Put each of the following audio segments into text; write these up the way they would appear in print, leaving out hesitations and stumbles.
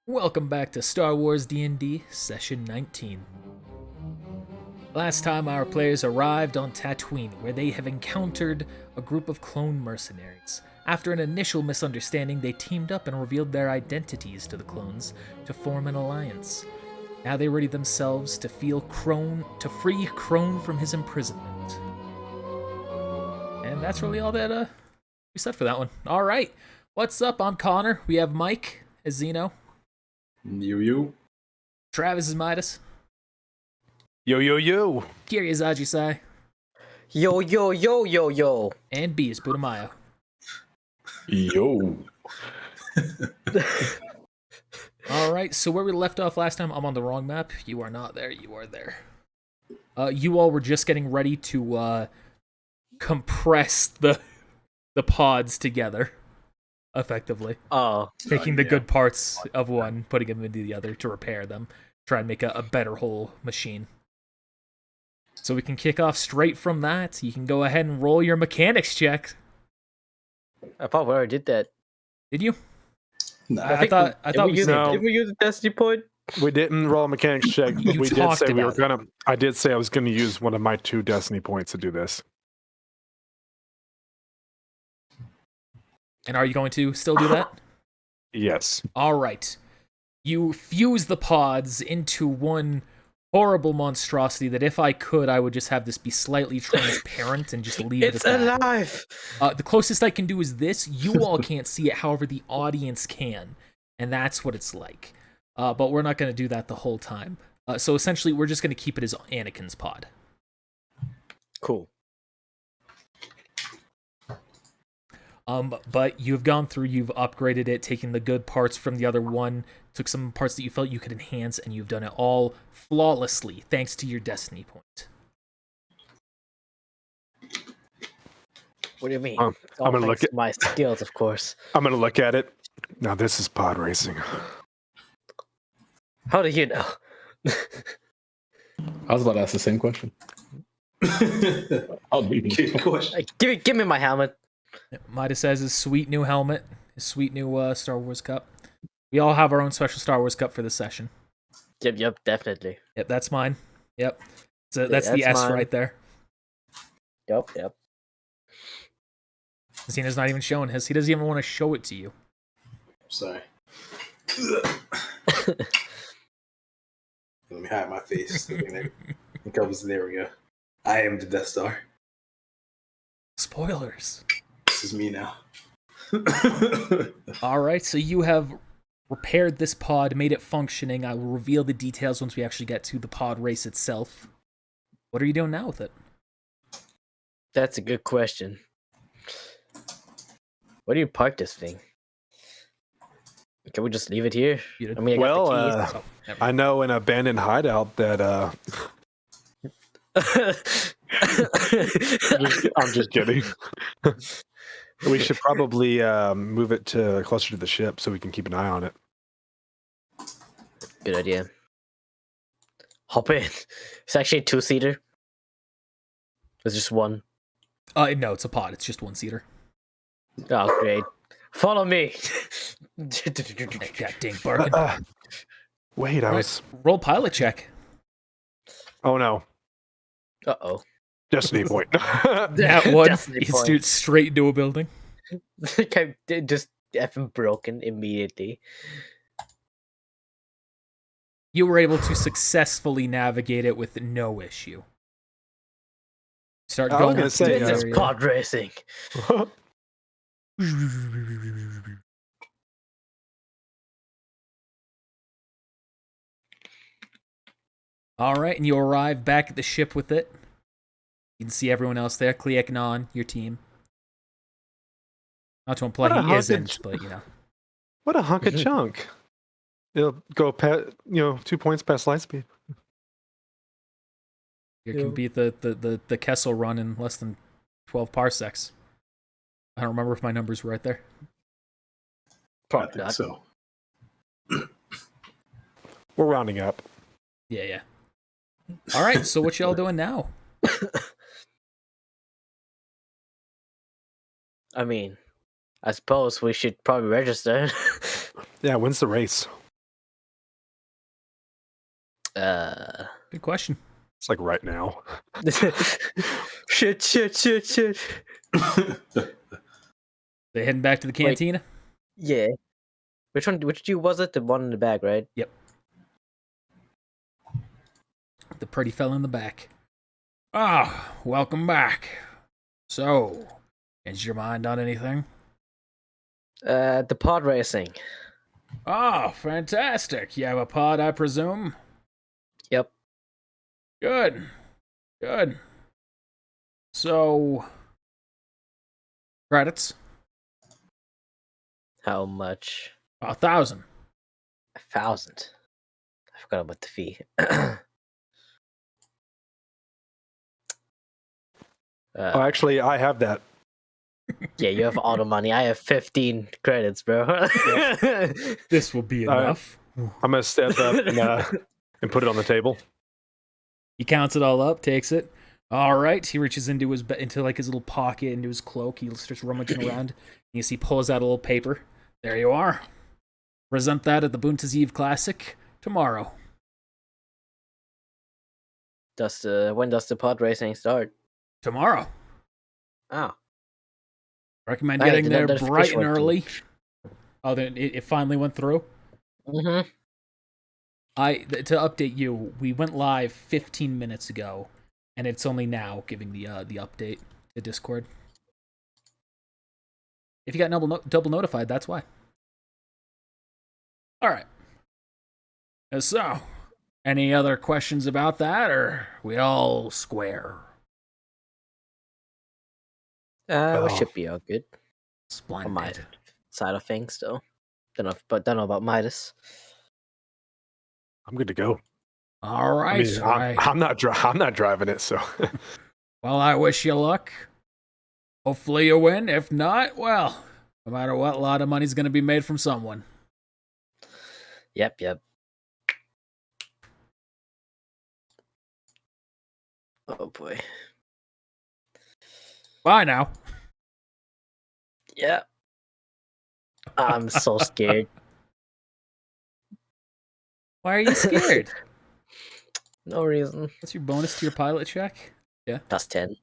Welcome back to Star Wars D&D Session 19. Last time our players arrived on Tatooine, where they have encountered a group of clone mercenaries. After an initial misunderstanding, they teamed up and revealed their identities to the clones to form an alliance. Now they ready themselves to free Crone from his imprisonment. And that's really all that we said for that one. All right, what's up? I'm Connor. We have Mike as Zeno. You. Travis is Midas. Yo. Kiri is Ajisai. Yo. And B is Budamaya. Yo. Alright, so where we left off last time, I'm on the wrong map. You are not there, you are there. You all were just getting ready to compress the pods together, effectively. Taking the good parts of one, putting them into the other to repair them. Try and make a better whole machine. So we can kick off straight from that. You can go ahead and roll your mechanics check. I thought we already did that. Did you? No, I thought we used. did. Did we use the destiny point? We didn't roll a mechanics check, but You we did talked say we were about gonna. I did say I was gonna use one of my 2 destiny points to do this. And are you going to still do that? Yes. All right. You fuse the pods into one horrible monstrosity that if I could, I would just have this be slightly transparent and just leave it It's at that. alive. The closest I can do is this. You all can't see it, however, the audience can. And that's what it's like. But we're not going to do that the whole time. So essentially, we're just going to keep it as Anakin's pod. Cool. But you've gone through, you've upgraded it, taken the good parts from the other one, took some parts that you felt you could enhance, and you've done it all flawlessly, thanks to your destiny point. What do you mean? I'm gonna look at my skills, of course. I'm gonna look at it. Now this is pod racing. How do you know? I was about to ask the same question. I'll be good question. Give me my helmet. Midas has his sweet new helmet, his sweet new Star Wars cup. We all have our own special Star Wars cup for this session. Yep, definitely. Yep, that's mine. Yep. So that's the S mine. right there. Yep. Zena's not even showing his. He doesn't even want to show it to you. Sorry. Let me hide my face. I think I was there. We go. I am the Death Star. Spoilers. This is me now. All right, so you have repaired this pod, made it functioning. I will reveal the details once we actually get to the pod race itself. What are you doing now with it? That's a good question. Where do you park this thing? Can we just leave it here? I mean, I got the keys. I know an abandoned hideout that. I'm just kidding. We should probably move it to closer to the ship so we can keep an eye on it. Good idea. Hop in. It's actually a 2-seater. It's just one. No, it's a pod. It's just one seater. Oh, great. Follow me. God dang bargain. Wait, I was. Roll pilot check. Oh no. Uh-oh. Destiny point. That one, Destiny you point. stood straight into a building. Just effing broken immediately. You were able to successfully navigate it with no issue. Start I was going. gonna say, This is pod racing. All right, and you arrive back at the ship with it. You can see everyone else there. Kliek, Non, your team. Not to imply he isn't, but you know. What a hunk of junk. It'll go 2 points past light speed. You can beat the Kessel run in less than 12 parsecs. I don't remember if my numbers were right there. I think so. We're rounding up. Yeah. All right, so what y'all doing now? I mean, I suppose we should probably register. Yeah, when's the race? Good question. It's like right now. Shit. They heading back to the Wait. cantina? Yeah. Which one? Which you was it? The one in the back, right? Yep. The pretty fella in the back. Ah, welcome back. So, is your mind on anything? The pod racing. Oh, fantastic. You have a pod, I presume? Yep. Good. Good. So, credits? How much? 1,000. 1,000. I forgot about the fee. Oh, actually, I have that. Yeah, you have all the money. I have 15 credits, bro. This will be All right. enough. I'm gonna step up and put it on the table. He counts it all up, takes it. All right. He reaches into his like his little pocket, into his cloak. He starts rummaging around. You see, he pulls out a little paper. There you are. Present that at the Buntas Eve Classic tomorrow. When does the pod racing start? Tomorrow. Oh, Recommend Right, getting the there notification bright and went through. early. Oh, then it finally went through. mm-hmm. To update you, we went live 15 minutes ago, and it's only now giving the update to Discord. If you got double notified, that's why. All right. So, any other questions about that, or we all square? We should be all good. On my Splendid. side of things, though. Don't know about Midas. I'm good to go. All I right. mean, all right. I'm not driving it, so Well, I wish you luck. Hopefully you win. If not, well, no matter what, a lot of money's going to be made from someone. Yep. Oh boy. Bye now. Yeah. I'm so scared. Why are you scared? No reason. What's your bonus to your pilot check? Yeah. Plus 10.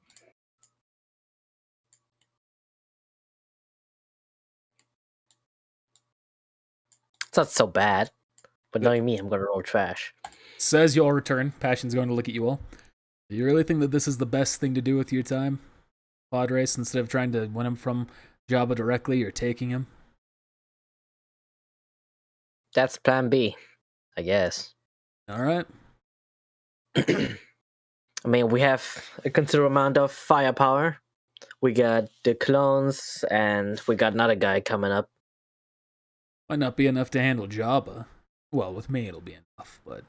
It's not so bad. But knowing me, I'm gonna roll trash. Says you'll return. Passion's going to look at you all. Do you really think that this is the best thing to do with your time? Pod race, instead of trying to win him from Jabba directly or taking him? That's plan B, I guess. All right. I mean, we have a considerable amount of firepower. We got the clones, and we got another guy coming up. Might not be enough to handle Jabba. Well, with me it'll be enough, but...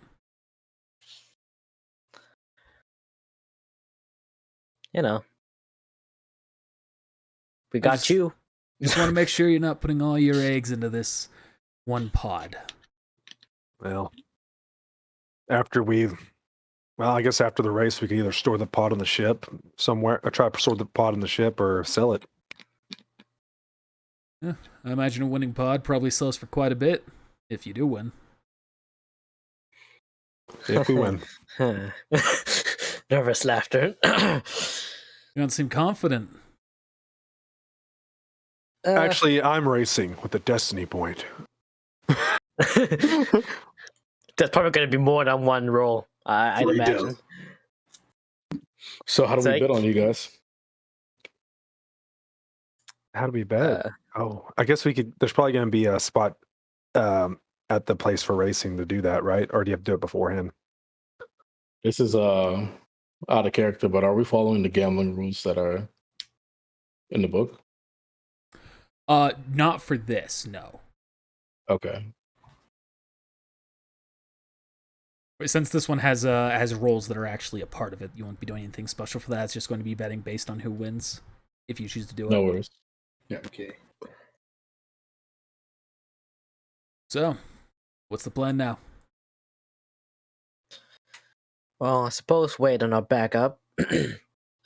You know. We got you. Just want to make sure you're not putting all your eggs into this one pod. well, I guess after the race, we can either store the pod on the ship somewhere, or try to store the pod on the ship, or sell it. I imagine a winning pod probably sells for quite a bit, if you do win. If we win. Nervous laughter. You don't seem confident. Actually, I'm racing with the destiny point. That's probably going to be more than one roll, I'd 3 imagine. down. So how do we Psych. bet on you guys? How do we bet? I guess we could. There's probably going to be a spot at the place for racing to do that, right? Or do you have to do it beforehand? This is out of character, but are we following the gambling rules that are in the book? Not for this, no. Okay. Since this one has roles that are actually a part of it, you won't be doing anything special for that. It's just going to be betting based on who wins, if you choose to do it. No worries. Yeah, okay. So, what's the plan now? Well, I suppose wait on our backup.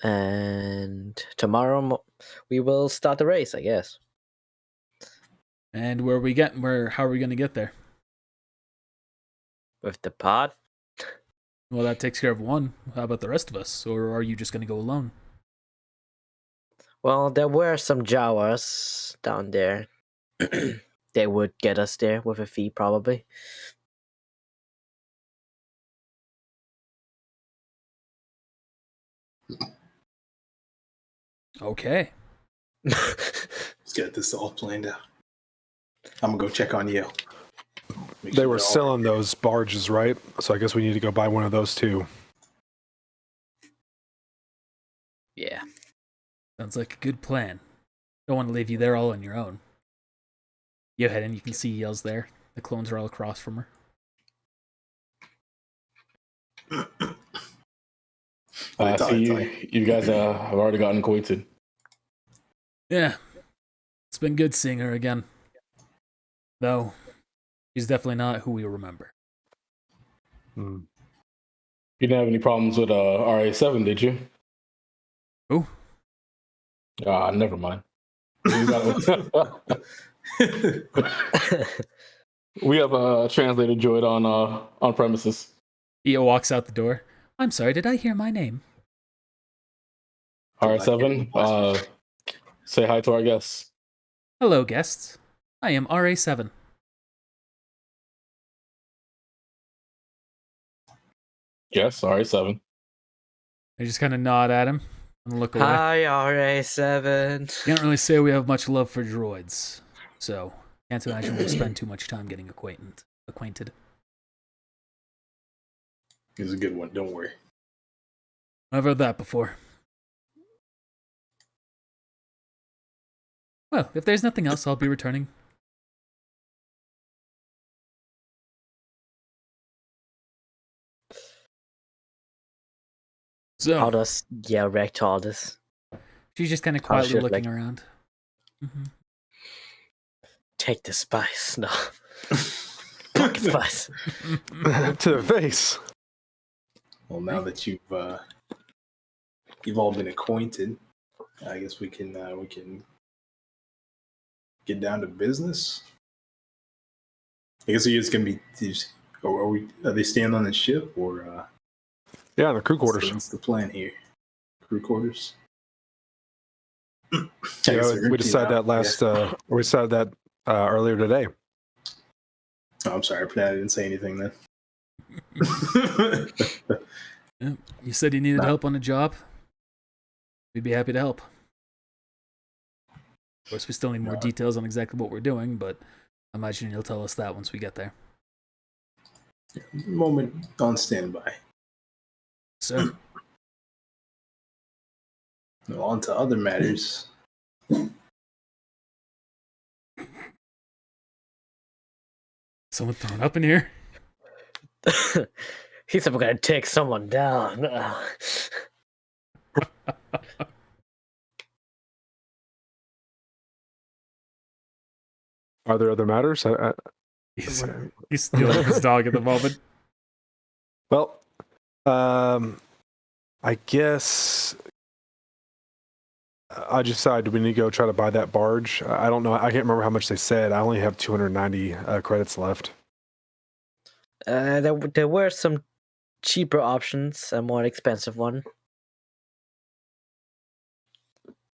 And tomorrow we will start the race, I guess. And how are we going to get there? With the pod? Well, that takes care of one. How about the rest of us? Or are you just going to go alone? Well, there were some Jawas down there. They would get us there with a fee, probably. Okay. Let's get this all planned out. I'm gonna go check on Yale. Make They sure were they're all selling those barges, right? So I guess we need to go buy one of those too. Yeah. Sounds like a good plan. Don't want to leave you there all on your own. You head in, you can see Yale's there. The clones are all across from her. I Talk, see talk. you guys have already gotten acquainted. Yeah. It's been good seeing her again. Though, she's definitely not who we remember. Hmm. You didn't have any problems with RA7, did you? Who? Never mind. We have a translator droid on premises. Io walks out the door. I'm sorry, did I hear my name? RA7, say hi to our guests. Hello, guests. I am RA7. Yes, RA7. I just kind of nod at him and look away. Hi, RA7. Can't really say we have much love for droids, so can't imagine we'll spend too much time getting acquainted. It's a good one. Don't worry. I've heard that before. Well, if there's nothing else, I'll be returning. So, How does Yale react to all this? she's just kind of How quietly should, looking like- around. Mm-hmm. Take the spice. No. Pocket spice. To the face. Well, now that you've all been acquainted, I guess we can get down to business. I guess it's gonna be. Are they staying on the ship or? Yeah, the crew quarters. What's the plan here? Crew quarters. I Yeah, guess they're we empty decided now. that we decided that earlier today. Oh, I'm sorry, I didn't say anything then. Yeah, you said you needed No. help on a job. We'd be happy to help. Of course, we still need more No. details on exactly what we're doing, but I imagine you'll tell us that once we get there. Moment on standby. So, Now on to other matters. someone throwing up in here? He said we're gonna take someone down. Are there other matters? He's stealing his dog at the moment. Well, I guess I decided we need to go try to buy that barge. I don't know. I can't remember how much they said. I only have 290 credits left. There were some cheaper options, a more expensive one.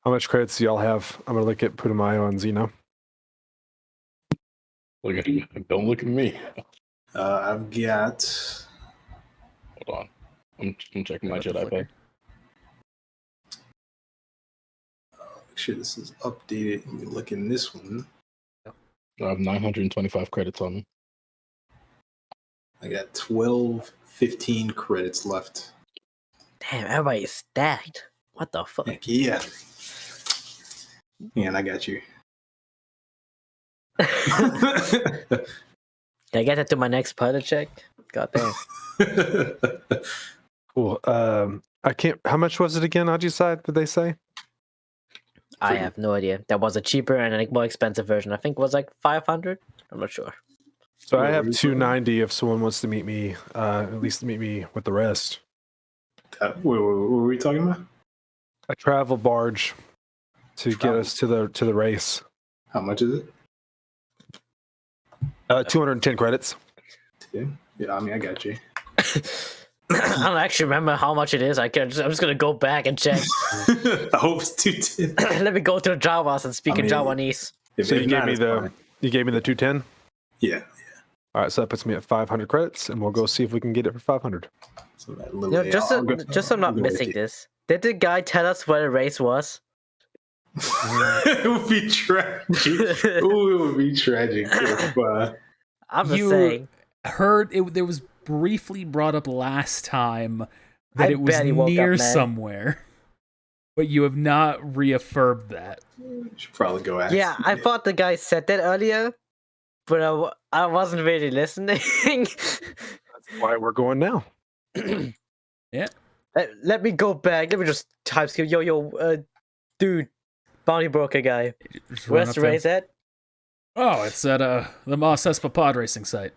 How much credits do y'all have? I'm gonna look at Putumayo and Zeno. Look at me. Don't look at me. I've got. Hold on. I'm checking my Got the Jedi flicker. pad. Make sure this is updated. Let me look in this one. I have 925 credits on me. I got 15 credits left. Damn, everybody's stacked. What the fuck? Heck yeah. And I got you. Can I get that to my next pilot check? God damn. Cool. I can't. How much was it again? How'd you decide? Did they say? I have no idea. There was a cheaper and a more expensive version. I think it was like 500. I'm not sure. So I have 290 if someone wants to meet me, at least meet me with the rest. What were we talking about? A travel barge to get us to the race. How much is it? 210 credits. Yeah, I mean, I got you. I don't actually remember how much it is. I'm just gonna go back and check. I hope it's 210. Let me go to the Jawas and speak in mean, Javanese. So you gave me fine. the 210. Yeah. All right, so that puts me at 500 credits, and we'll go see if we can get it for 500. So that You know, just so I'm not missing this. Did the guy tell us where the race was? It would be tragic. Ooh, it would be tragic. If, I'm just saying. Heard it. There was briefly brought up last time that I it was barely woke up, near man. somewhere, but you have not reaffirmed that. you should probably go ask. Yeah, I thought the guy said that earlier, but I wasn't really listening. That's why we're going now. Yeah. Let me go back. Let me just type skill. Yo, dude, bounty broker guy. Just run Where's up the to him. race at? Oh, it's at the Mos Espa podracing site.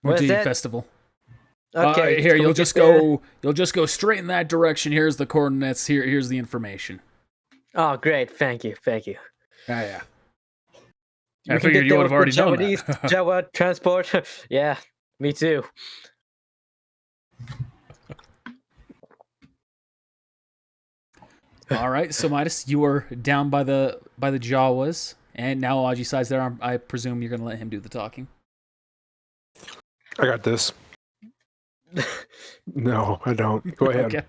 Where's Montee that? Festival. Okay, Here can we you'll get just there? go. You'll just go straight in that direction. Here's the coordinates. Here's the information. Oh, great. Thank you. Yeah. We I can figured get you there would have already with known Japanese, that. Java transport. Yeah, me too. All right, so Midas, you were down by the Jawas, and now Aji Sai's there. I presume you're gonna let him do the talking. I got this. No, I don't. Go ahead. Okay.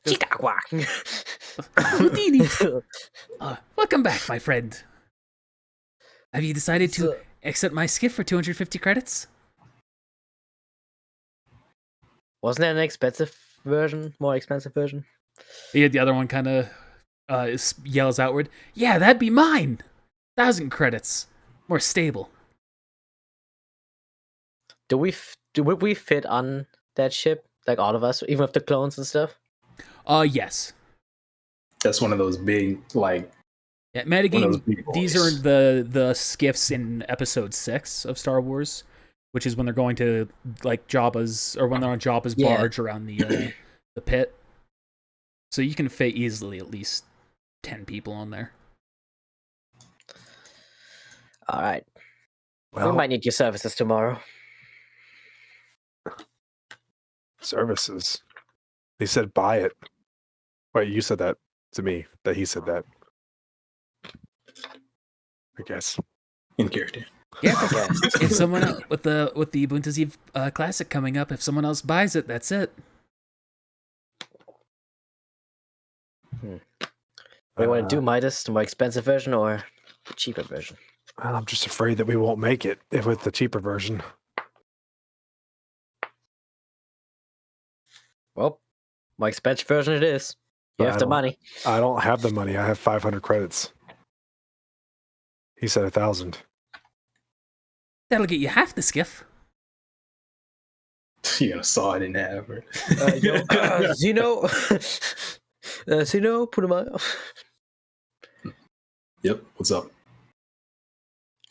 Chicago. Houdini. Welcome back, my friend. Have you decided to accept my skiff for 250 credits? Wasn't that an expensive version? More expensive version? Yeah, the other one kind of yells outward. Yeah, that'd be mine. 1,000 credits. More stable. Would we fit on that ship? Like all of us, even with the clones and stuff? Yes. That's one of those big, like, Yeah, one of those metagame. big These boys. are the skiffs in Episode 6 of Star Wars, which is when they're going to like Jabba's, or when they're on Jabba's Yeah. barge around the pit. So you can fit easily at least 10 people on there. All right. We Well, might need your services tomorrow. services. He said buy it. Wait, you said that to me, that he said that. I guess. in character. Yeah, if someone else, with the Ubuntu Eve Classic coming up, if someone else buys it, that's it. What do you want to do, Midas? The more expensive version or the cheaper version? I'm just afraid that we won't make it if with the cheaper version. Well, more expensive version it is. You But have I the don't- money. I don't have the money. I have 500 credits. He said 1,000. That'll get you half the skiff. You know, saw I didn't have her. Zeno, Zeno, put him on. Yep. What's up?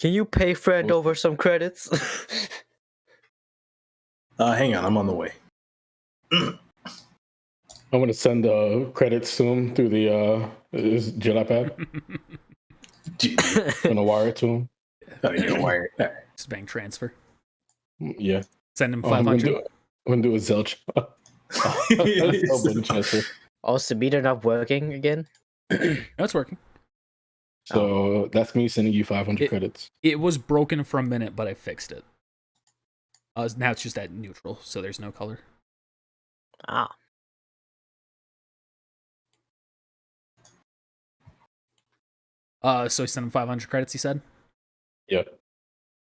Can you pay Fred over some credits? Hang on, I'm on the way. I'm gonna send credits to him through the Jedi pad. I'm gonna wire it to him. Oh, you're gonna wire it. All right. Just bank transfer. Yeah. Send him I'm 500. gonna do a Zelch. Bank transfer. Oh, is the meter not working again? No, it's working. So that's me sending you 500 credits. It was broken for a minute, but I fixed it. Now it's just at neutral, so there's no color. Ah. So he sent him 500 credits, he said? Yeah.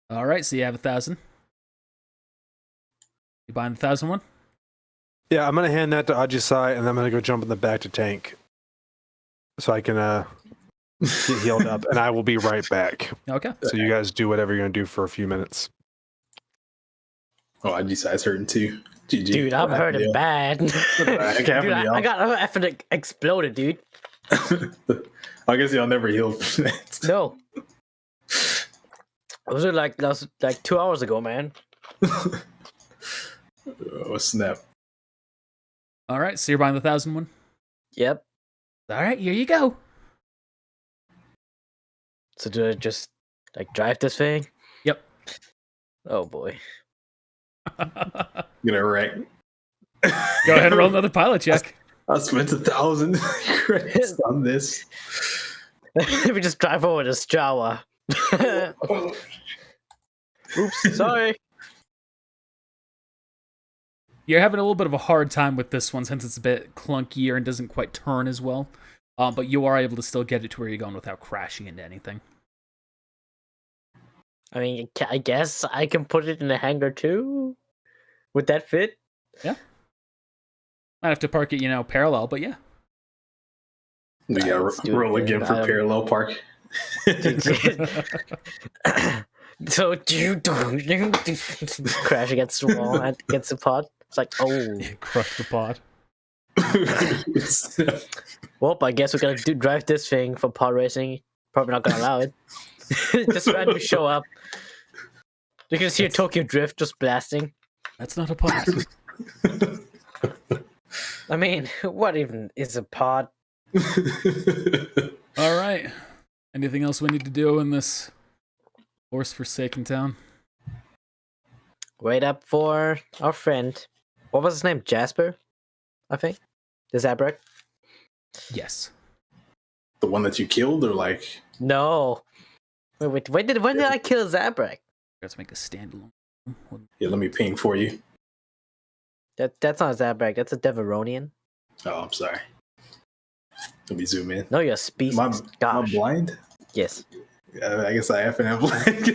All right, so you have 1,000. You buying the 1,000 one? Yeah, I'm going to hand that to Ajisai, and I'm going to go jump in the back to tank so I can get healed up, and I will be right back. Okay. So you guys do whatever you're going to do for a few minutes. Oh, I decided hurting too. GG. Dude, I'm hurting bad. Dude, I can't I got effing exploded, dude. I guess y'all never healed from that. No. It was that was like 2 hours ago, man. Oh, snap. All right, so you're buying the 1,000 one? Yep. All right, here you go. So do I just Like drive this thing? Yep. Oh boy. Gonna wreck. Go ahead and roll another pilot check. I spent 1,000 credits on this. We just drive over this Jawa. Oops, sorry. You're having a little bit of a hard time with this one since it's a bit clunkier and doesn't quite turn as well. But you are able to still get it to where you're going without crashing into anything. I mean, I guess I can put it in the hangar too. Would that fit? Yeah. Might have to park it, parallel, but yeah. We gotta Let's do it roll then. again for parallel park. So crash against the wall and against the pod. It's like, oh, Crush the pod. well, I guess we're gonna drive this thing for pod racing. Probably not gonna allow it. Just randomly show up. You can see a Tokyo Drift just blasting. That's not a pod. I mean, what even is a pod? All right. Anything else we need to do in this horse-forsaken town? Wait up for our friend. What was his name? Jasper, I think. The Zabrak? Yes. The one that you killed, or like? No. Wait. When did I kill Zabrak? Let's make a standalone. Yeah, let me ping for you. That's not a Zabrak. That's a Deveronian. Oh, I'm sorry. Let me zoom in. No, you're a species. Am I blind? Yes. I guess I have blind.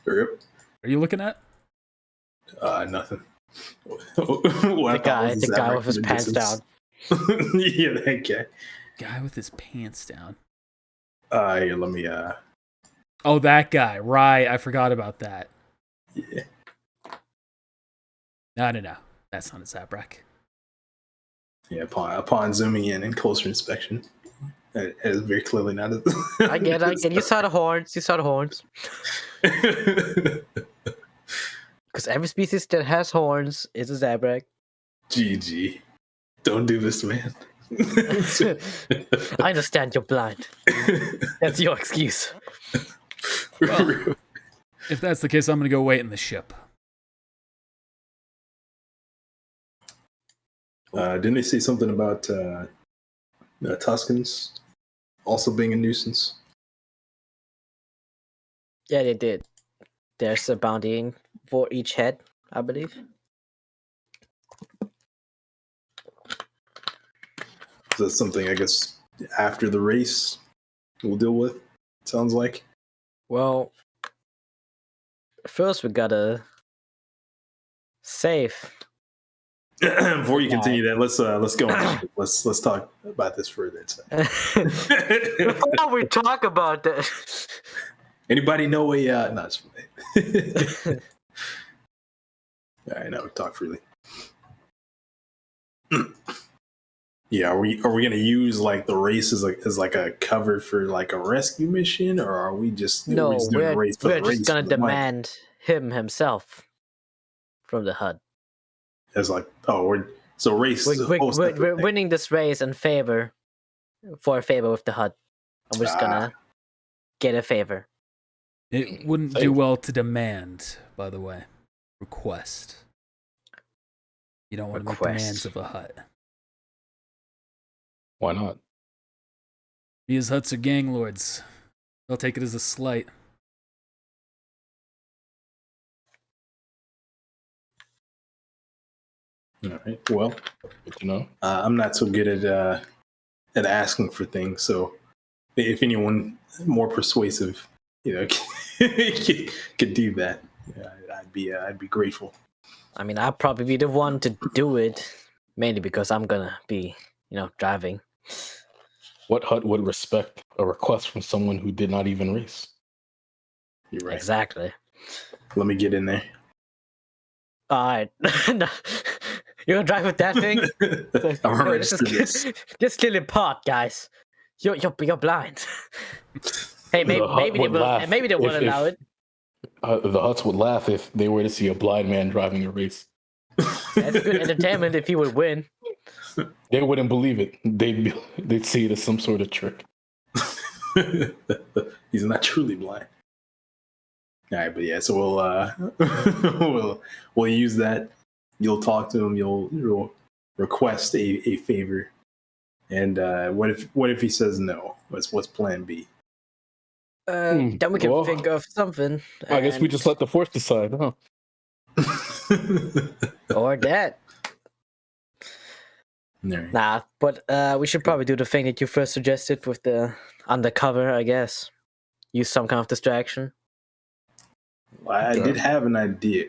Rip. Are you looking at? Nothing. The guy with his pants down. Yeah, that guy. Guy with his pants down. Here, let me. Oh, that guy. Right. I forgot about that. Yeah. No. That's not a Zabrak. Yeah, upon zooming in and closer inspection, it is very clearly not. I get. You saw the horns. Because every species that has horns is a Zabrak. GG. Don't do this, man. I understand you're blind. That's your excuse. Well, if that's the case, I'm going to go wait in the ship. Didn't they say something about Tuskens also being a nuisance? Yeah, they did. There's a bounty for each head, I believe. So that's something, I guess, after the race we'll deal with, it sounds like. Well, first we gotta save. Before you continue that, let's go. Let's talk about this further. Before we talk about that, anybody know a? No, it's fine. All right, now we talk freely. Yeah, are we gonna use like the race as like a cover for like a rescue mission, or are we just no? We're just gonna demand him himself from the HUD. It's like, we're winning this race in favor with the HUD. And we're just gonna get a favor. It wouldn't do well to demand, by the way. Request. You don't want to make demands of a hut. Why not? These huts are gang lords. They'll take it as a slight. All right. Well, Good to know. I'm not so good at asking for things. So, if anyone more persuasive, could do that, I'd be grateful. I mean, I'll probably be the one to do it, mainly because I'm gonna be, driving. What HUD would respect a request from someone who did not even race? You're right. Exactly. Let me get in there. All right. You're gonna drive with that thing? I'm registered this. Just kill the pot, guys. You're blind. Hey, maybe they won't allow it. The Huts would laugh if they were to see a blind man driving a race. That's good entertainment if he would win. They wouldn't believe it. They'd see it as some sort of trick. He's not truly blind. All right, but yeah, so we'll use that. You'll talk to him. You'll request a favor. And what if he says no? What's plan B? Then we can think of something. I guess we just let the force decide, huh? Or that. Right. Nah, but we should probably do the thing that you first suggested with the undercover, I guess. Use some kind of distraction. Well, I did have an idea.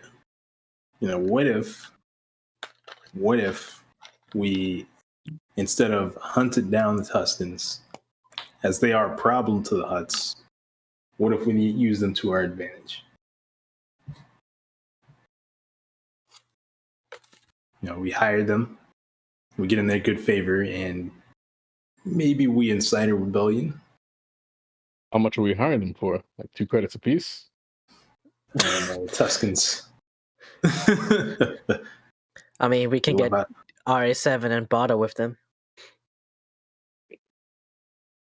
What if we, instead of hunted down the Tuskens, as they are a problem to the Hutts, what if we use them to our advantage? We hire them, we get in their good favor, and maybe we incite a rebellion. How much are we hiring them for? Like 2 credits apiece? Tuskens. I mean, we can get RA7 and bother with them.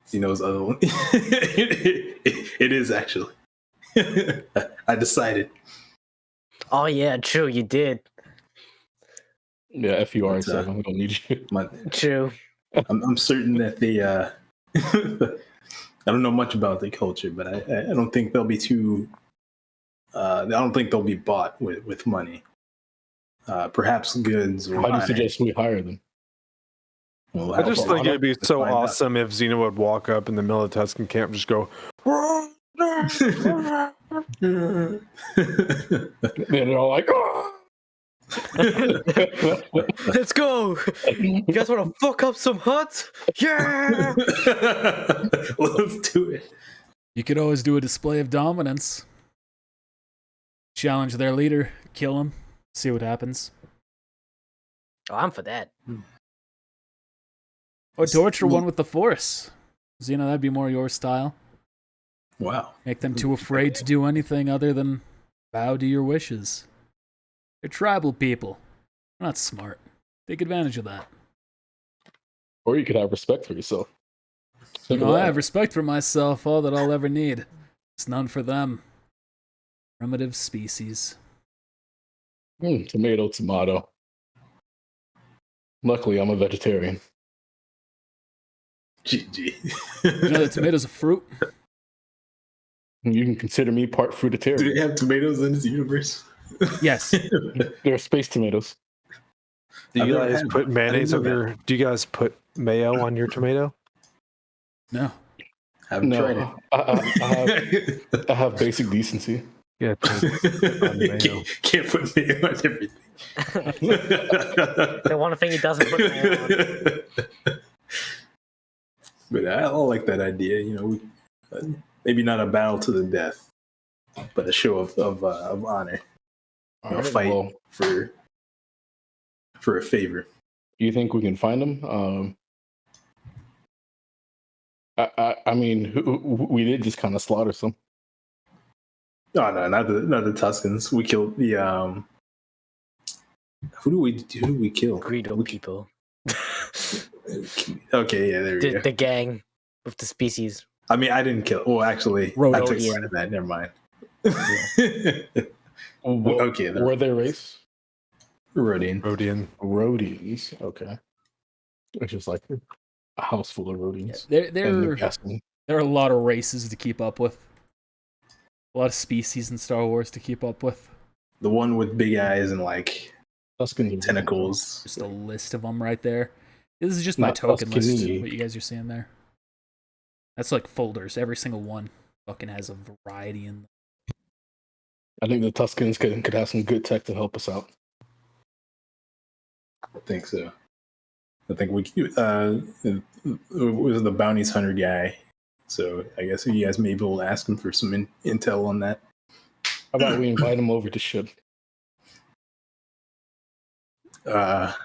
Zeno's other one. It is actually. I decided. Oh yeah, true, you did. Yeah, FUR7, we don't need you. True. I'm certain that they I don't know much about their culture, but I don't think they'll be too I don't think they'll be bought with money. Perhaps goods or Why do you suggest we hire them? Well, I just think it'd be so find out. awesome if Xena would walk up in the middle of Tusken camp and just go, They're all like, oh! Let's go! You guys want to fuck up some huts? Yeah! Let's do it. You could always do a display of dominance. Challenge their leader, kill him, see what happens. Oh, I'm for that. Or torture one with the Force. Xena, that'd be more your style. Wow. Make them too afraid to do anything other than bow to your wishes. They're tribal people. They're not smart. Take advantage of that. Or you could have respect for yourself. I have respect for myself. All that I'll ever need. It's none for them. Primitive species. Tomato. Luckily, I'm a vegetarian. GG. You know that tomato's a fruit? You can consider me part Do fruitarian. they have tomatoes in this universe? Yes. They're space tomatoes. Do I've you never guys had put one. I didn't mayonnaise know on your? Do you guys put mayo on your tomato? No. Haven't tried No, it. I have basic decency. Yeah, on mayo. Can't put mayo on everything. The one thing he doesn't put mayo on. But I like that idea. Maybe not a battle to the death, but a show of honor. All A right, fight well, for a favor. you think we can find them? I mean, we did just kind of slaughter some. Oh no, not the Tuskens. We killed the Who do we kill? Greedo people. Okay, yeah, there we go. The gang with the species. I mean, I didn't kill. Well, actually, I took Rhododian. part of that. Never mind. What, Okay, were their race? Rodian. Rhodians. Okay. It's just like a house full of Rhodians. There are a lot of races to keep up with. A lot of species in Star Wars to keep up with. The one with big eyes and like Tusken tentacles. Just a list of them right there. This is just my Not token list, Tuscany. what you guys are seeing there. That's like folders. Every single one fucking has a variety in them. I think the Tuskens could have some good tech to help us out. I think so. I think it was the bounties hunter guy. So I guess you guys maybe will ask him for some intel on that. How about we invite him over to ship? Let's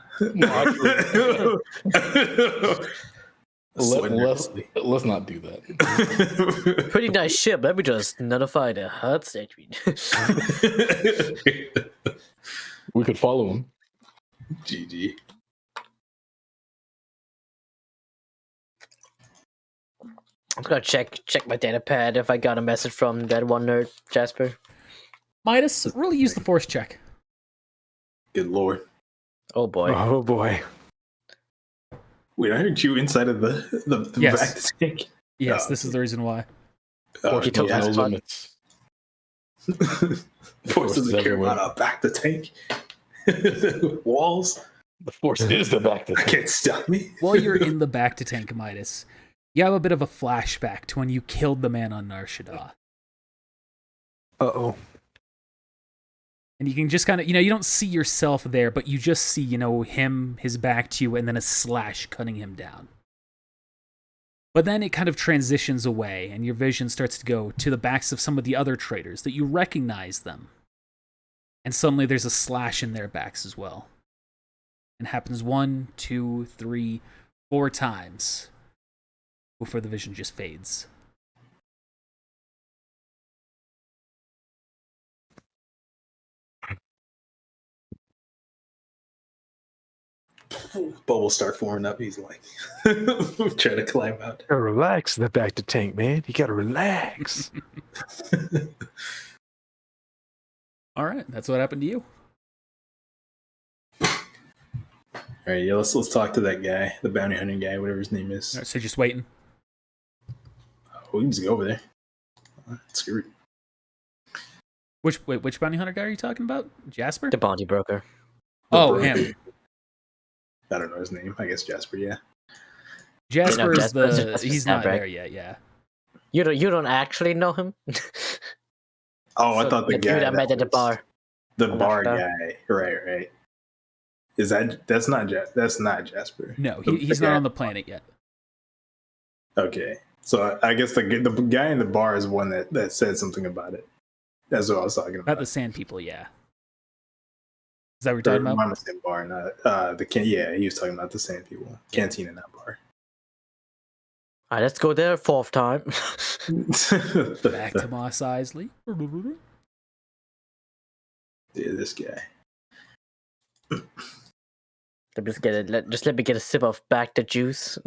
not do that. Pretty nice ship. Let me just notify the huts that We could follow him. I'm gonna check my data pad if I got a message from that one nerd, Jasper. Midas, really use the force check. Good lord. Oh boy. Oh boy. Wait, I heard you inside of the Yes. back to tank. Yes, Oh, this is the reason why. He took no that spot. limits. Force doesn't care everywhere. about a back to tank. Walls. The force is the back to I can't stop me. While you're in the back to tank, Midas, you have a bit of a flashback to when you killed the man on Nar Shaddaa. Uh-oh. And you can just kind of, you don't see yourself there, but you just see, him, his back to you, and then a slash cutting him down. But then it kind of transitions away, and your vision starts to go to the backs of some of the other traders that you recognize them. And suddenly there's a slash in their backs as well. It happens 1, 2, 3, 4 times before the vision just fades. Bubbles start forming up. He's like trying to climb out. Gotta relax in the back to tank, man. You gotta relax. All right, that's what happened to you. All right, yeah, let's talk to that guy, the bounty hunter guy, whatever his name is. All right, so just waiting. We can just go over there. Screw it. Which bounty hunter guy are you talking about? Jasper? The bounty broker. Oh, The him. I don't know his name. I guess Jasper. Yeah. Jasper is Jasper's he's not Sabrek. there yet. Yeah. You don't actually know him? Oh, I So thought the guy dude I met at the was bar. The I'm bar not guy. Right. Is that's not Jasper? No, The he's guy- not on the planet yet. Okay. So I guess the guy in the bar is one that said something about it. That's what I was talking Not about. the Sand People, yeah. Is that what you're talking about? I'm the same bar, not the can. Yeah, he was talking about the same people. Canteen in that bar. Alright, let's go there 4th time. Back to Moss Isley. Yeah, this guy. Let me get a sip of back the juice.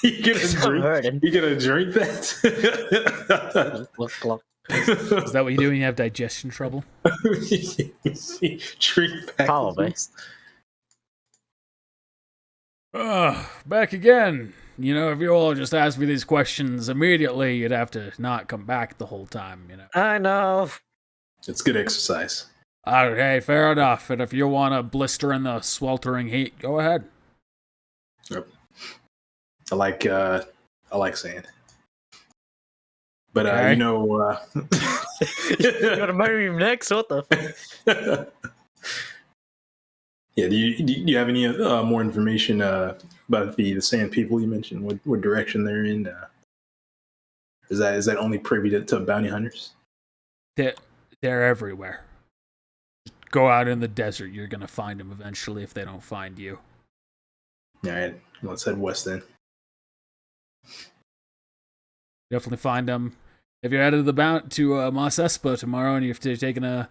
You gonna I'm drink? hurting. You gonna drink that? Glug, glug. Is that what you do when you have digestion trouble? Drink back. Probably. Back again. If you all just asked me these questions immediately, you'd have to not come back the whole time, I know. It's good exercise. Okay, fair enough. And if you want to blister in the sweltering heat, go ahead. I like sand. But Okay. You gonna marry him next? What the fuck? Yeah. Do you have any more information about the sand people you mentioned? What direction they're in? Is that only privy to bounty hunters? They're everywhere. Go out in the desert. You're going to find them eventually if they don't find you. All right, let's head west then. Definitely find them. If you're headed to Mos Espa tomorrow and you're taking a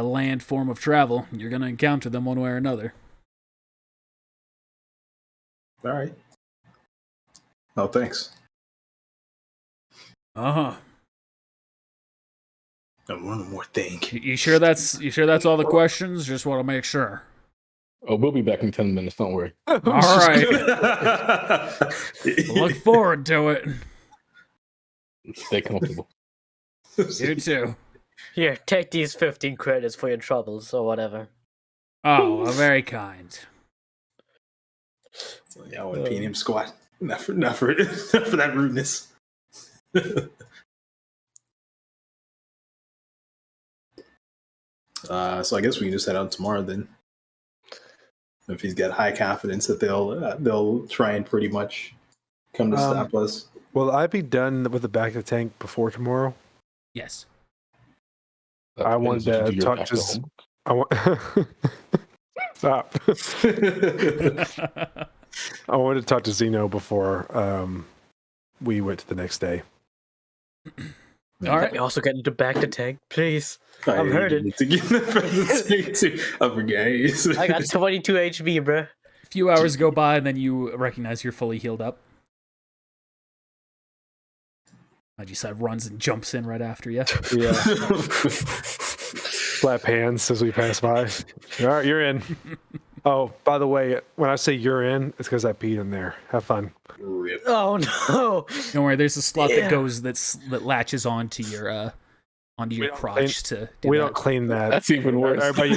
land form of travel, you're going to encounter them one way or another. All right. Oh, thanks. Uh-huh. And one more thing. You sure that's all the questions? Just want to make sure. Oh, we'll be back in 10 minutes. Don't worry. All right. Look forward to it. Stay comfortable. You too. Here, take these 15 credits for your troubles or whatever. Oh, very kind. So, yeah, I wouldn't pee him squat. Not for that rudeness. So I guess we can just head out tomorrow then. If he's got high confidence that they'll try and pretty much come to stop us. Will I be done with the back of the tank before tomorrow? Yes. I wanted to Do your talk back to. home. I want. Stop. I wanted to talk to Zeno before we went to the next day. All Let right. me also get into back the tank, please. I I'm hurting. need to get the present to upper guys. I got 22 HP, bruh. A few hours go by and then you recognize you're fully healed up. Magicide runs and jumps in right after you. Yeah. Slap hands as we pass by. All right, you're in. Oh, by the way, when I say you're in, it's because I peed in there. Have fun. Rip. Oh no! Don't worry, there's a slot Yeah. that latches onto your crotch to do We that. don't clean that. That's even worse. Everybody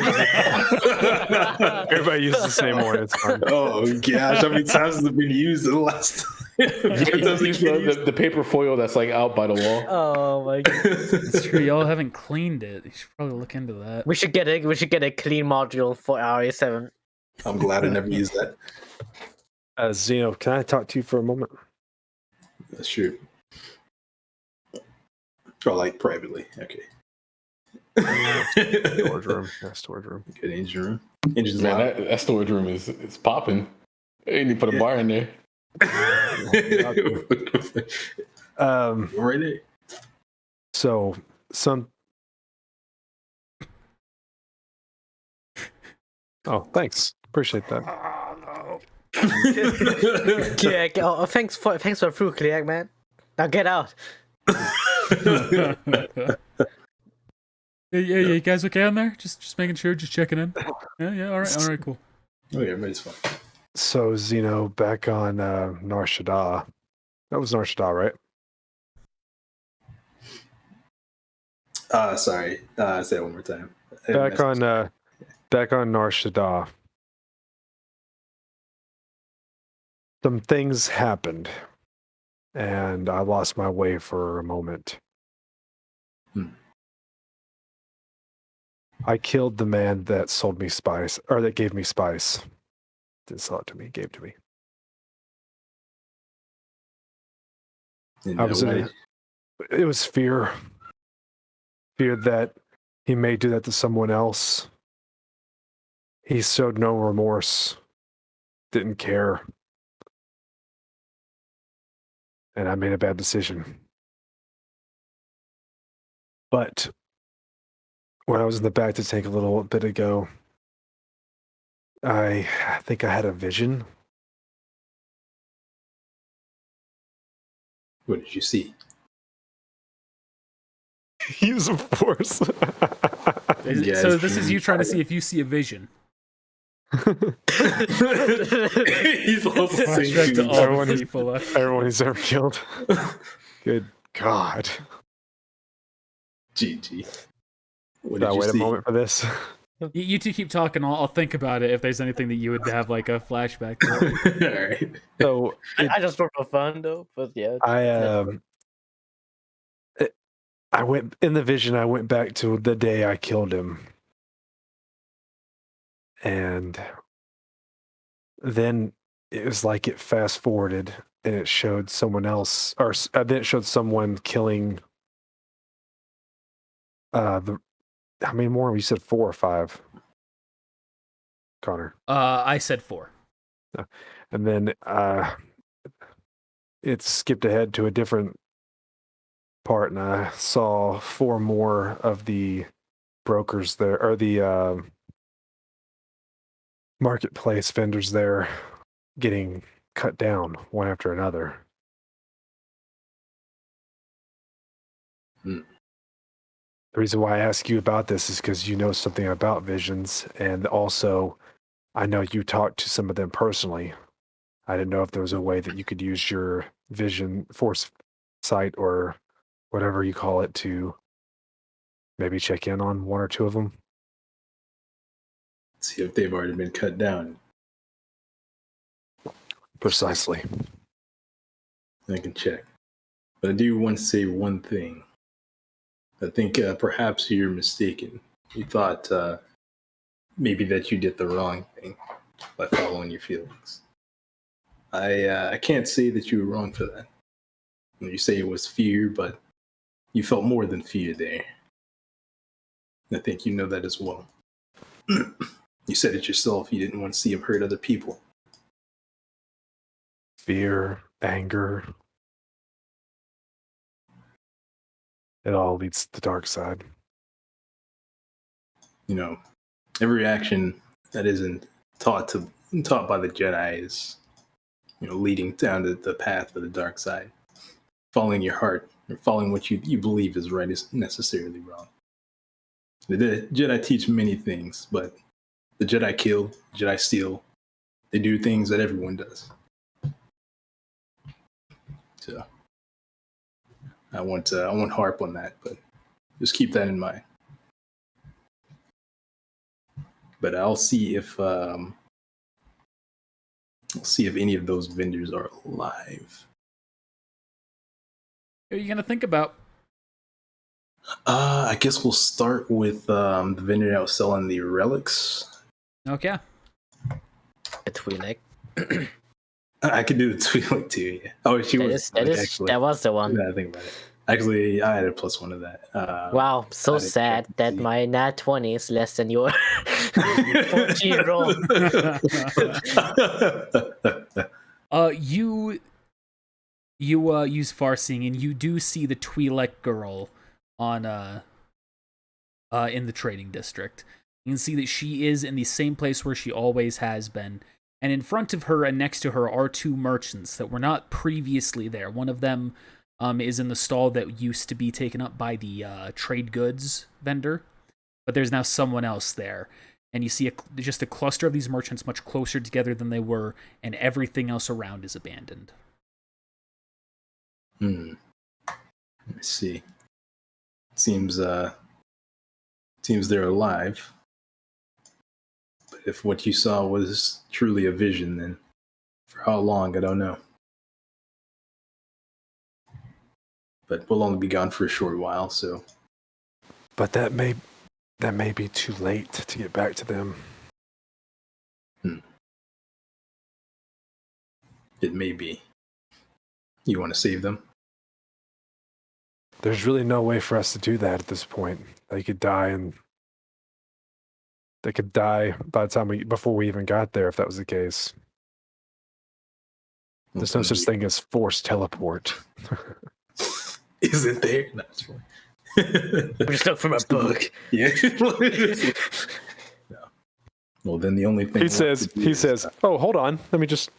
uses the same one. It's fine. Oh gosh, how many times has it been used in the last? The paper foil that's like out by the wall. Oh my god! It's true. Y'all haven't cleaned it. You should probably look into that. We should get a clean module for our A7. I'm glad I never used that. Zeno, can I talk to you for a moment? Sure. Or like privately. Okay. Storage room. Yeah, storage room. Good engine room. Engine's Man, loud. that storage room is popping. They need to put a bar in there. Right there. So some. Oh, thanks. Appreciate that. Kliak, oh, thanks for the fruit, Kliak, man. Now get out. Yeah, you guys okay on there? Just making sure, just checking in. Yeah, all right, cool. Oh yeah, everybody's fine. So Zeno, back on Nar Shaddaa. That was Nar Shaddaa, right? Sorry. Say it one more time. Back on Nar Shaddaa. Some things happened, and I lost my way for a moment. I killed the man that sold me spice, or that gave me spice. Didn't sell it to me, gave to me. And I was it was fear. Fear that he may do that to someone else. He showed no remorse. Didn't care. And I made a bad decision. But when I was in the back to take a little bit ago, I think I had a vision. What did you see? Use of force. So this is you trying to see if you see a vision. He's also Flashback to all the people. Everyone he's ever killed. Good God. GG. What Did I did you wait a see? moment for this? You two keep talking. I'll think about it if there's anything that you would have like a flashback to. All right. So I just wrote for fun though, but yeah. I went in the vision. I went back to the day I killed him, and then it was like it fast forwarded, and it showed someone else, or then it showed someone killing. How many more? You said 4 or 5. Connor. I said 4. And then it skipped ahead to a different part, and I saw 4 more of the brokers there, or the marketplace vendors there, getting cut down one after another. The reason why I ask you about this is because you know something about visions, and also I know you talked to some of them personally. I didn't know if there was a way that you could use your vision foresight or whatever you call it to maybe check in on 1 or 2 of them. See if they've already been cut down. Precisely. I can check. But I do want to say one thing. I think perhaps you're mistaken. You thought maybe that you did the wrong thing by following your feelings. I can't say that you were wrong for that. When you say it was fear, but you felt more than fear there. I think you know that as well. You said it yourself. You didn't want to see him hurt other people. Fear, anger. It all leads to the dark side. You know, every action that isn't taught by the Jedi is, leading down the path of the dark side. following your heart or following what you believe is right is necessarily wrong. The Jedi teach many things, but the Jedi kill, Jedi steal. They do things that everyone does. So I won't harp on that, but just keep that in mind. But I'll see if any of those vendors are alive. What are you gonna think about? I guess we'll start with the vendor that was selling the relics. Okay. A Twi'lek. I could do the Twi'lek too. Yeah. Oh, she was. That was the one. I think about it. Actually, I had a +1 of that. Wow, so I didn't sad check to that see. my nat 20 is less than your 14 roll. You use Farseeing, and you do see the Twi'lek girl on in the trading district. You can see that she is in the same place where she always has been, and in front of her and next to her are two merchants that were not previously there. One of them is in the stall that used to be taken up by the trade goods vendor, but there's now someone else there. And you see just a cluster of these merchants much closer together than they were, and everything else around is abandoned. Let me see. Seems they're alive. But if what you saw was truly a vision, then for how long, I don't know. But we'll only be gone for a short while, so. But that may be too late to get back to them. It may be. You want to save them? There's really no way for us to do that at this point. They could die by the time before we even got there, if that was the case. There's no such thing as forced teleport. Is it there? No, it's fine. We just look from a book. Yeah. No. Well, then the only thing He says, "Oh, hold on. Let me just."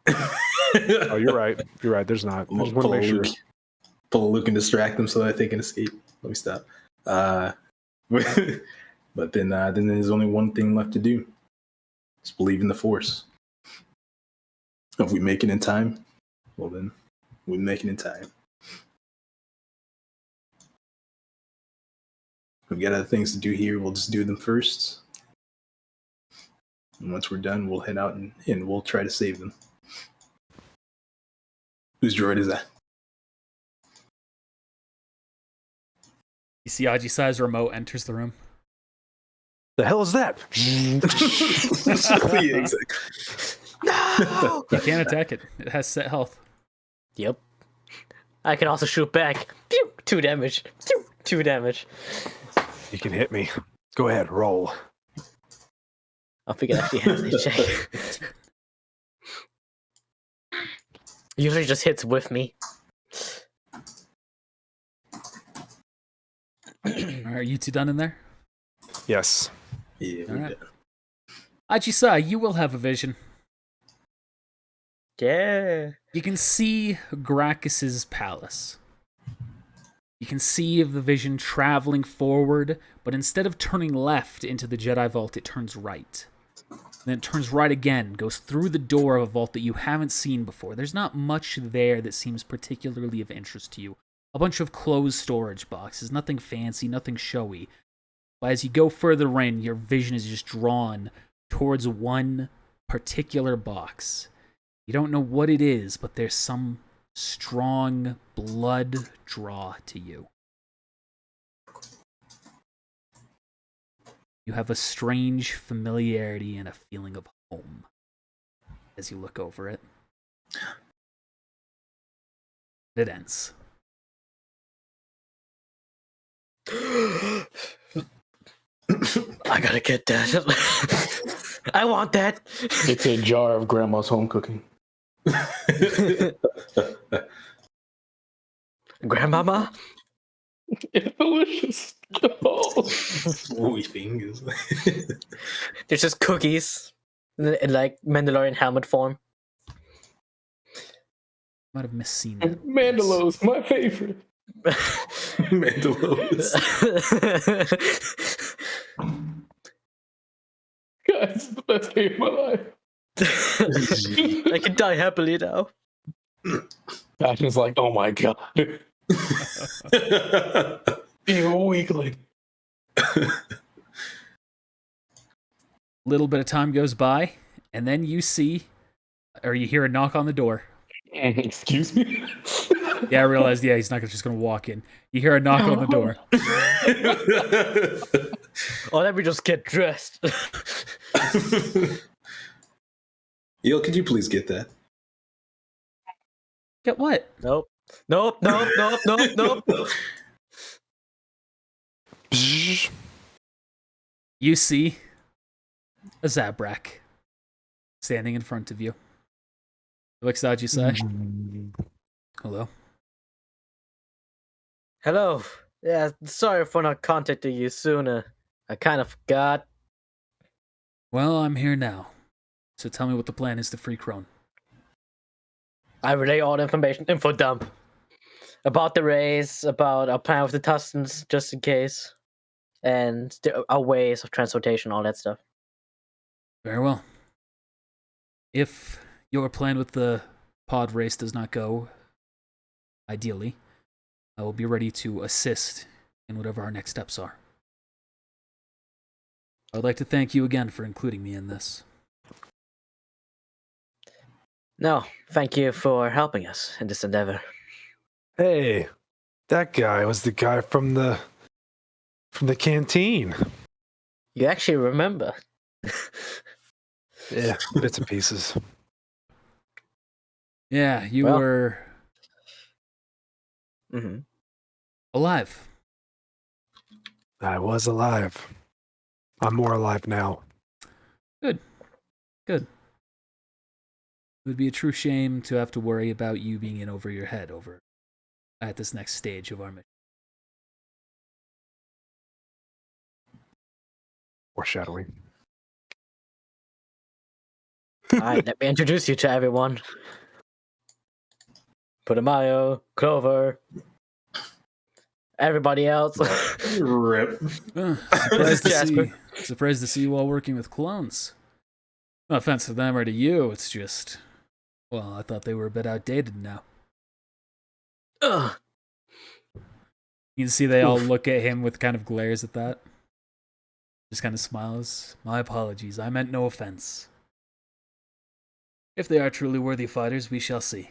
Oh, you're right. You're right. There's not. I just want to make sure. Pull Luke and distract them so that they can escape. Let me stop. But then there's only one thing left to do. Just believe in the Force. If we make it in time, well then, we make it in time. We've got other things to do here. We'll just do them first. And once we're done, we'll head out and we'll try to save them. Whose droid is that? You see Ajisai's remote enters the room. The hell is that? Yeah, exactly. No! You can't attack it. It has set health. Yep. I can also shoot back. Pew! 2 damage. Pew! 2 damage. You can hit me. Go ahead, roll. I think it actually has a check. Usually just hits with me. Are you two done in there? Yes. Yeah, All right. Ajisai, you will have a vision. Yeah. You can see Gracchus's palace. You can see the vision traveling forward, but instead of turning left into the Jedi Vault, it turns right. Then it turns right again, goes through the door of a vault that you haven't seen before. There's not much there that seems particularly of interest to you. A bunch of closed storage boxes, nothing fancy, nothing showy. But as you go further in, your vision is just drawn towards one particular box. You don't know what it is, but there's some strong blood draw to you. You have a strange familiarity and a feeling of home as you look over it. It ends. I gotta get that. I want that. It's a jar of grandma's home cooking. Grandmama? It's delicious. Snowy fingers. There's just cookies in like Mandalorian helmet form. Might have misseen that. Mandalo's my favorite. Mandalos. God, this is the best day of my life. I can die happily now. Passion's like, oh my god. Being a weakling. Little bit of time goes by, and then you see, or you hear a knock on the door. Excuse me? Yeah, I realized, just not gonna walk in. You hear a knock on the door. Oh, let me just get dressed. Yo, could you please get that? Get what? Nope. Bzz. You see a Zabrak standing in front of you. He looks out, you say, hello. Hello. Yeah, sorry for not contacting you sooner. I kind of forgot. Well, I'm here now. So tell me what the plan is to free Crone. I relay all the information, info dump. About the race, about our plan with the Tuskens, just in case. And our ways of transportation, all that stuff. Very well. If your plan with the pod race does not go, ideally, I will be ready to assist in whatever our next steps are. I would like to thank you again for including me in this. No, thank you for helping us in this endeavor. Hey, that guy was the guy from the canteen. You actually remember. Yeah, bits and pieces. Yeah, you Well. were Mm-hmm. alive. I was alive. I'm more alive now. Good. It would be a true shame to have to worry about you being in over your head at this next stage of our mission. Foreshadowing. Alright, let me introduce you to everyone. Putumayo, Clover, everybody else. Rip. Surprised to see you all working with clones. No offense to them or to you, it's just, well, I thought they were a bit outdated now. Ugh. You can see they all look at him with kind of glares at that. Just kind of smiles. My apologies, I meant no offense. If they are truly worthy fighters, we shall see.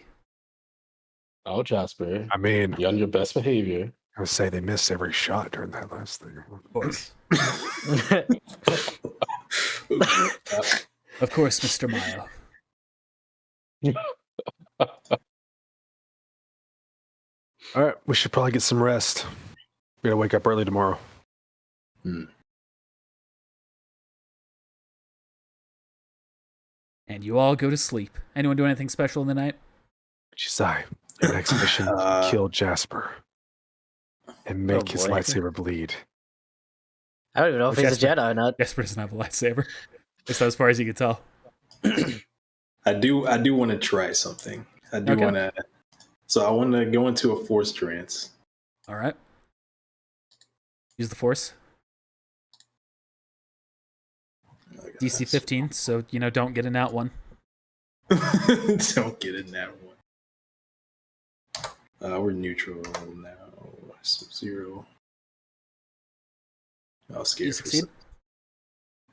Oh, Jasper. I mean, You're on your best behavior. I would say they missed every shot during that last thing. Of course. Of course, Mr. Mayo. All right, we should probably get some rest. We gotta wake up early tomorrow. And you all go to sleep. Anyone do anything special in the night? Jisai, your next mission: kill Jasper and make his boy. lightsaber bleed. I don't even know if he's a Jedi or not. Jesper doesn't have a lightsaber. Just as far as you can tell. I do want to try something. I do Okay. want to. So I want to go into a force trance. All right. Use the Force. DC 15, so, don't get in that one. Don't get in that one. We're neutral now. So 0. I'll scare You for succeed.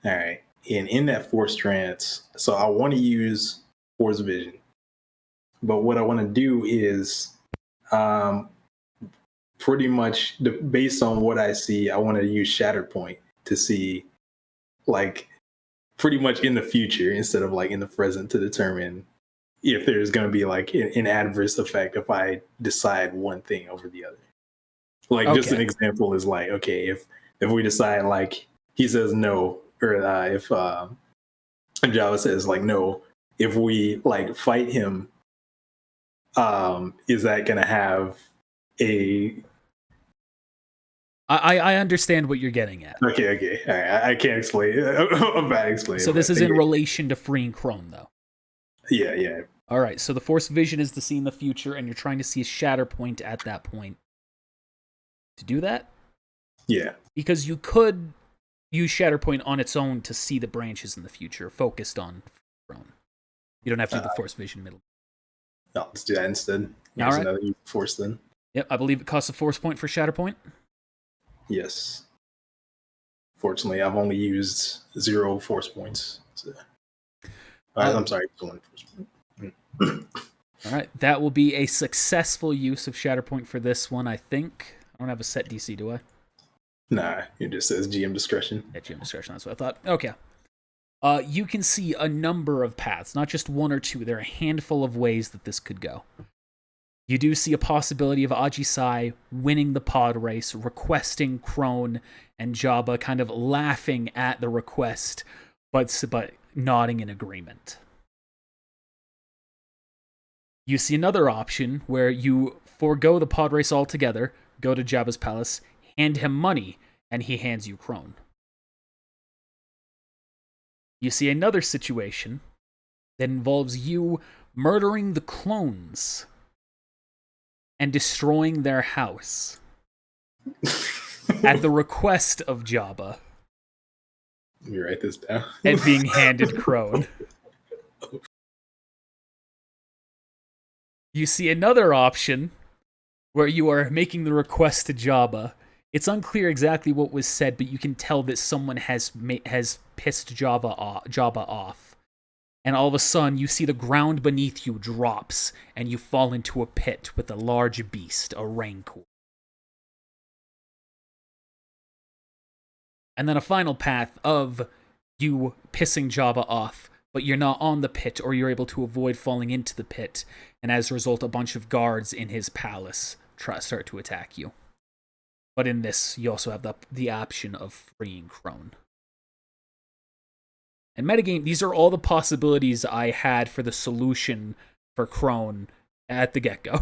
All right. And in that force trance, so I want to use force vision. But what I want to do is pretty much based on what I see, I want to use Shattered Point to see, like, pretty much in the future instead of like in the present, to determine if there's going to be like an adverse effect if I decide one thing over the other. Like, just an example is like, okay, if we decide like he says no, or if Jabba says like no, if we like fight him, is that going to have a... I understand what you're getting at. Okay. All right. I can't explain. I'm bad explaining. So this is in relation to freeing Crone, though. Yeah. All right, so the Force Vision is to see in the future, and you're trying to see a shatter point at that point. To do that? Yeah. Because you could use Shatterpoint on its own to see the branches in the future, focused on Throne. You don't have to do the Force Vision middle. No, let's do that instead. All right. Another Force then. Yep, I believe it costs a Force point for Shatterpoint. Yes. Fortunately, I've only used 0 Force points. So. I'm sorry, 1 Force point. All right, that will be a successful use of Shatterpoint for this one, I think. I don't have a set DC, do I? Nah, it just says GM discretion. Yeah, GM discretion, that's what I thought. Okay. You can see a number of paths, not just one or two. There are a handful of ways that this could go. You do see a possibility of Ajisai winning the pod race, requesting Crone and Jabba kind of laughing at the request, but nodding in agreement. You see another option where you forego the pod race altogether, go to Jabba's palace, hand him money, and he hands you Crone. You see another situation that involves you murdering the clones and destroying their house at the request of Jabba. Let me write this down. And being handed Crone. You see another option where you are making the request to Jabba. It's unclear exactly what was said, but you can tell that someone has pissed Jabba off. And all of a sudden, you see the ground beneath you drops, and you fall into a pit with a large beast, a rancor. And then a final path of you pissing Jabba off, but you're not on the pit, or you're able to avoid falling into the pit, and as a result, a bunch of guards in his palace start to attack you. But in this, you also have the option of freeing Crone. And metagame, these are all the possibilities I had for the solution for Crone at the get-go.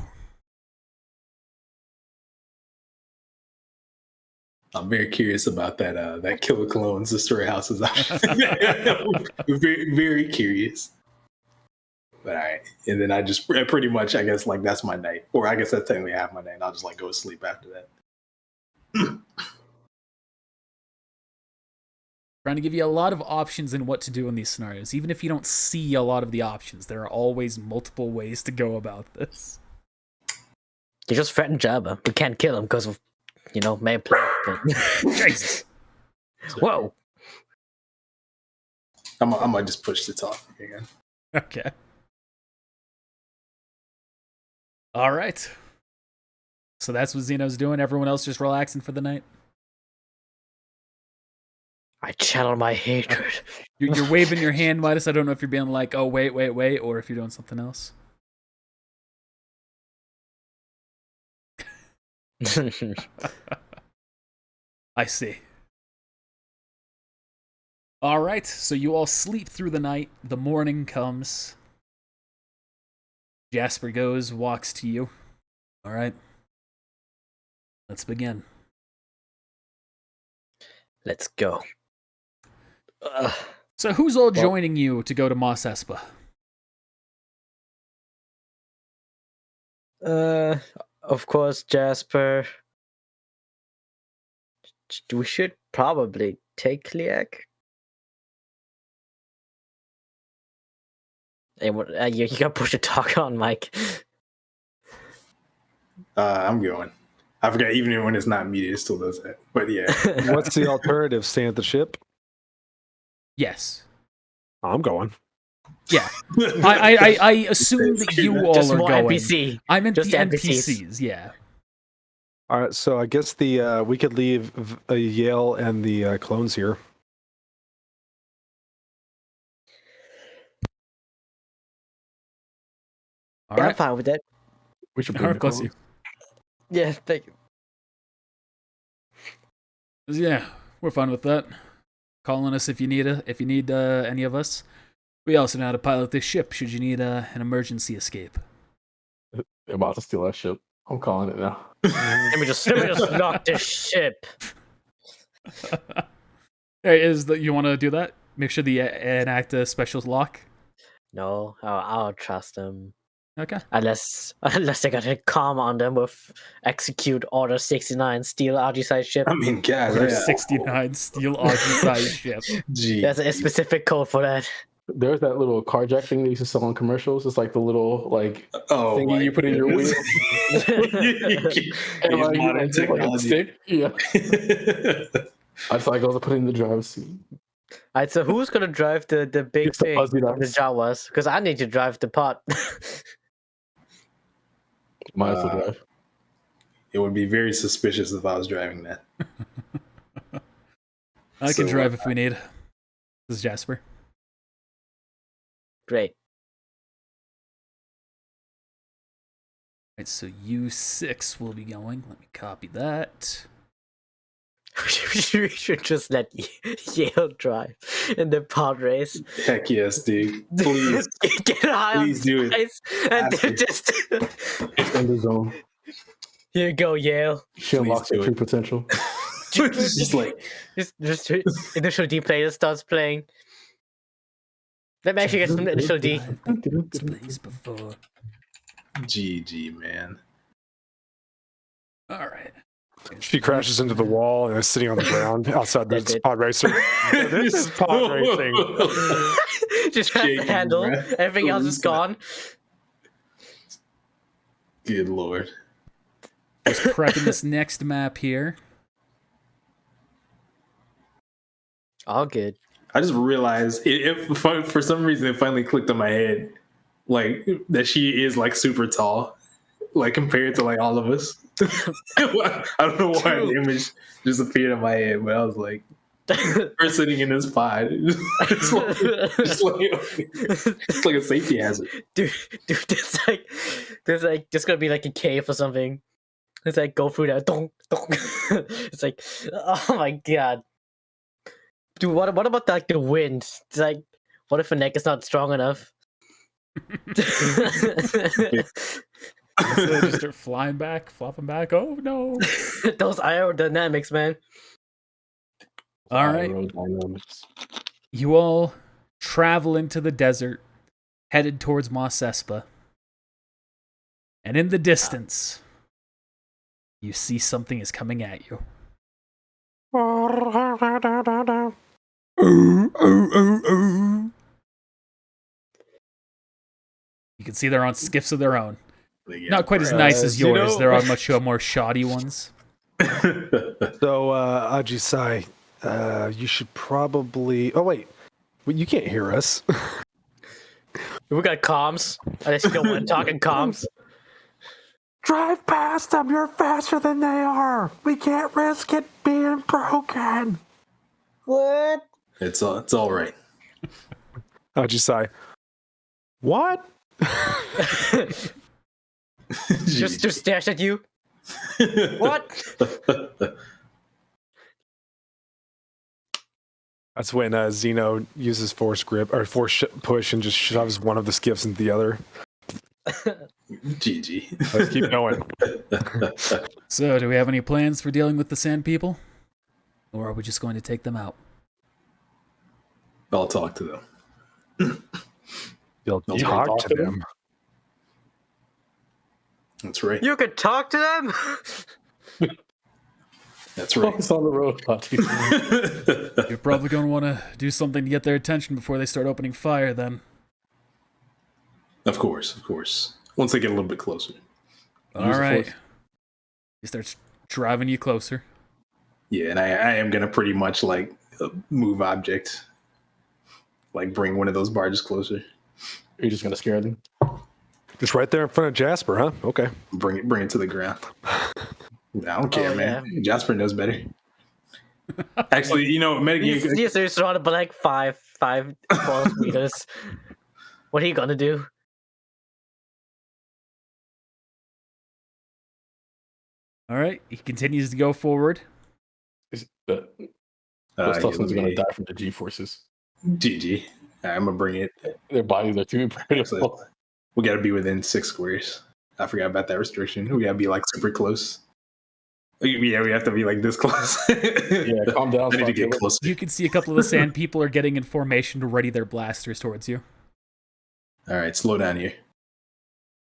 I'm very curious about that killer clones, the storehouses. very, very curious. But all right, and then I just pretty much, I guess, like that's my night, or I guess that's technically half my night. And I'll just like go to sleep after that. Trying to give you a lot of options in what to do in these scenarios. Even if you don't see a lot of the options, there are always multiple ways to go about this. You just threatened Jabba. We can't kill him because of, may play. Jesus. Whoa. I might just push the talk again. Okay. All right. So that's what Zeno's doing. Everyone else just relaxing for the night. I channel my hatred. You're waving your hand, Midas. I don't know if you're being like, oh, wait, or if you're doing something else. I see. All right, so you all sleep through the night. The morning comes. Jasper walks to you. All right. Let's begin. Let's go. So who's all joining you to go to Mos Espa? Of course, Jasper. We should probably take Kliak. Hey, you gotta push a talk on, Mike. I'm going. I forgot, even when it's not media, it still does that. But yeah. What's the alternative? Stay at the ship? Yes. I'm going. Yeah. I assume that you all just are more going. NPC. I meant Just the NPCs. NPCs, yeah. All right, so I guess we could leave Yale and the clones here. All I'm right. fine with that. We should All bring right, the bless clones. you. Yeah, thank you. Yeah, we're fine with that. Calling us if you need any of us. We also know how to pilot this ship should you need an emergency escape. They're about to steal our ship. I'm calling it now. Let me just lock this ship. Hey, you want to do that? Make sure the enact a special lock. No, I'll trust them. Okay. Unless they got a calm on them with execute Order 69, steal RG-size ship. I mean, God, Order yeah. 69 steel RG-sized ship. Gee. There's a specific code for that. There's that little carjack thing they used to sell on commercials. It's like the little like Oh, thingy my you put in your wheel. And like, modern it's like a technology. stick. Yeah. I just like to put it in the driver's seat. Alright, so who's gonna drive the big Just the thing fuzzy from the nuts. Jawas? Because I need to drive the pot. Might as well drive. It would be very suspicious if I was driving that. I can So, drive if we need. This is Jasper. Great. Right, so U6 will be going. Let me copy that. We should just let Yale drive in the pod race. Heck yes, dude. Please. Get high on Please do it. spice and then just It's in the zone. here you go, Yale. She unlocks do her it. true potential. Just like, Just initial D player starts playing. Let me actually get some initial D. Plays before. GG, man. All right. She crashes into the wall and is sitting on the ground outside That's this it. pod racer. This is pod racing. Just has the Shaking, handle. bruh. Everything else is gone. Good lord. Just prepping this next map here. All good. I just realized for some reason it finally clicked on my head, like that she is like super tall, like compared to like all of us. I don't know why the image just appeared in my head, but I was like, we're sitting in this pod. It's like a safety hazard. dude, there's just gonna be like a cave or something. It's like go through that. Donk, donk. It's like, oh my god, dude. What about like the wind? It's like, what if a neck is not strong enough? So they just start flying back, flopping back. Oh no! Those aerodynamics, man. All right, Aerodynamics. you all travel into the desert, headed towards Mos Espa, and in the distance, you see something is coming at you. You can see they're on skiffs of their own. Like, Not quite as nice as yours. They're on much more shoddy ones. So, Ajisai, you should probably. Oh wait, you can't hear us. We got comms. I still want to talk in comms. Drive past them. You're faster than they are. We can't risk it being broken. What? it's all right. Ajisai, what? just dash at you. What? That's when Zeno uses force grip or force push and just shoves one of the skiffs into the other. GG. Let's keep going. So, do we have any plans for dealing with the Sand People? Or are we just going to take them out? I'll talk to them. You'll You'll talk to them. That's right. You could talk to them. That's right. Focus on the road, Pati. You're probably going to want to do something to get their attention before they start opening fire, then. Of course. Once they get a little bit closer. All Use the right. force. He starts driving you closer. Yeah, and I am gonna pretty much like move object, like bring one of those barges closer. You're just gonna scare them. Just right there in front of Jasper, huh? Okay. Bring it to the ground. I don't care, Oh, man. Jasper knows better. Actually, metagame. Yes, they're surrounded by like five forest meters. What are you gonna do? All right. He continues to go forward. Those Tuscans are gonna die from the G forces. GG. I'm gonna bring it. Their bodies are too impregnable. We gotta be within 6 squares. I forgot about that restriction. We gotta be like super close. Yeah, we have to be like this close. Yeah, calm down. I need to get Killer. closer. You can see a couple of the Sand People are getting in formation to ready their blasters towards you. All right, slow down here.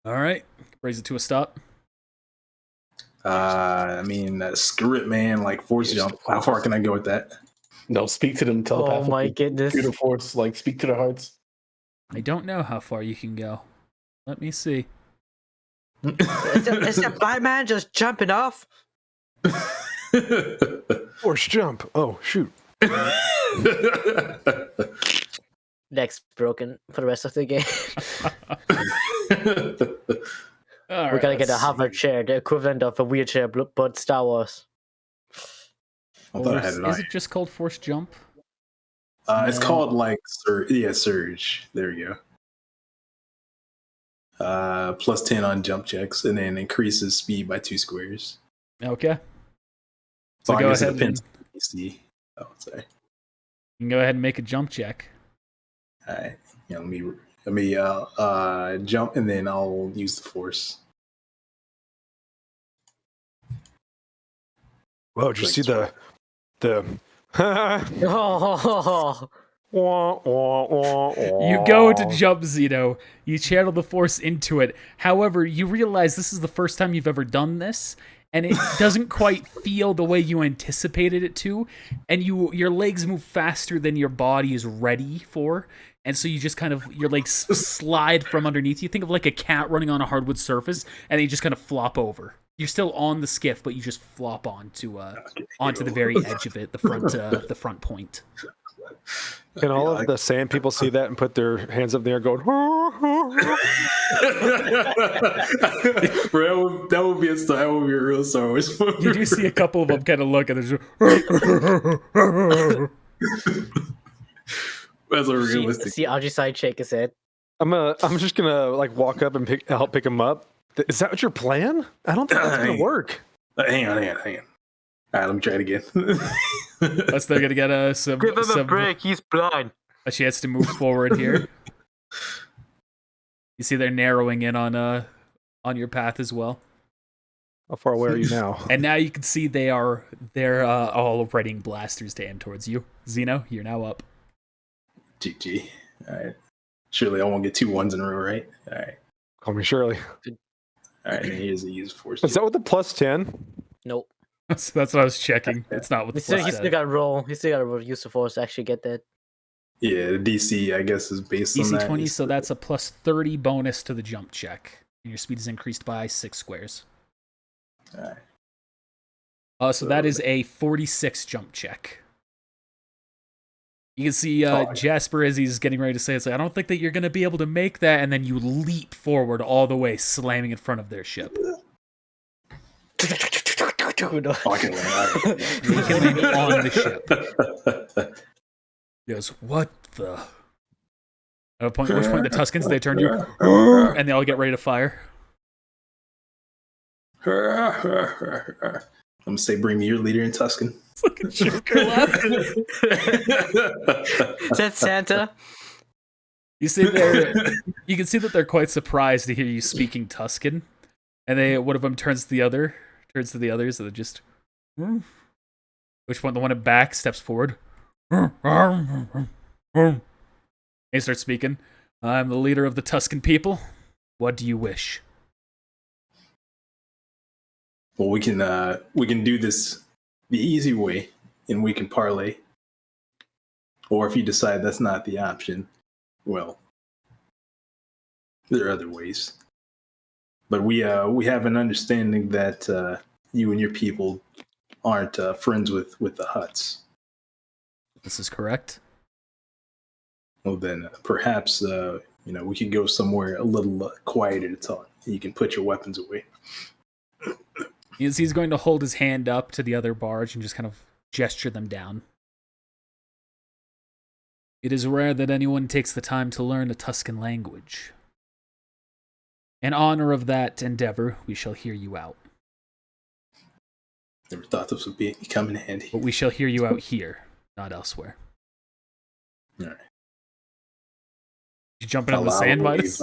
All right, brings it to a stop. I mean, screw it, man. Like force Here's jump. the How far force. can I go with that? No, speak to them Oh telepathically. my goodness. Through the force, like speak to their hearts. I don't know how far you can go. Let me see. Is that blind man just jumping off? Force jump. Oh, shoot. Neck's broken for the rest of the game. All We right, gotta get a let's hover see. chair, the equivalent of a wheelchair, but Star Wars. I thought I had it on. Is it just called force jump? It's No. called like surge. There you go. Plus 10 on jump checks, and then increases speed by 2 squares. Okay. So So I go guess it ahead depends and on PC. Oh, sorry. you can go ahead and make a jump check. All right. Yeah, let me jump, and then I'll use the force. Whoa, did you see the Oh, Wah, wah, wah, You go to wah. jump, Zeno. You channel the force into it. However, you realize this is the first time you've ever done this, and it doesn't quite feel the way you anticipated it to. And your legs move faster than your body is ready for, and so you just kind of your legs slide from underneath. You think of like a cat running on a hardwood surface, and you just kind of flop over. You're still on the skiff, but you just flop onto the very edge of it, the front point. Can all of the sand people see that and put their hands up there going, Bro, that would be a real Star Wars movie. You do see a couple of them kind of look and they're just. That's a realistic. see, I'll just side shake his head. I'm just gonna like walk up and help pick him up. Is that what your plan? I don't think that's gonna work. Hang on. All right, let me try it again. That's they're gonna get a he's blind. a chance to move forward here. You see they're narrowing in on your path as well. How far away are you now? And now you can see they're all readying blasters to aim towards you. Zeno, you're now up. GG. All right. Surely I won't get 2 1s in a row, right? All right. Call me Shirley. All right. And here's the use force. Is that with the plus 10? Nope. That's what I was checking. It's not with the He plus still got to roll. He still got to use the force to actually get that. Yeah, the DC, I guess, is based on DC that. 20, so that's a plus 30 bonus to the jump check. And your speed is increased by 6 squares. All right. So that is a 46 jump check. You can see Jasper as he's getting ready to say, it's like, I don't think that you're going to be able to make that, and then you leap forward all the way, slamming in front of their ship. Oh, I can land. You can land on the ship. He goes, what the? At which point the Tuskens, they turn to you, and they all get ready to fire. I'm gonna say, bring me your leader in Tusken. It's like a Joker laugh. Is that Santa? You can see that they're quite surprised to hear you speaking Tusken, and one of them turns to the others, and they just. Which one? The one at back steps forward. He starts speaking. I'm the leader of the Tusken people. What do you wish? Well, we can do this the easy way, and we can parlay. Or if you decide that's not the option, well, there are other ways. But we have an understanding that you and your people aren't friends with the Hutts. This is correct. Well, then perhaps we could go somewhere a little quieter to talk. You can put your weapons away. He's going to hold his hand up to the other barge and just kind of gesture them down. It is rare that anyone takes the time to learn a Tusken language. In honor of that endeavor, we shall hear you out. Never thought this would come in handy. But we shall hear you out here, not elsewhere. All right. You jumping on the sand, Midas?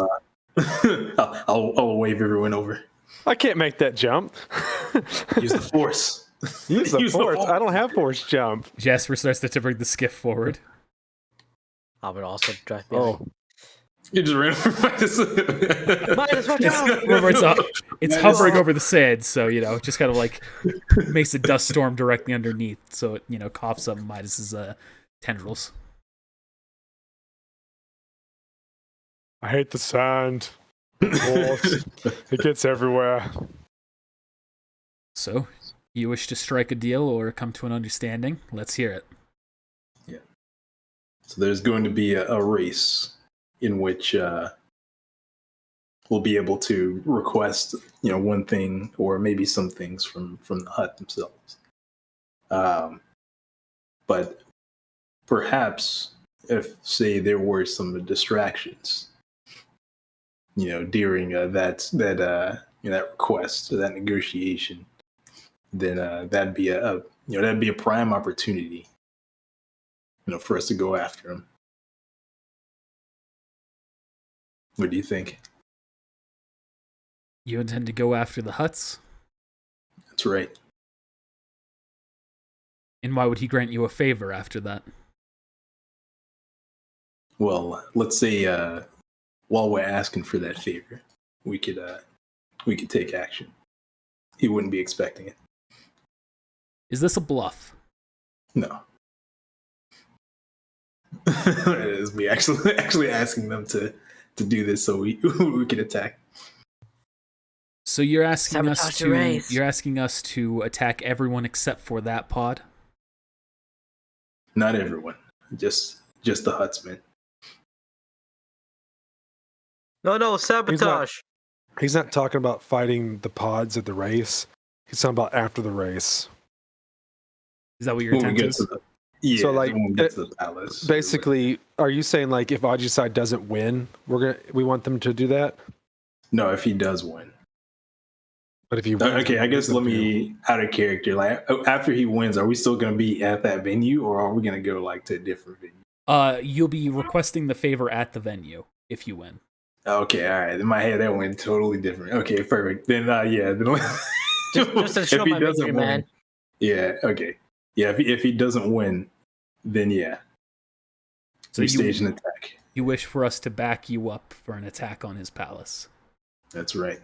I'll wave everyone over. I can't make that jump. Use the force. Use the force. I don't have force jump. Jasper starts to bring the skiff forward. I would also drive behind. Oh, You just ran over Midas. Midas, watch out! Remember, it's Midas. hovering over the sand, so it just kind of like makes a dust storm directly underneath, so it coughs up Midas's tendrils. I hate the sand. It gets everywhere. So, you wish to strike a deal or come to an understanding? Let's hear it. Yeah. So there's going to be a race in which we'll be able to request, one thing or maybe some things from the hut themselves. But perhaps if, say, there were some distractions, during that request or that negotiation, then that'd be a prime opportunity, for us to go after him. What do you think? You intend to go after the huts? That's right. And why would he grant you a favor after that? Well, let's say while we're asking for that favor, we could take action. He wouldn't be expecting it. Is this a bluff? No. It is me actually asking them to do this so we can attack. So you're asking us Sabotage the to race. attack everyone except for that pod? Not everyone, just the Hutsmen. No, sabotage. He's not talking about fighting the pods at the race. He's talking about after the race. Is that what your When we intent get is? to the, So, like, when we get to the palace. Basically, are you saying like if Ajisai doesn't win, we want them to do that? No, if he does win. But if he wins, Okay, I guess let me out of character. Like after he wins, are we still going to be at that venue, or are we going to go like to a different venue? You'll be requesting the favor at the venue if you win. Okay, all right. In my head, that went totally different. Okay, perfect. Then yeah, then Just to show if he my doesn't victory, win, man. yeah, okay, yeah. If he doesn't win, then yeah, So we stage an attack. You wish for us to back you up for an attack on his palace. That's right.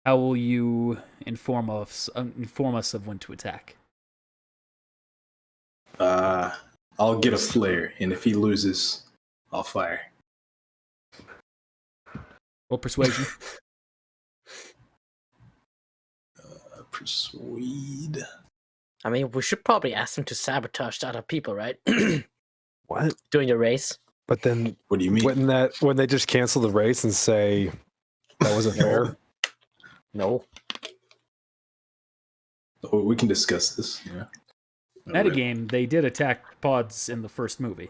How will you inform us of when to attack? I'll get a flare, and if he loses, I'll fire. Roll persuasion. Persuade. I mean, we should probably ask them to sabotage the other people, right? What? During the race. But then What do you mean? when they just cancel the race and say that wasn't fair? No. Oh, we can discuss this. Yeah. Metagame, they did attack pods in the first movie.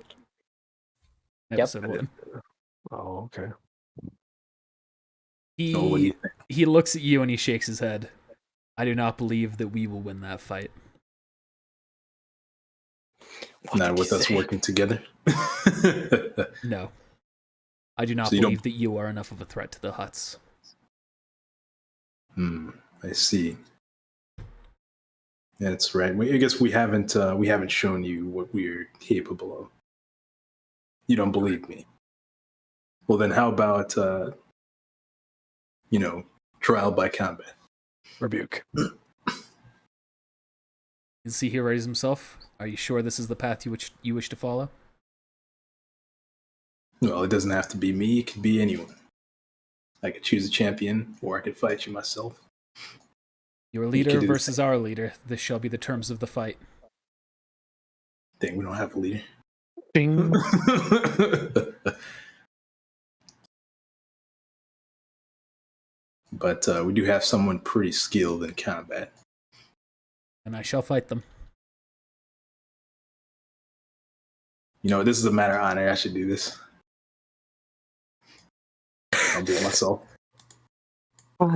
Episode 1. Oh, okay. Oh, what do you think? He looks at you and he shakes his head. I do not believe that we will win that fight. Not with us working together. No. I do not So you believe that you are enough of a threat to the huts. I see. That's right. I guess we haven't shown you what we're capable of. You don't believe me. Well, then how about trial by combat? Rebuke. You see, he raises himself. Are you sure this is the path you wish to follow? Well, it doesn't have to be me. It could be anyone. I could choose a champion, or I could fight you myself. Your You leader could do the versus our leader. This shall be the terms of the fight. Dang, we don't have a leader. Bing. But we do have someone pretty skilled in combat. And I shall fight them. This is a matter of honor. I should do this. I'll do it myself. We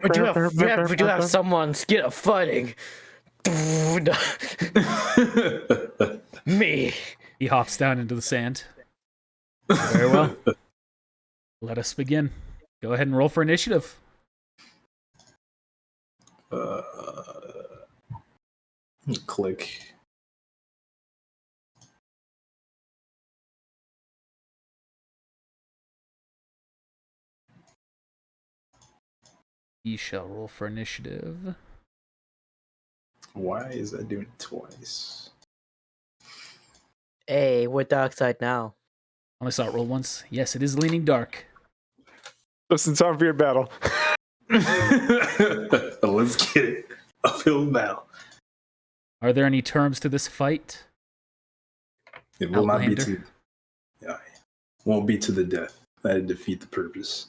do have someone scared of fighting. Me. He hops down into the sand. Very well. Let us begin. Go ahead and roll for initiative. Click. He shall roll for initiative. Why is that doing it twice? Hey, we're dark side now. Only saw it roll once. Yes, it is leaning dark. Listen, time for your battle. Let's get it. Uphill battle. Are there any terms to this fight? It will not be Outlander? to. Yeah, won't be to the death. That'd defeat the purpose.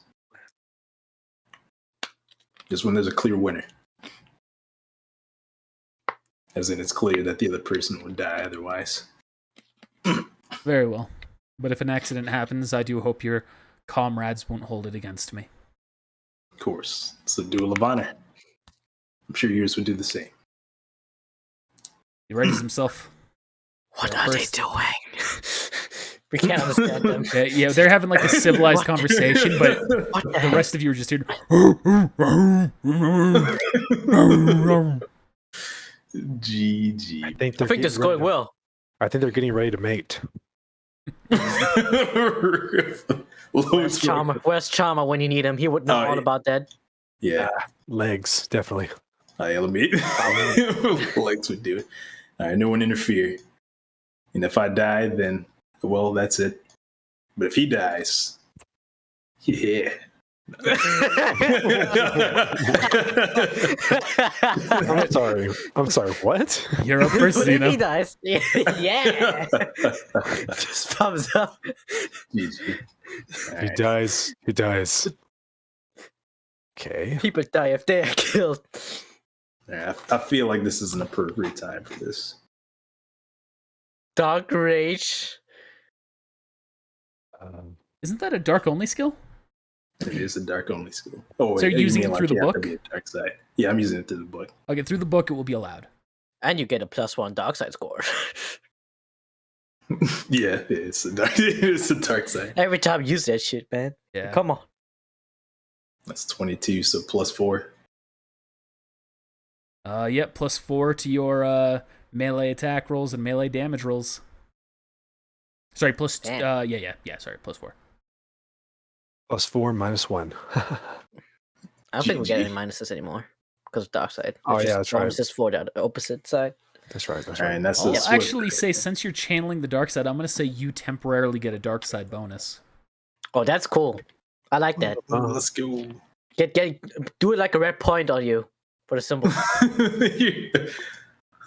Just when there's a clear winner. As in, it's clear that the other person would die otherwise. Very well. But if an accident happens, I do hope your comrades won't hold it against me. Of course. It's a duel of honor. I'm sure yours would do the same. He readies himself. What Go are first. they doing? We can't understand them. Yeah, they're having like a civilized conversation, but What the the heck? rest of you are just here. GG. I think I think this is going well. I think they're getting ready to mate. Where's Chama? Where's Chama when you need him? He would know all about that. Yeah. Legs, definitely. Let me. Legs would do it. All right, no one interfere. And if I die, then, well, that's it. But if he dies, yeah. I'm sorry. What? You're up first, What if he Zeno. dies? Yeah. Just thumbs up. GG. All He right. dies. He dies. Okay. People die if they are killed. Yeah, I feel like this is an appropriate time for this. Dark Rage. Isn't that a dark only skill? It is a dark only skill. Oh, So you're you using mean it through the you have to book? be a dark side. Yeah, I'm using it through the book. Okay, through the book, it will be allowed. And you get a +1 dark side score. Yeah, it's a dark. It's a dark side. Every time you use that shit, man. Yeah. Come on. That's 22, so +4. Yep, +4 to your melee attack rolls and melee damage rolls. Sorry, plus Damn. yeah, sorry, +4. +4, -1. I don't think we get GG. any minuses anymore because of dark side. Oh, It's yeah, just that's right. bonuses for the opposite side. That's right. That's All right, right. and that's I'll a swift. actually say, since you're channeling the dark side, I'm going to say you temporarily get a dark side bonus. Oh, that's cool. I like that. Let's go. Do it like a red point on you for the symbol.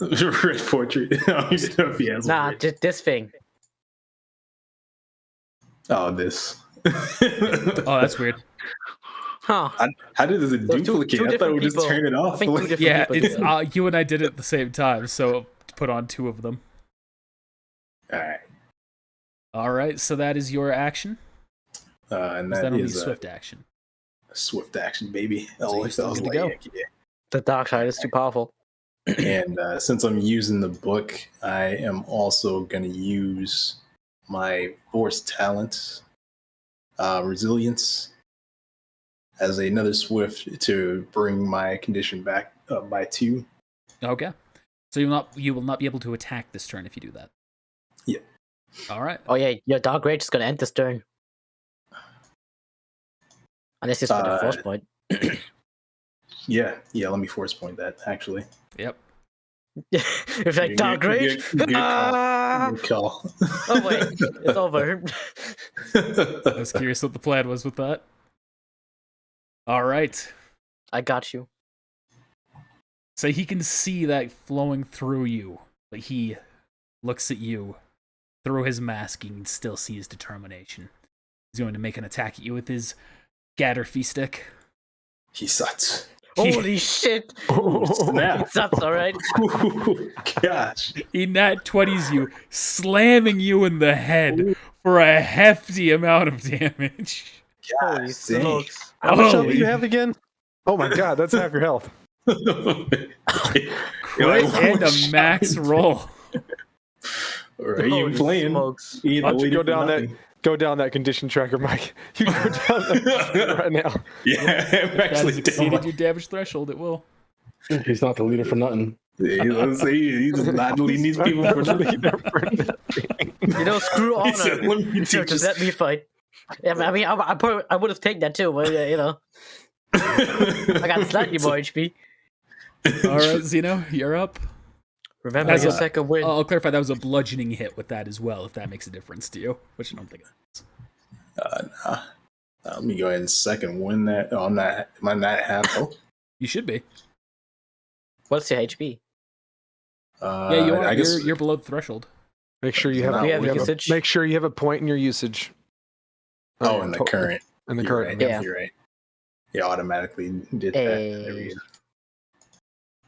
Red portrait. I don't even know if he has Nah, one. just this thing. Oh, this. Oh, that's weird. Huh. How did it Those two duplicate? I thought it different would just people. turn it I off. think two different Yeah, people it's did it. you and I did it at the same time, so put on 2 of them. All right. All right, so that is your action. And Is that that only is swift action? a swift action, baby. So you're still good to go. The dark side is too powerful. And since I'm using the book, I am also going to use my force talent, resilience, as another swift to bring my condition back up by 2. Okay. So you will not be able to attack this turn if you do that. Yeah. All right. Oh yeah, your dark rage is gonna end this turn. Unless it's for the force point. Yeah. Let me force point that, actually. Yep. It's like dark rage. Good call. Ah! Good call. Oh wait, it's over. I was curious what the plan was with that. All right. I got you. So he can see that flowing through you, but he looks at you through his mask and still sees determination. He's going to make an attack at you with his Gatterfee stick. He sucks. Holy shit! Snap. That's alright. Gosh. He nat 20s you, slamming you in the head for a hefty amount of damage. Holy Dang. smokes! How much health do Holy- you have again? Oh my god, that's half your health. Crit and a max roll. All right, you Holy playing? smokes. You Why don't you waiting go for down nothing. Go down that condition tracker, Mike. You go down that right now. Yeah, I'm That has actually exceeded down. your damage threshold, it will. He's not the leader for nothing. Let's say he does not lead these people for nothing. You know, screw He said, honor. "Let me So teach just you." let me fight. Yeah, I mean, I would have taken that too, but you know. I got slightly more HP. All right, Zeno, you're up. Remember That's your a- second win. I'll clarify that was a bludgeoning hit with that as well, if that makes a difference to you, which I don't think it is. Nah. Let me go ahead and second win that. Oh, I'm not. Am I not half health? You should be. What's your HP? Yeah, you are. I guess You're below the threshold. Make sure you have, Not Do you have we have a- usage? make sure you have a point in your usage. Oh, in the current. In the You're current. right. Yeah. You're right. Yeah, automatically did that. There we go.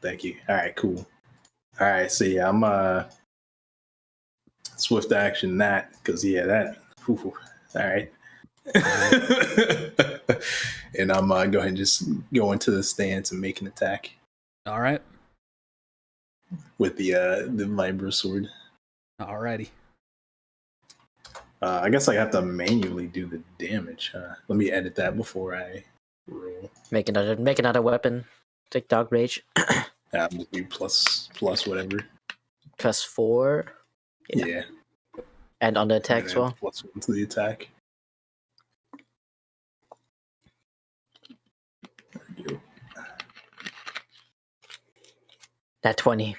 Thank you. All right, cool. All right, so yeah, I'm swift action that because that. All right. And I'm go ahead and just go into the stance and make an attack All right. with the vibro sword. Alrighty. I guess I have to manually do the damage. Let me edit that before I roll. Make another weapon. Take Dark Rage. We'll do plus whatever. +4. Yeah. And on the attack And as then well. +1 to the attack. There we go. That 20.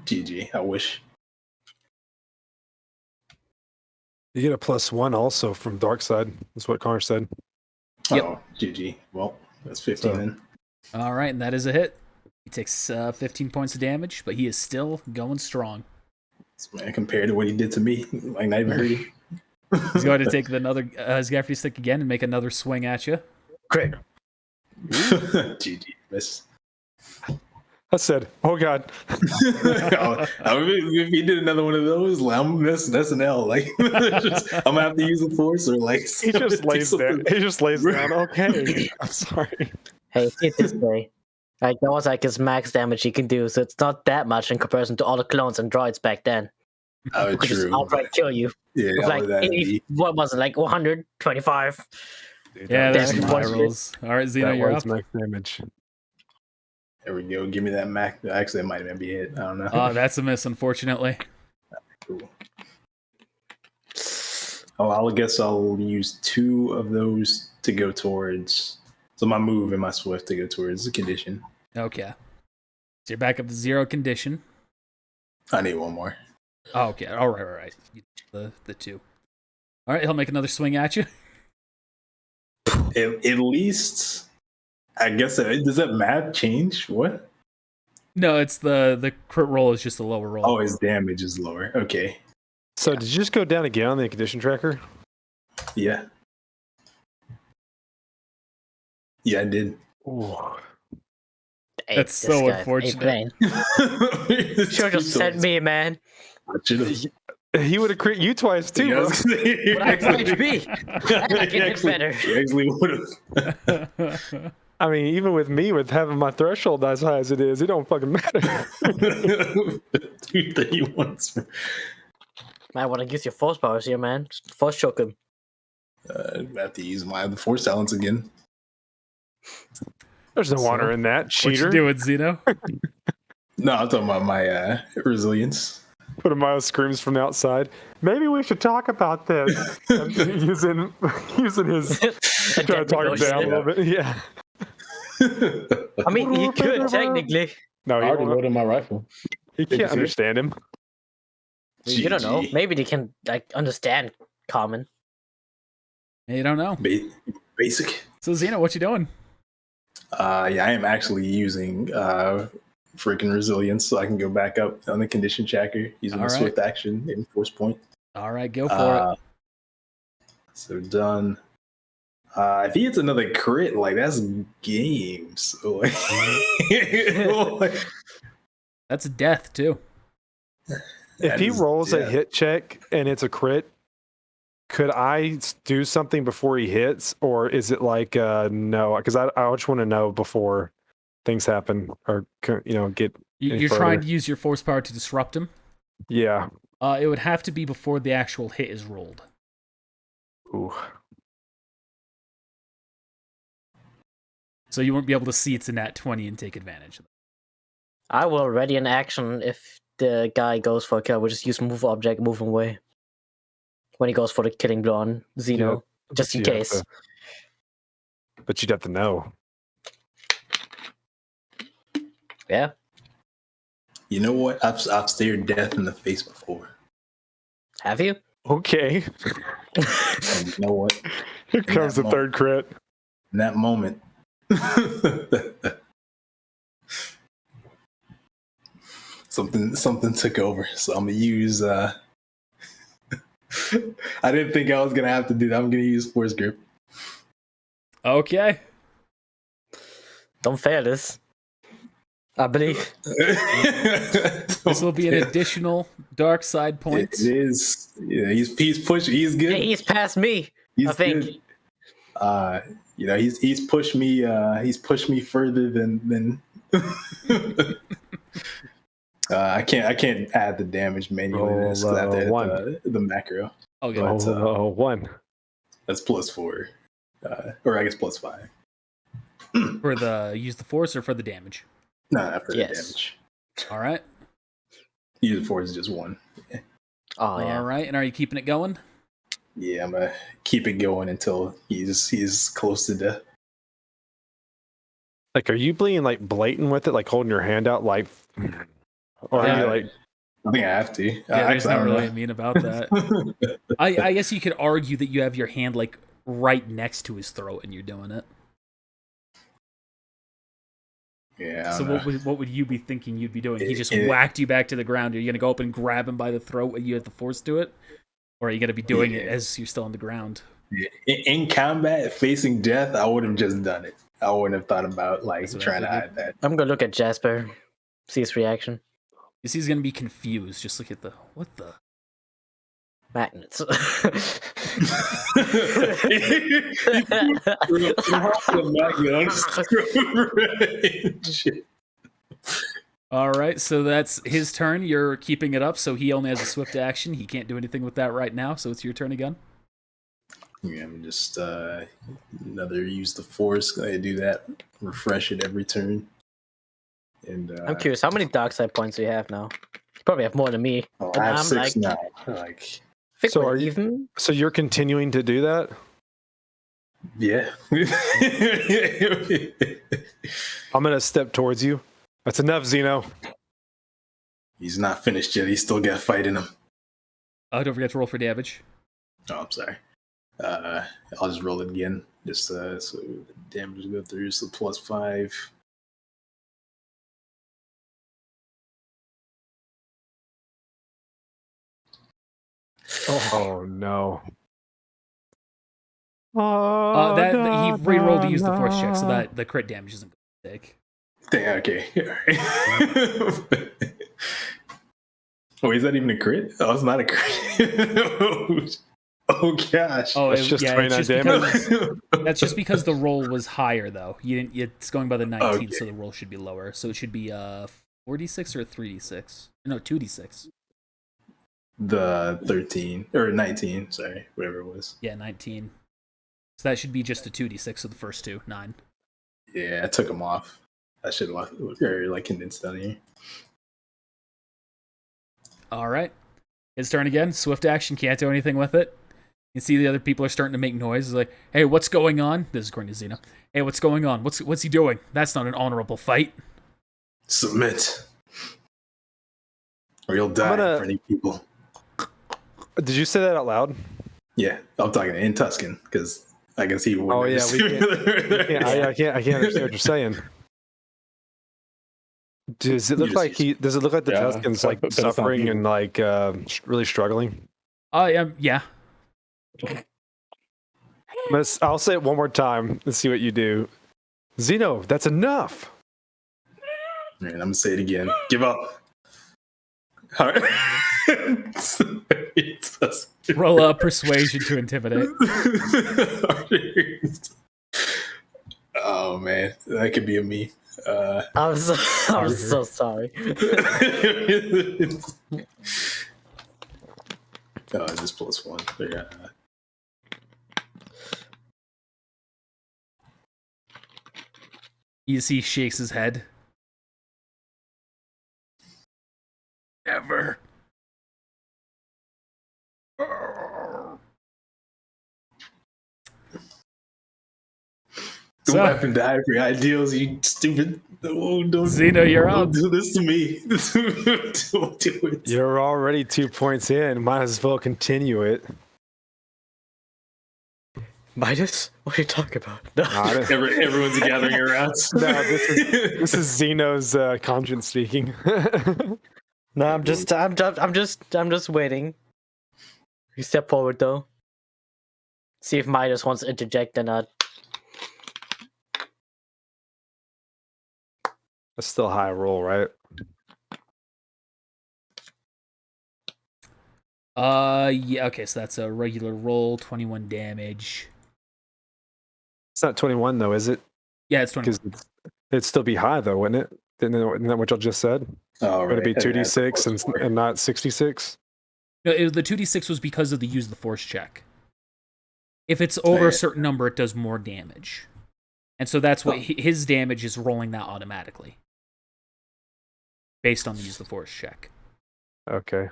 GG. I wish. You get a +1 also from Dark Side. That's what Connor said. Yep. Oh, GG. Well, that's 15 then. All right, and that is a hit. He takes 15 points of damage, but he is still going strong. Man, compared to what he did to me, like not even hurting. He's going to take another his Gaffney stick again and make another swing at you. Great. GG. Miss. I said, oh God. If he did another one of those, like, that's an L. Like, I'm gonna have to use the force or like. He just lays something. down. He just lays down. Okay. I'm sorry. Hey, see it this way. Like, that was like his max damage he can do, so it's not that much in comparison to all the clones and droids back then. Oh, Who could just true. outright kill you. Yeah, With all like of that. 80, what was it, like 125? Yeah, that's there's damage. my rolls. All right, Zeno, That you're was up. max damage. There we go. Give me that Mac. Actually, it might have been a hit. I don't know. That's a miss, unfortunately. Cool. I guess I'll use 2 of those to go towards. So my move and my swift to go towards the condition. Okay. So you're back up to 0 condition. I need one more. Oh, okay. All right. The 2. All right, he'll make another swing at you. At least, I guess. Does that math change? What? No, it's the crit roll is just a lower roll. Oh, his damage is lower. Okay. So did you just go down again on the condition tracker? Yeah. Yeah, I did. Ooh. Hey, That's this so guy ain't unfortunate. playing. Should have sent me, man. I should have. He would have crit you twice too, bro. But I have HP. I can hit better. He actually would have. I mean, even with me, with having my threshold as high as it is, it don't fucking matter. 231. I want to use your force powers here, man. Just force choke him. I have to use the force talents again. There's no honor in that, What cheater. you doing, Zeno? No, I'm talking about my resilience. Put a Miles screams from the outside. Maybe we should talk about this. using his trying to talk him down a little bit. Yeah. I mean, he could technically. No, I he already won't. loaded my rifle. He can't understand him. You don't know. GG. Maybe they can like understand common. You don't know. Basic. So Zeno, what you doing? Yeah, I am actually using freaking resilience, so I can go back up on the condition tracker using All the right. swift action in force point. All right, go for it. So done. If he hits another crit, like that's game. So like, That's a death too. If he rolls a yeah. hit check and it's a crit, could I do something before he hits, or is it like no? Because I just want to know before things happen, or get. Any You're trying further? to use your force power to disrupt him. Yeah. It would have to be before the actual hit is rolled. Ooh. So you won't be able to see it's a nat 20 and take advantage of it. I will ready an action if the guy goes for a kill. We'll just use move object, move him away. When he goes for the killing blow on Zeno, just in You have case. but you'd have to know. Yeah. You know what? I've stared death in the face before. Have you? Okay. And you know what? Here comes the third crit. In that moment, something took over. So I'm gonna use. I didn't think I was gonna have to do that. I'm gonna use force grip. Okay. Don't fail this. I believe. This will be an additional dark side point. It is. Yeah, he's pushing. He's good. Hey, he's past me. He's I think. good. He's pushed me. He's pushed me further than. I can't add the damage manually because I have to add the macro. Okay. Roll 1. That's +4, or I guess +5. For the use the force or for the damage? No, not for the damage. All right. Use the force is just 1. Yeah. Oh yeah. All right. And are you keeping it going? Yeah, I'm gonna keep it going until he's close to death. Like, are you being like blatant with it, like holding your hand out, like, or are you like? I think I have to. Yeah, there's not really a mean about that. I guess you could argue that you have your hand like right next to his throat and you're doing it. Yeah. So what would you be thinking you'd be doing? He just whacked you back to the ground. Are you gonna go up and grab him by the throat and you have the force to it, or are you gonna be doing it as you're still on the ground? In combat, facing death, I would have just done it. I wouldn't have thought about trying to hide that. I'm gonna look at Jasper, see his reaction. You see, he's gonna be confused. Just look at what the magnets. All right, so that's his turn. You're keeping it up, so he only has a swift action. He can't do anything with that right now, so it's your turn again. Yeah, I'm just another use the force. I do that, refresh it every turn. And I'm curious, how many dark side points do you have now? You probably have more than me. I have 6 now. I think So we're even. So you're continuing to do that? Yeah. I'm gonna step towards you. That's enough, Zeno. He's not finished yet. He's still got fight in him. Don't forget to roll for damage. Oh, I'm sorry. I'll just roll it again. Just so the damage will go through. So +5. Oh no. He re-rolled to use the force check, so that the crit damage isn't going to take. Okay. Oh, is that even a crit? Oh, it's not a crit. Oh gosh. Oh, it's just 29 damage. That's just because the roll was higher, though. It's going by the 19, so the roll should be lower. So it should be 4d6 or 3d6. No, 2d6. The 13 or 19, sorry, whatever it was. Yeah, 19. So that should be just the 2d6 of the first 2, 9. Yeah, I took them off. I should have condensed down here. All right. His turn again. Swift action, can't do anything with it. You see the other people are starting to make noise. It's like, hey, what's going on? This is according to Xena. Hey, what's going on? What's he doing? That's not an honorable fight. Submit. Or you'll die in front of people. Did you say that out loud? Yeah, I'm talking in Tusken because I can see. Oh yeah, I can't understand what you're saying. Does it look like the Tusken's like suffering and like really struggling? Yeah. I'll say it one more time and see what you do. Zeno, that's enough. And I'm gonna say it again. Give up. All right. Roll up persuasion to intimidate. Oh man, that could be a me. I'm so sorry. Just +1. Yeah. You see, he shakes his head. Never. The So- weapon die for your ideals, you stupid. Oh, don't, Zeno, you're up. don't do this to me. Don't do it. You're already 2 points in. Might as well continue it. Midas? What are you talking about? No. Everyone's gathering around. No, this is Zeno's conscience speaking. No, I'm just waiting. You step forward though. See if Midas wants to interject or not. That's still a high roll, right? Yeah, okay, so that's a regular roll, 21 damage. It's not 21 though, is it? Yeah, it's 21. Because it'd still be high though, wouldn't it? Isn't that what y'all just said? Oh, Would it be right. 2d6 and not 66? No, the 2d6 was because of the use the force check. If it's over a certain number, it does more damage. And so that's what his damage is rolling that automatically. Based on the use the force check. Okay.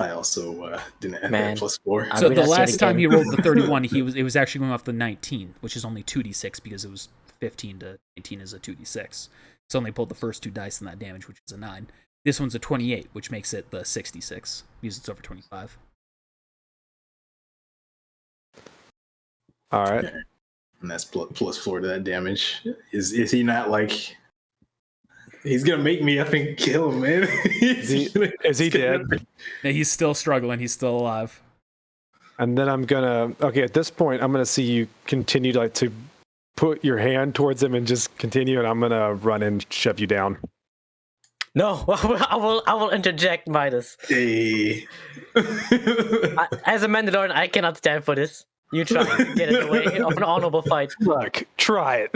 I also didn't have Man. that +4. So mean, the that's it last time again. he rolled the 31, it was actually going off the 19, which is only 2d6 because it was 15 to 19 is a 2d6. It's only pulled the first two dice in that damage, which is a 9. This one's a 28, which makes it the 66 because it's over 25. All right. And that's +4 to that damage. Is he not like? He's gonna make me, I think, kill him, man. Is he dead? Now, he's still struggling. He's still alive. And then I'm gonna. Okay, at this point, I'm gonna see you continue to put your hand towards him and just continue, and I'm gonna run and shove you down. No, I will interject, Midas. Hey. As a Mandalorian, I cannot stand for this. You try to get in the way of an honorable fight. Look, try it.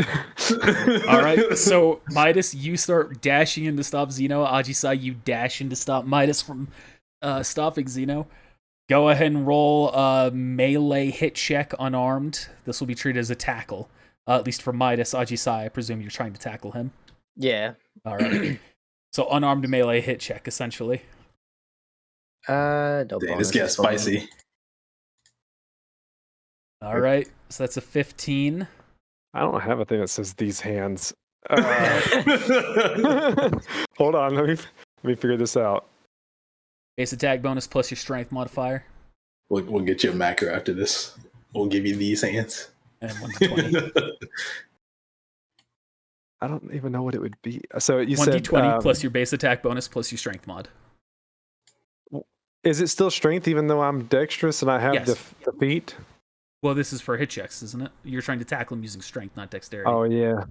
All right, so Midas, you start dashing in to stop Zeno. Ajisai, you dash in to stop Midas from stopping Zeno. Go ahead and roll a melee hit check unarmed. This will be treated as a tackle. At least for Midas. Ajisai, I presume you're trying to tackle him. Yeah. All right. So unarmed melee hit check, essentially. No Dang, this bonus. gets spicy. All right, so that's a 15. I don't have a thing that says these hands. Hold on, let me figure this out. Base attack bonus plus your strength modifier. We'll get you a macro after this. We'll give you these hands. And 1 to 20. I don't even know what it would be. So you 1d20 said plus your base attack bonus plus your strength mod. Is it still strength even though I'm dexterous and I have Yes. the feet? Well, this is for hit checks, isn't it? You're trying to tackle him using strength, not dexterity. Oh yeah.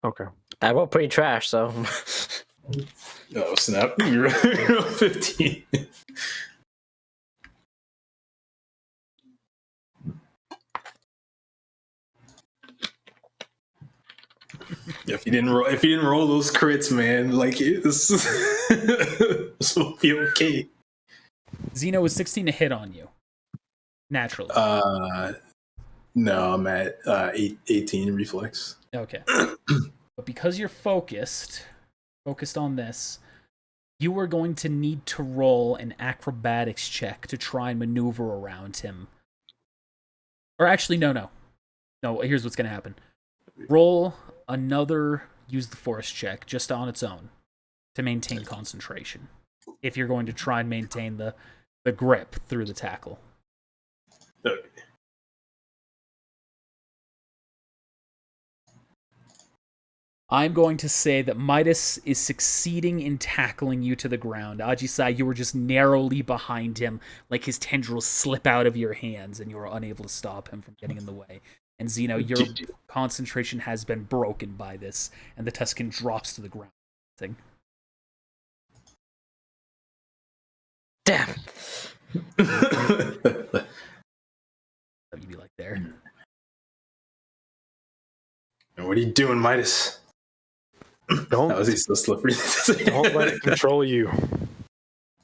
Okay. I roll pretty trash, so. Oh snap! You're 15. If you didn't roll those crits, man, like this will be okay. Zeno is 16 to hit on you. Naturally. No, I'm at 18 reflex. Okay. But because you're focused on this, you are going to need to roll an acrobatics check to try and maneuver around him. Or actually, no. No, here's what's going to happen. Roll another use the force check just on its own to maintain concentration. If you're going to try and maintain the grip through the tackle. Okay. I'm going to say that Midas is succeeding in tackling you to the ground. Ajisai, you were just narrowly behind him, like his tendrils slip out of your hands, and you were unable to stop him from getting in the way. And Zeno, your concentration has been broken by this, and the Tusken drops to the ground. Damn. You'd be like there. And what are you doing, Midas? Don't How is he so slippery? don't let it control you.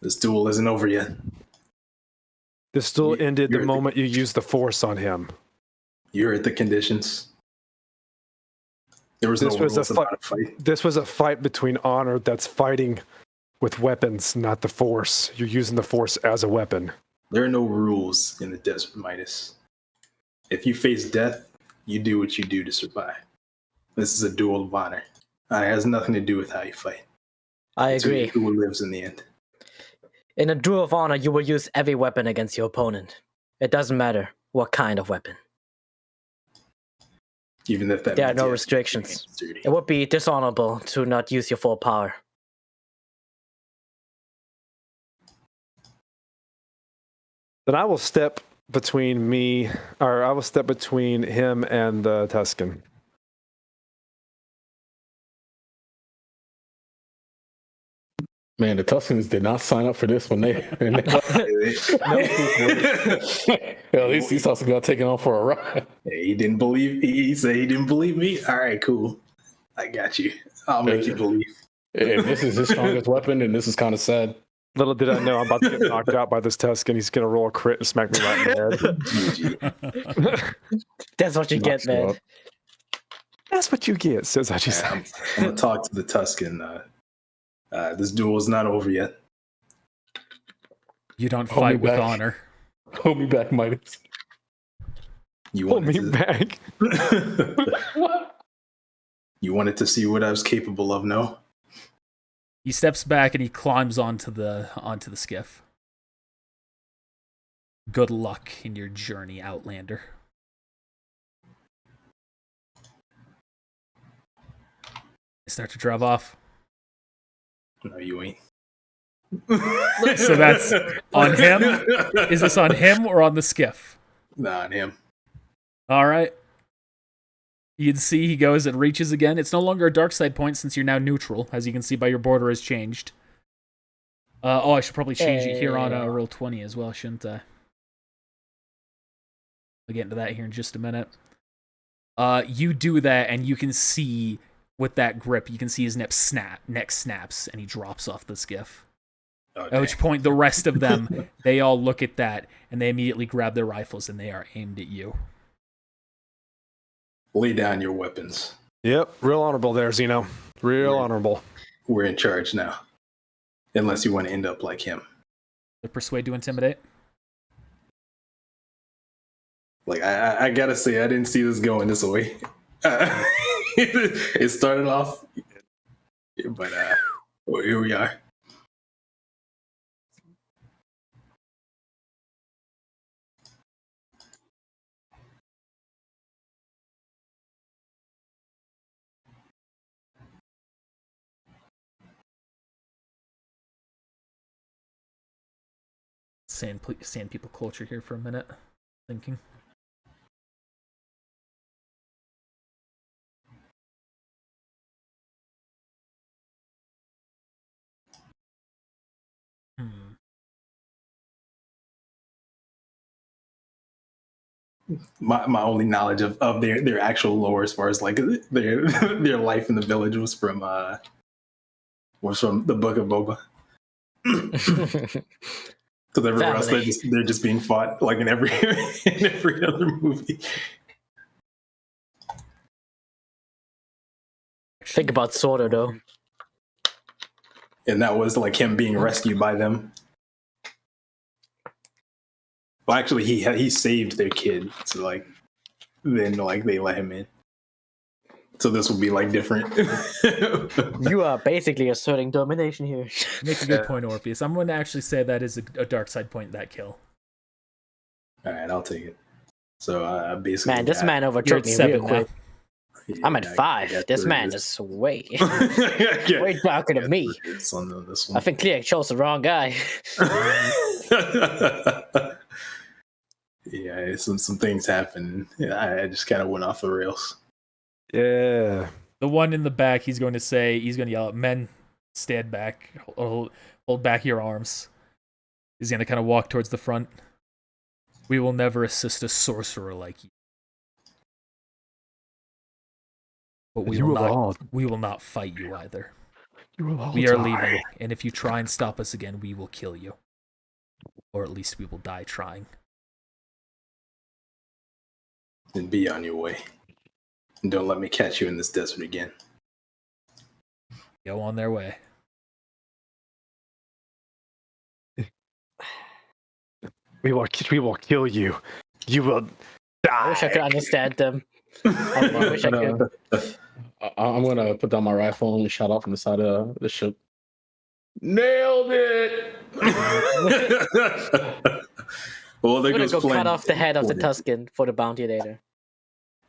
This duel isn't over yet. This duel ended the you're- moment you used the force on him. You're at the conditions. There was This no was a rules about a fight. This was a fight between honor that's fighting with weapons, not the force. You're using the force as a weapon. There are no rules in the desert, Midas. If you face death, you do what you do to survive. This is a duel of honor. It has nothing to do with how you fight. I It's agree. who lives in the end. In a duel of honor, you will use every weapon against your opponent. It doesn't matter what kind of weapon. Even if that There are means no you have to restrictions. get your hands dirty. It would be dishonorable to not use your full power. Then I will step between him and the Tusken. Man, the Tuskens did not sign up for this when they. At least these Tuskens got taken on for a ride. He didn't believe. He said he didn't believe me. All right, cool. I got you. I'll make you believe. If this is his strongest weapon, and this is kind of sad. Little did I know I'm about to get knocked out by this Tusken. He's going to roll a crit and smack me right in the head. That's what you get, Knocks you man. up. That's what you get, says I just I'm gonna talk to the Tusken. This duel is not over yet. You don't Hold me fight with back. honor. Hold me back, Midas. You pull me wanted back. You wanted to see what I was capable of, no? He steps back and he climbs onto the skiff. Good luck in your journey, Outlander. Start to drive off. No, you ain't. So that's on him? Is this on him or on the skiff? Nah, on him. All right. You can see he goes and reaches again. It's no longer a dark side point since you're now neutral. As you can see by your border has changed. I should probably change it here on roll 20 as well, shouldn't I? We'll get into that here in just a minute. You do that, and you can see with that grip, you can see his neck snaps, and he drops off the skiff. Okay. At which point, the rest of them, they all look at that, and they immediately grab their rifles, and they are aimed at you. Lay down your weapons. Yep, real honorable there, Zeno. Real honorable. We're in charge now. Unless you want to end up like him. The persuade to intimidate. Like, I gotta say, I didn't see this going this way. It started off, but well, here we are. Sand people culture here for a minute. Thinking. My only knowledge of their actual lore as far as like their life in the village was from the Book of Boba. Because everywhere else they're just being fought like in every other movie. Think about Sordo, though. And that was like him being rescued by them. Well, actually, he saved their kid, so like then like they let him in. So this will be like different. You are basically asserting domination here. Make a good point, Orpheus. I'm going to actually say that is a dark side point, that kill. All right, I'll take it. So basically, Man, this man You're overtook at me 7 real now. quick. Yeah, I'm at I 5. got This through man this. is way, Yeah, way darker than me. this on this I one. think Clea chose the wrong guy. Yeah, some things happen. Yeah, I just kind of went off the rails. Yeah. The one in the back, he's going to yell at men, stand back, hold back your arms. He's going to kind of walk towards the front. We will never assist a sorcerer like you. But we will not fight you either. We are leaving, and if you try and stop us again, we will kill you. Or at least we will die trying. And be on your way. And don't let me catch you in this desert again. Go on their way. We will kill you. You will I wish I could understand them. I wish I could. I'm gonna put down my rifle and shout out from the side of the ship. Nailed it! Well, there I'm gonna goes go plan cut off the head of the B. Tusken for the bounty later.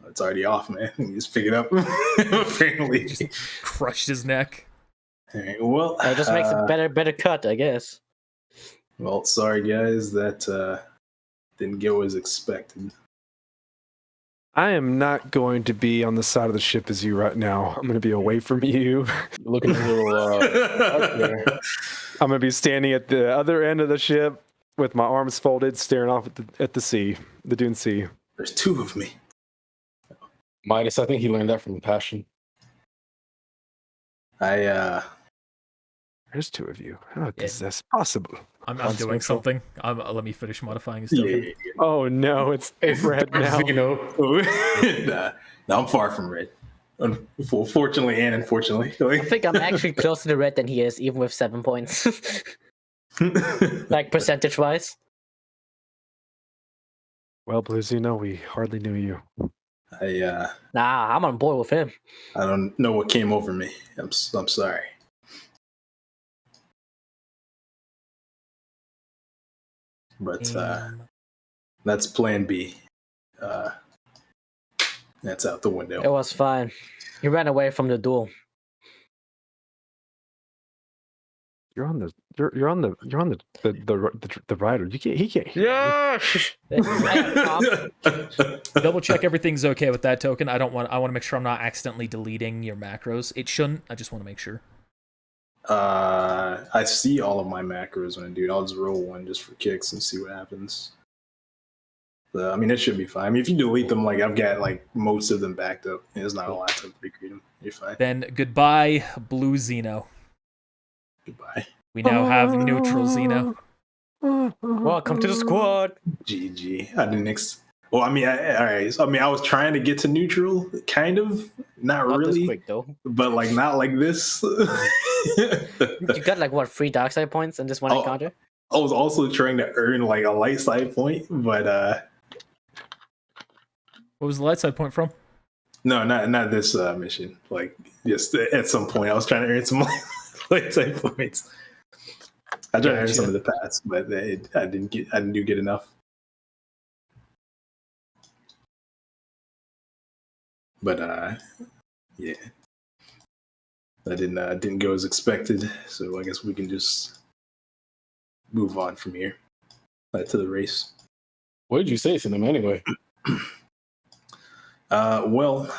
It's already off, man. You just pick it up. Apparently, Just crushed his neck. all right, well, It just makes a better cut, I guess. well, sorry guys, that didn't go as expected. I am not going to be on the side of the ship as you right now. I'm going to be away from you. Looking a little dark there. I'm going to be standing at the other end of the ship with my arms folded, staring off at the sea, the Dune Sea. There's two of me. Midas, I think he learned that from Passion. I There's two of you. How is this possible? I'm That's doing special. something. Let me finish modifying his yeah, token. yeah, Oh no, it's red now. yeah. Nah, I'm far from red. Fortunately and unfortunately. I think I'm actually closer to red than he is, even with 7 points. Like percentage-wise. Well, Blue Zeno, we hardly knew you. Nah, I'm on board with him. I don't know what came over me. I'm sorry. But that's plan B. That's out the It window. was fine. He ran away from the duel. You're on the rider. You can't. He can't. hear you. Double check everything's okay with that token. I want to make sure I'm not accidentally deleting your macros. It shouldn't. I just want to make sure. I see all of my macros when I do it. I'll just roll one just for kicks and see what happens. I mean, it should be fine. I mean, if you delete them, like I've got like most of them backed up. There's not a lot to recreate them. You're fine. Then goodbye, Blue Zeno. Goodbye. We now have neutral Zeno. Welcome to the squad. GG. I didn't. Well, I mean, all right. So, I mean, I was trying to get to neutral, kind of. Not Not really, this quick though. but like not like this. You got like what 3 dark side points in this one Oh. encounter? I was also trying to earn like a light side point, but What was the light side point from? no, not this mission. Like just at some point, I was trying to earn some light side points. I tried to earn some of the past, but I didn't get enough. But yeah, that didn't go as expected. So I guess we can just move on from here to the race. What did you say to them anyway? Well,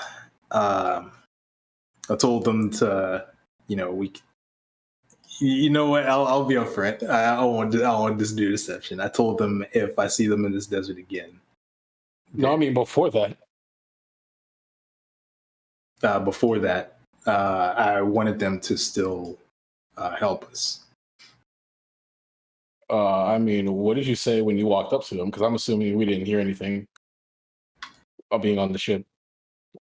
I told them to, you know what? I'll be upfront. I want this to do deception. I told them if I see them in this desert again. No, I mean before that. Before that, I wanted them to still help us. I mean, what did you say when you walked up to them? Because I'm assuming we didn't hear anything of being on the ship.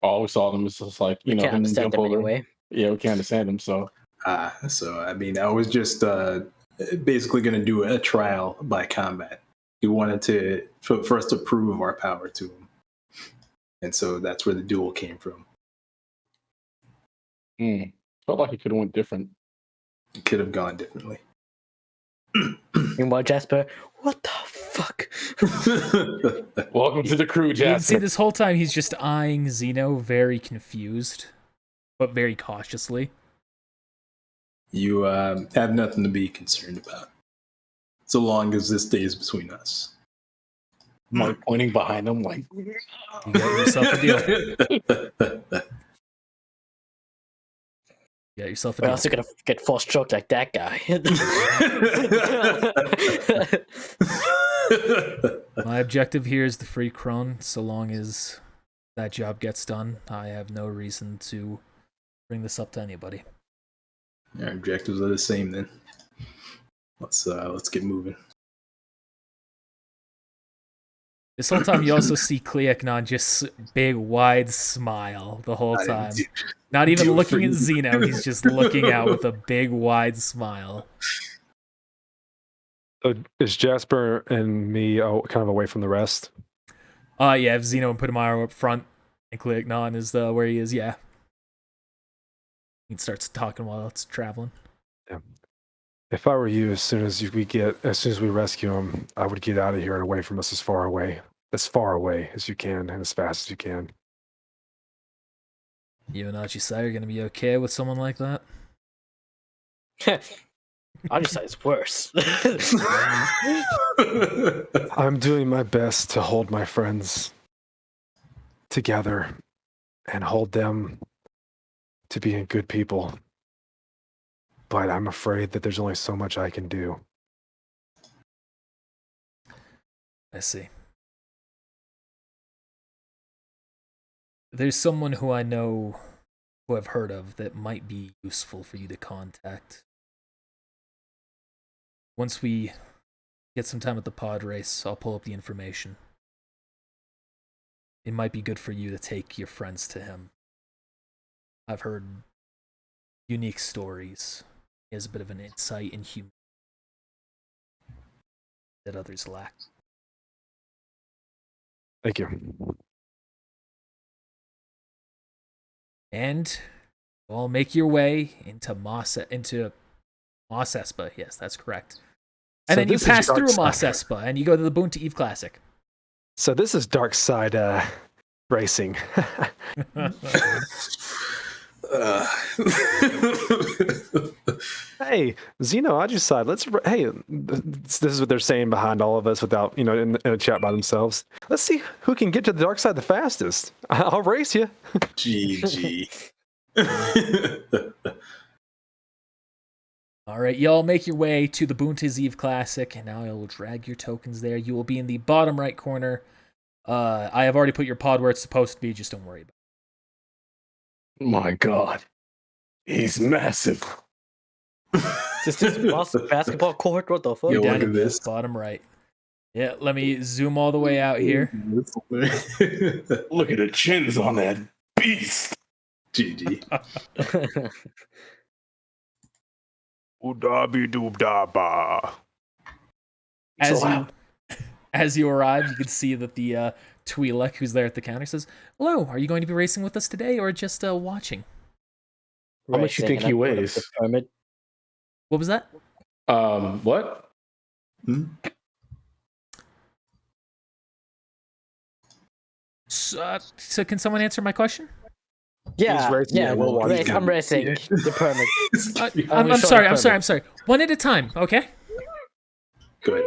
All we saw them was just like, Can't him understand jump them over. anyway. Yeah, we can't understand them. So So I mean, I was just basically going to do a trial by combat. He wanted for us to prove our power to him, and so that's where the duel came from. felt like it could have went different. It could have gone differently. Meanwhile, Jasper, what the fuck? Welcome to the crew, You can see Jasper. this whole time he's just eyeing Zeno, very confused, but very cautiously. You have nothing to be concerned about, so long as this stays between us. I'm like pointing behind them, like You got yourself a deal. You got yourself a Or deal. else you're gonna get force choked like that guy. My objective here is the free crone. So long as that job gets done, I have no reason to bring this up to anybody. Our objectives are the same then. Let's get moving. This whole time, you also see Kleaknon just big, wide smile the whole time. Not even do it looking for at you. Zeno, he's just looking out with a big, wide smile. So is Jasper and me kind of away from the rest? Yeah, if Zeno and Putamaro up front and Cleognon is where he is, yeah. He starts talking while it's traveling. Yeah. If I were you, as soon as we rescue him, I would get out of here and away from us as far away as you can and as fast as you can. You and Achisai are going to be okay with someone like that? Achisai is worse. I'm doing my best to hold my friends together and hold them to being good people. But I'm afraid that there's only so much I can do. I see. There's someone who I know, who I've heard of, that might be useful for you to contact. Once we get some time at the pod race, I'll pull up the information. It might be good for you to take your friends to him. I've heard unique stories. He has a bit of an insight in human that others lack. Thank you. And all make your way into Mos Espa. Yes, that's correct. And So then you this is pass Dark through Mos Side. Espa and you go to the Boon to Eve Classic. So this is Dark Side racing. Hey, Zeno, Ajuside, this is what they're saying behind all of us without, in a chat by themselves. Let's see who can get to the dark side the fastest. I'll race you. GG. All right, y'all make your way to the Boon to Eve Classic, and now I will drag your tokens there. You will be in the bottom right corner. I have already put your pod where it's supposed to be. Just don't worry about it. My God, he's massive. Just this basketball court? What the fuck? Yo, Down look in at the this. bottom right. Yeah, let me zoom all the way out here. Look at the chins on that beast. GG. Oodabi doobdaba. As you arrive, you can see that the Twi'lek, who's there at the counter, says, "Hello, are you going to be racing with us today, or just watching?" How much you think he weighs? What was that? What? So can someone answer my question? Yeah, He's racing. yeah, We'll watch race, him. I'm racing. The permit. I'm sorry. One at a time, okay? Good.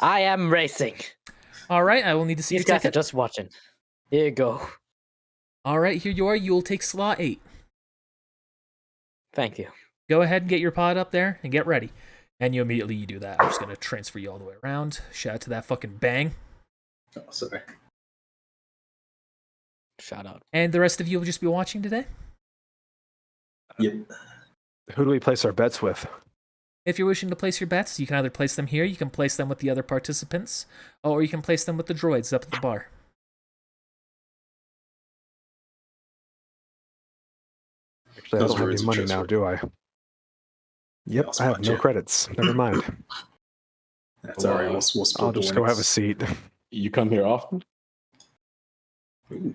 I am racing. All right, I will need to see These your guys are ticket. just watching. Here you go. All right, here you are. You'll take slot 8. Thank you. Go ahead and get your pod up there and get ready. And you do that. I'm just going to transfer you all the way around. Shout out to that fucking bang. Oh, sorry. Shout out. And the rest of you will just be watching today? Yep. Who do we place our bets with? If you're wishing to place your bets, you can either place them here, you can place them with the other participants, or you can place them with the droids up at the bar. Actually, I Those don't have droids any are money just now, for- do I? Yep, I'll I have spot no you. credits. Never mind. That's all right. We'll split I'll the just go have a winnings. seat. You come here often? Ooh.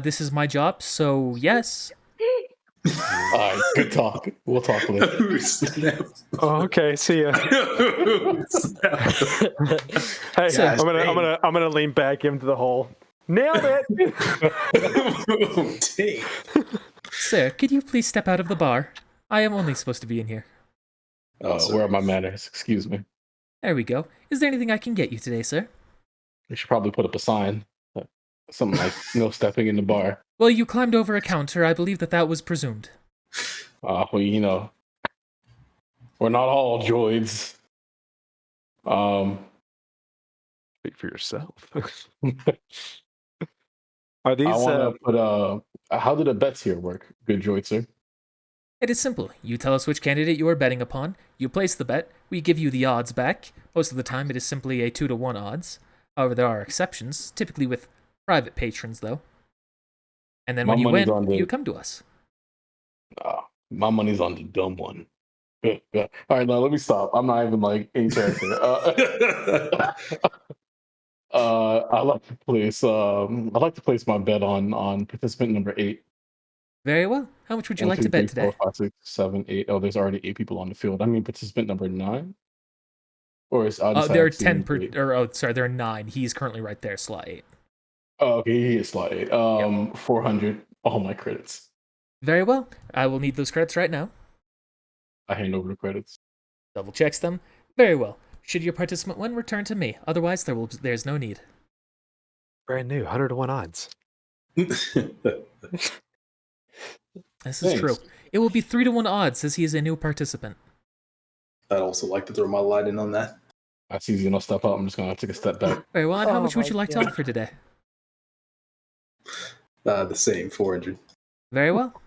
This is my job, so yes. All right, good talk. We'll talk later. Ooh, snap. Oh, okay. See ya. Snap. Hey, So- I'm gonna lean back into the hole. Nailed it. Dang. Sir, could you please step out of the bar? I am only supposed to be in here. Where are my manners? Excuse me. There we go. Is there anything I can get you today, sir? We should probably put up a sign. Something like no stepping in the bar. Well, you climbed over a counter. I believe that was presumed. Well, we're not all droids. Speak for yourself. Are these? I want to put how do the bets here work? Good droid, sir. It is simple. You tell us which candidate you are betting upon. You place the bet. We give you the odds back. Most of the time, it is simply a 2-to-1 odds. However, there are exceptions, typically with private patrons, though. And then My when you money's win, on the- you come to us. My money's on the dumb one. All right, now let me stop. I'm not even in character. I like to place. I like to place my bet on participant number 8. Very well. How much would you 1, like 2, to 3, bet 4, today? 5, 6, 7, 8. Oh, there's already 8 people on the field. I mean, participant number 9, or is I just There are have 10 seen per. 8. Or sorry, there are 9. He's currently right there, slot 8. Oh, okay, he is slot 8. 400. All my credits. Very well. I will need those credits right now. I hand over the credits. Double checks them. Very well. Should your participant win, return to me. Otherwise, there's no need. Brand new, 100-1 odds. This is Thanks. true. It will be 3-1 odds as he is a new participant. I'd also like to throw my light in on that. I see you don't step up. I'm just gonna take a step back. Very well. And how Oh much would my you like to God. offer today? The same 400. Very well.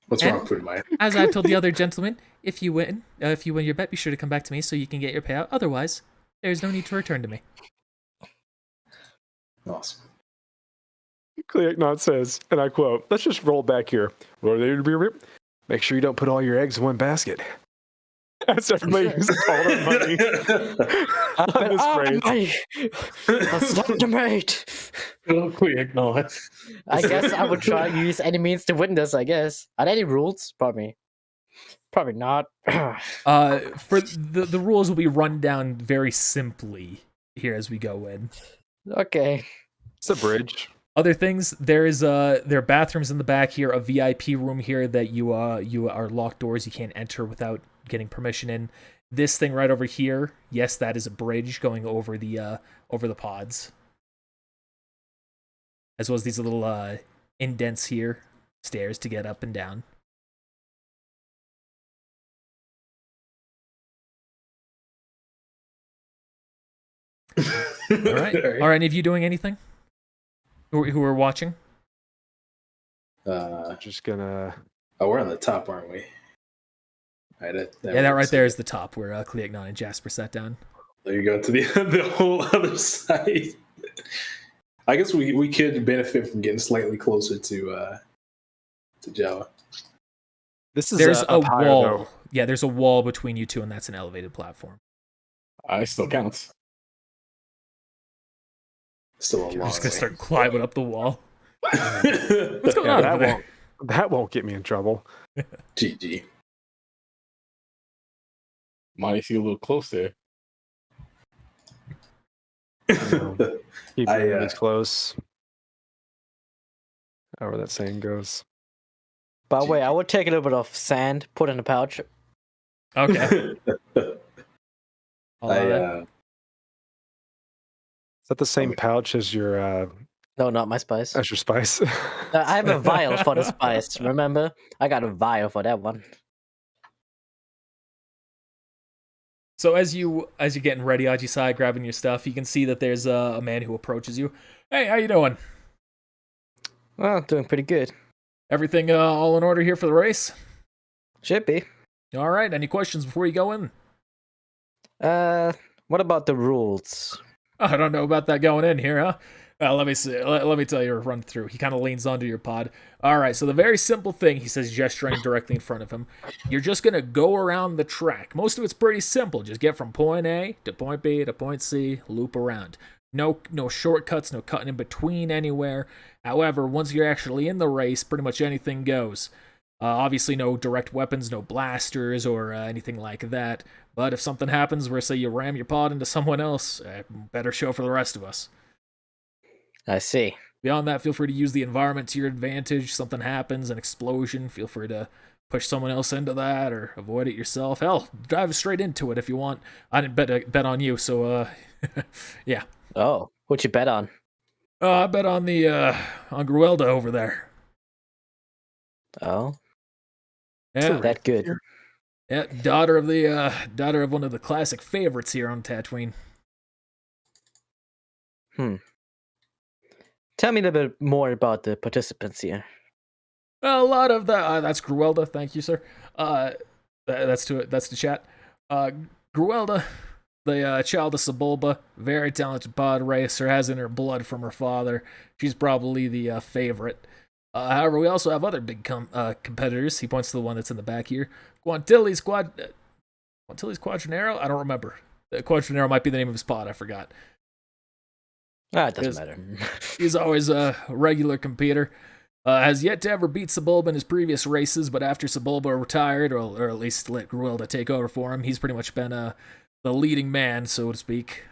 What's And- wrong with my? As I've told the other gentlemen, if you win your bet, be sure to come back to me so you can get your payout. Otherwise, there's no need to return to me. Awesome. Clearnot says, and I quote, let's just roll back here. Make sure you don't put all your eggs in one basket. As everybody uses all their money on this phrase. Undermate. Quick, no. I guess I would try to use any means to win this, I guess. Are there any rules? Probably not. For the rules will be run down very simply here as we go in. Okay. It's a bridge. Other things, there are bathrooms in the back here, a VIP room here that you are locked doors, you can't enter without getting permission in. This thing right over here, yes, that is a bridge going over the pods. As well as these little indents here, stairs to get up and down. All right. Are any of you doing anything? Who are watching? Just gonna. Oh, we're on the top, aren't we? Right, That right there is the top where Cleagnon and Jasper sat down. There you go to the whole other side. I guess we could benefit from getting slightly closer to Jabba. This is There's a up higher, wall. though. Yeah, there's a wall between you two, and that's an elevated platform. I still counts. Still a You're long just gonna way. start climbing up the wall. What's What's going Yeah, on that over there? won't. That won't get me in trouble. GG. Might see a little close there. Keep I, your enemies close. However that saying goes. By the way, I would take a little bit of sand, put in a pouch. Okay. I Is that the same Okay. pouch as your No, not my spice. spice? I have a vial for the spice, remember? I got a vial for that one. So as you're getting ready, Ajisai, grabbing your stuff, you can see that there's a man who approaches you. Hey, how you doing? Well, doing pretty good. Everything all in order here for the race? Should be. All right. Any questions before you go in? What about the rules? I don't know about that going in here, huh? Let me see. Let me tell you a run through. He kind of leans onto your pod. All right, so the very simple thing, he says, gesturing directly in front of him, you're just going to go around the track. Most of it's pretty simple. Just get from point A to point B to point C, loop around. No shortcuts, no cutting in between anywhere. However, once you're actually in the race, pretty much anything goes. Obviously, no direct weapons, no blasters or anything like that. But if something happens where, say, you ram your pod into someone else, better show for the rest of us. I see. Beyond that, feel free to use the environment to your advantage. Something happens, an explosion, feel free to push someone else into that or avoid it yourself. Hell, dive straight into it if you want. I didn't bet on you, so yeah. Oh, what'd you bet on? I bet on on Gruelda over there. Oh, Yeah, that good. yeah, daughter of one of the classic favorites here on Tatooine. Tell me a little bit more about the participants here. A lot of that's Gruelda. Thank you, sir. That's the chat. Gruelda, the child of Sebulba, very talented pod racer, has in her blood from her father. She's probably the favorite. However, we also have other big competitors. He points to the one that's in the back here. Quantilli's Quadranero? I don't remember. Quadranero might be the name of his pod. I forgot. It doesn't Yes. matter. He's always a regular competitor. Has yet to ever beat Sebulba in his previous races, but after Sebulba retired, or at least let Gruelda take over for him, he's pretty much been the leading man, so to speak.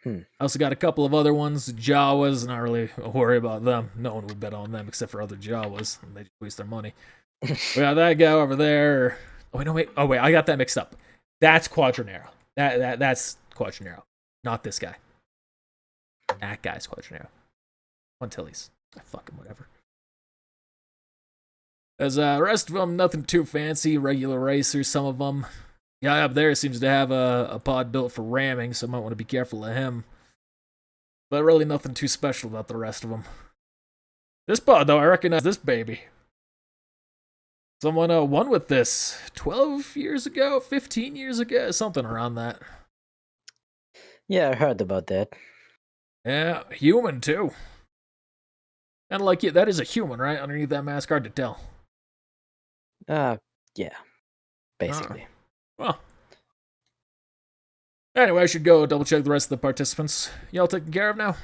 I also got a couple of other ones. Jawas, not really worry about them. No one would bet on them except for other Jawas, and they just waste their money. We got that guy over there. Oh wait, I got that mixed up. That's Quadranero. That's Quadranero, not this guy. That guy's Quadranero. Quantilles. Fucking whatever. As the rest of them, nothing too fancy. Regular racers, some of them. Guy up there seems to have a pod built for ramming, so I might want to be careful of him. But really nothing too special about the rest of them. This pod, though, I recognize this baby. Someone won with this 12 years ago, 15 years ago, something around that. Yeah, I heard about that. Yeah, human, too. And like, yeah, that is a human, right? Underneath that mask, hard to tell. Yeah. Basically. Well. Anyway, I should go double check the rest of the participants. Y'all taken care of now?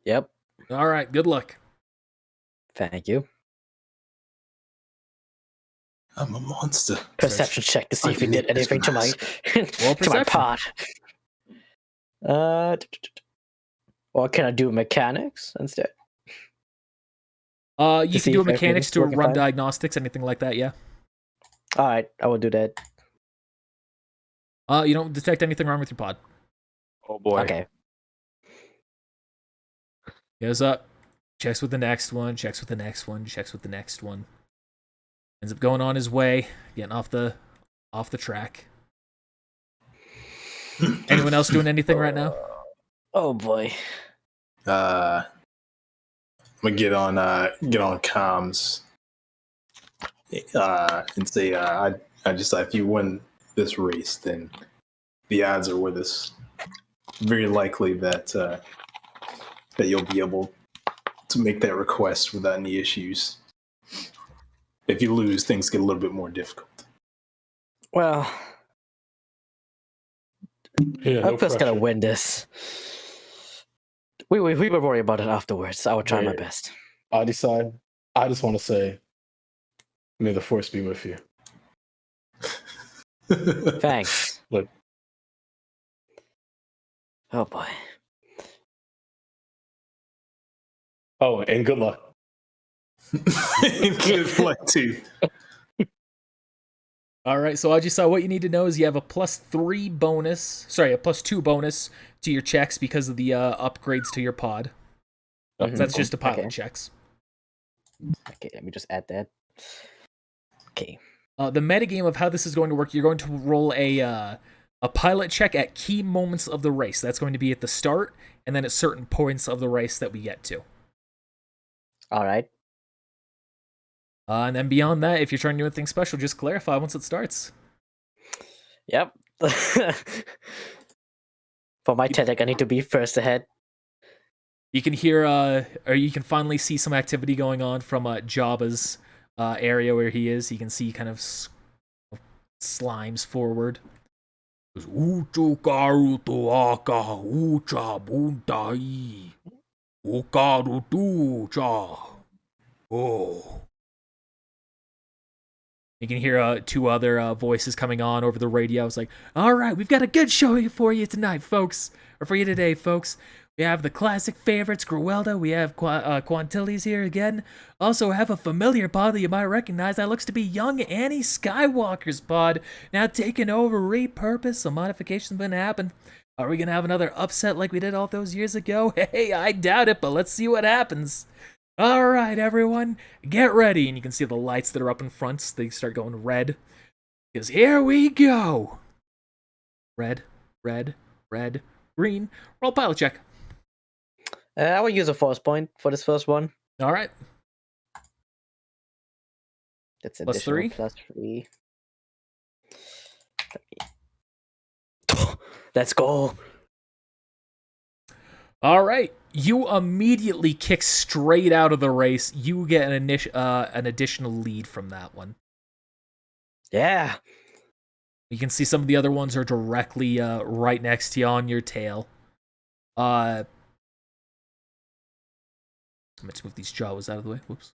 Yep. Alright, good luck. Thank you. I'm a monster. Perception check to see if he did anything to my Roll to my perception. pod. Or can I do mechanics instead? You see can do a if mechanics everything's to working run fine? diagnostics, anything like that, yeah. Alright, I will do that. You don't detect anything wrong with your pod. Oh boy. Okay. Goes up, checks with the next one, checks with the next one, checks with the next one. Ends up going on his way, getting off the track. Anyone else doing anything right now? Oh boy. I'm gonna get on comms and say I just if you win this race, then the odds are with us. Very likely that that you'll be able to make that request without any issues. If you lose, things get a little bit more difficult. Well, Yeah, I'm just gonna win this. We will worry about it afterwards. I will try my Yeah. best. I decide. I just want to say, may the force be with you. Thanks. Look. Oh boy. Oh, and good luck. Good luck too. Alright, so I just saw what you need to know is you have a +2 bonus to your checks because of the upgrades to your pod. Mhm. That's just a pilot Okay. checks. Okay, let me just add that. Okay. The metagame of how this is going to work, you're going to roll a pilot check at key moments of the race. That's going to be at the start, and then at certain points of the race that we get to. Alright. And then beyond that, if you're trying to do anything special, just clarify once it starts. Yep. For my tactic, I need to be first ahead. You can hear, or you can finally see some activity going on from Jabba's area where he is. You can see kind of slimes forward. Oh. You can hear 2 other voices coming on over the radio. It's like, all right, we've got a good show for you tonight, folks. Or for you today, folks. We have the classic favorites, Gruelda. We have Quantilles here again. Also have a familiar pod that you might recognize. That looks to be young Annie Skywalker's pod. Now taking over, repurposed. Some modifications been happen. Are we going to have another upset like we did all those years ago? Hey, I doubt it, but let's see what happens. All right, everyone, get ready. And you can see the lights that are up in front. They start going red. Because here we go. Red, red, red, green. Roll pilot check. I will use a force point for this first one. All right. That's Plus additional 3? plus 3. Let's go. All right. You immediately kick straight out of the race. You get an additional lead from that one. Yeah. You can see some of the other ones are directly right next to you on your tail. Let's move these Jawas out of the way. Whoops.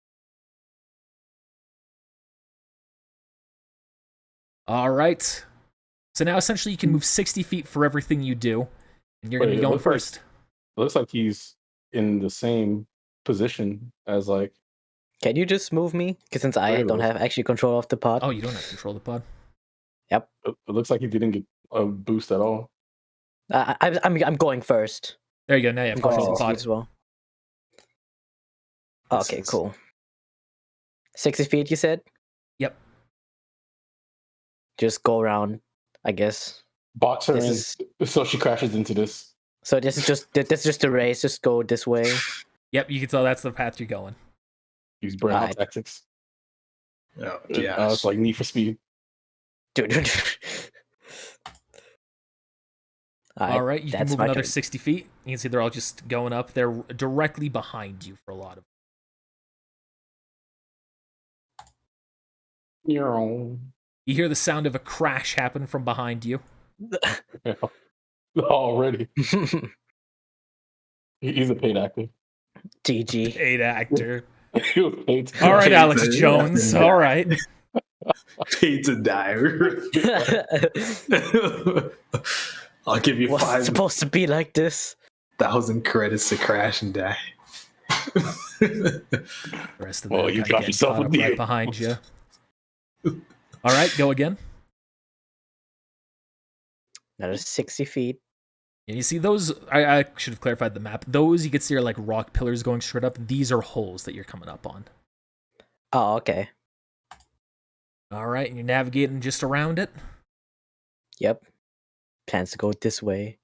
All right. So now essentially you can move 60 feet for everything you do, and you're going to be going first. It looks like he's in the same position as like. Can you just move me? Because since I don't have actually control of the pod. Oh, you don't have control of the pod. Yep. It looks like he didn't get a boost at all. I'm going first. There you go. Now you have control of the pod as well. Okay, cool. 60 feet, you said? Yep. Just go around, I guess. Box her in, so she crashes into this. So this is just a race. Just go this way. Yep, you can tell that's the path you're going. Use burnout tactics. Oh, yeah. It's like Need for Speed. Dude. All right, you can move another 60 feet. You can see they're all just going up. They're directly behind you for a lot of. You hear the sound of a crash happen from behind you. Yeah. Already. He's a paid actor. GG. Paid actor. Paid all right, Alex Jones. All right. Paid to die. I'll give you What's it supposed to be like this? 1,000 credits to crash and die. The rest of them you got yourself a right behind you. All right, go again. That is 60 feet. And you see those, I should have clarified the map. Those you can see are like rock pillars going straight up. These are holes that you're coming up on. Oh, okay. All right, and you're navigating just around it. Yep. Plans to go this way.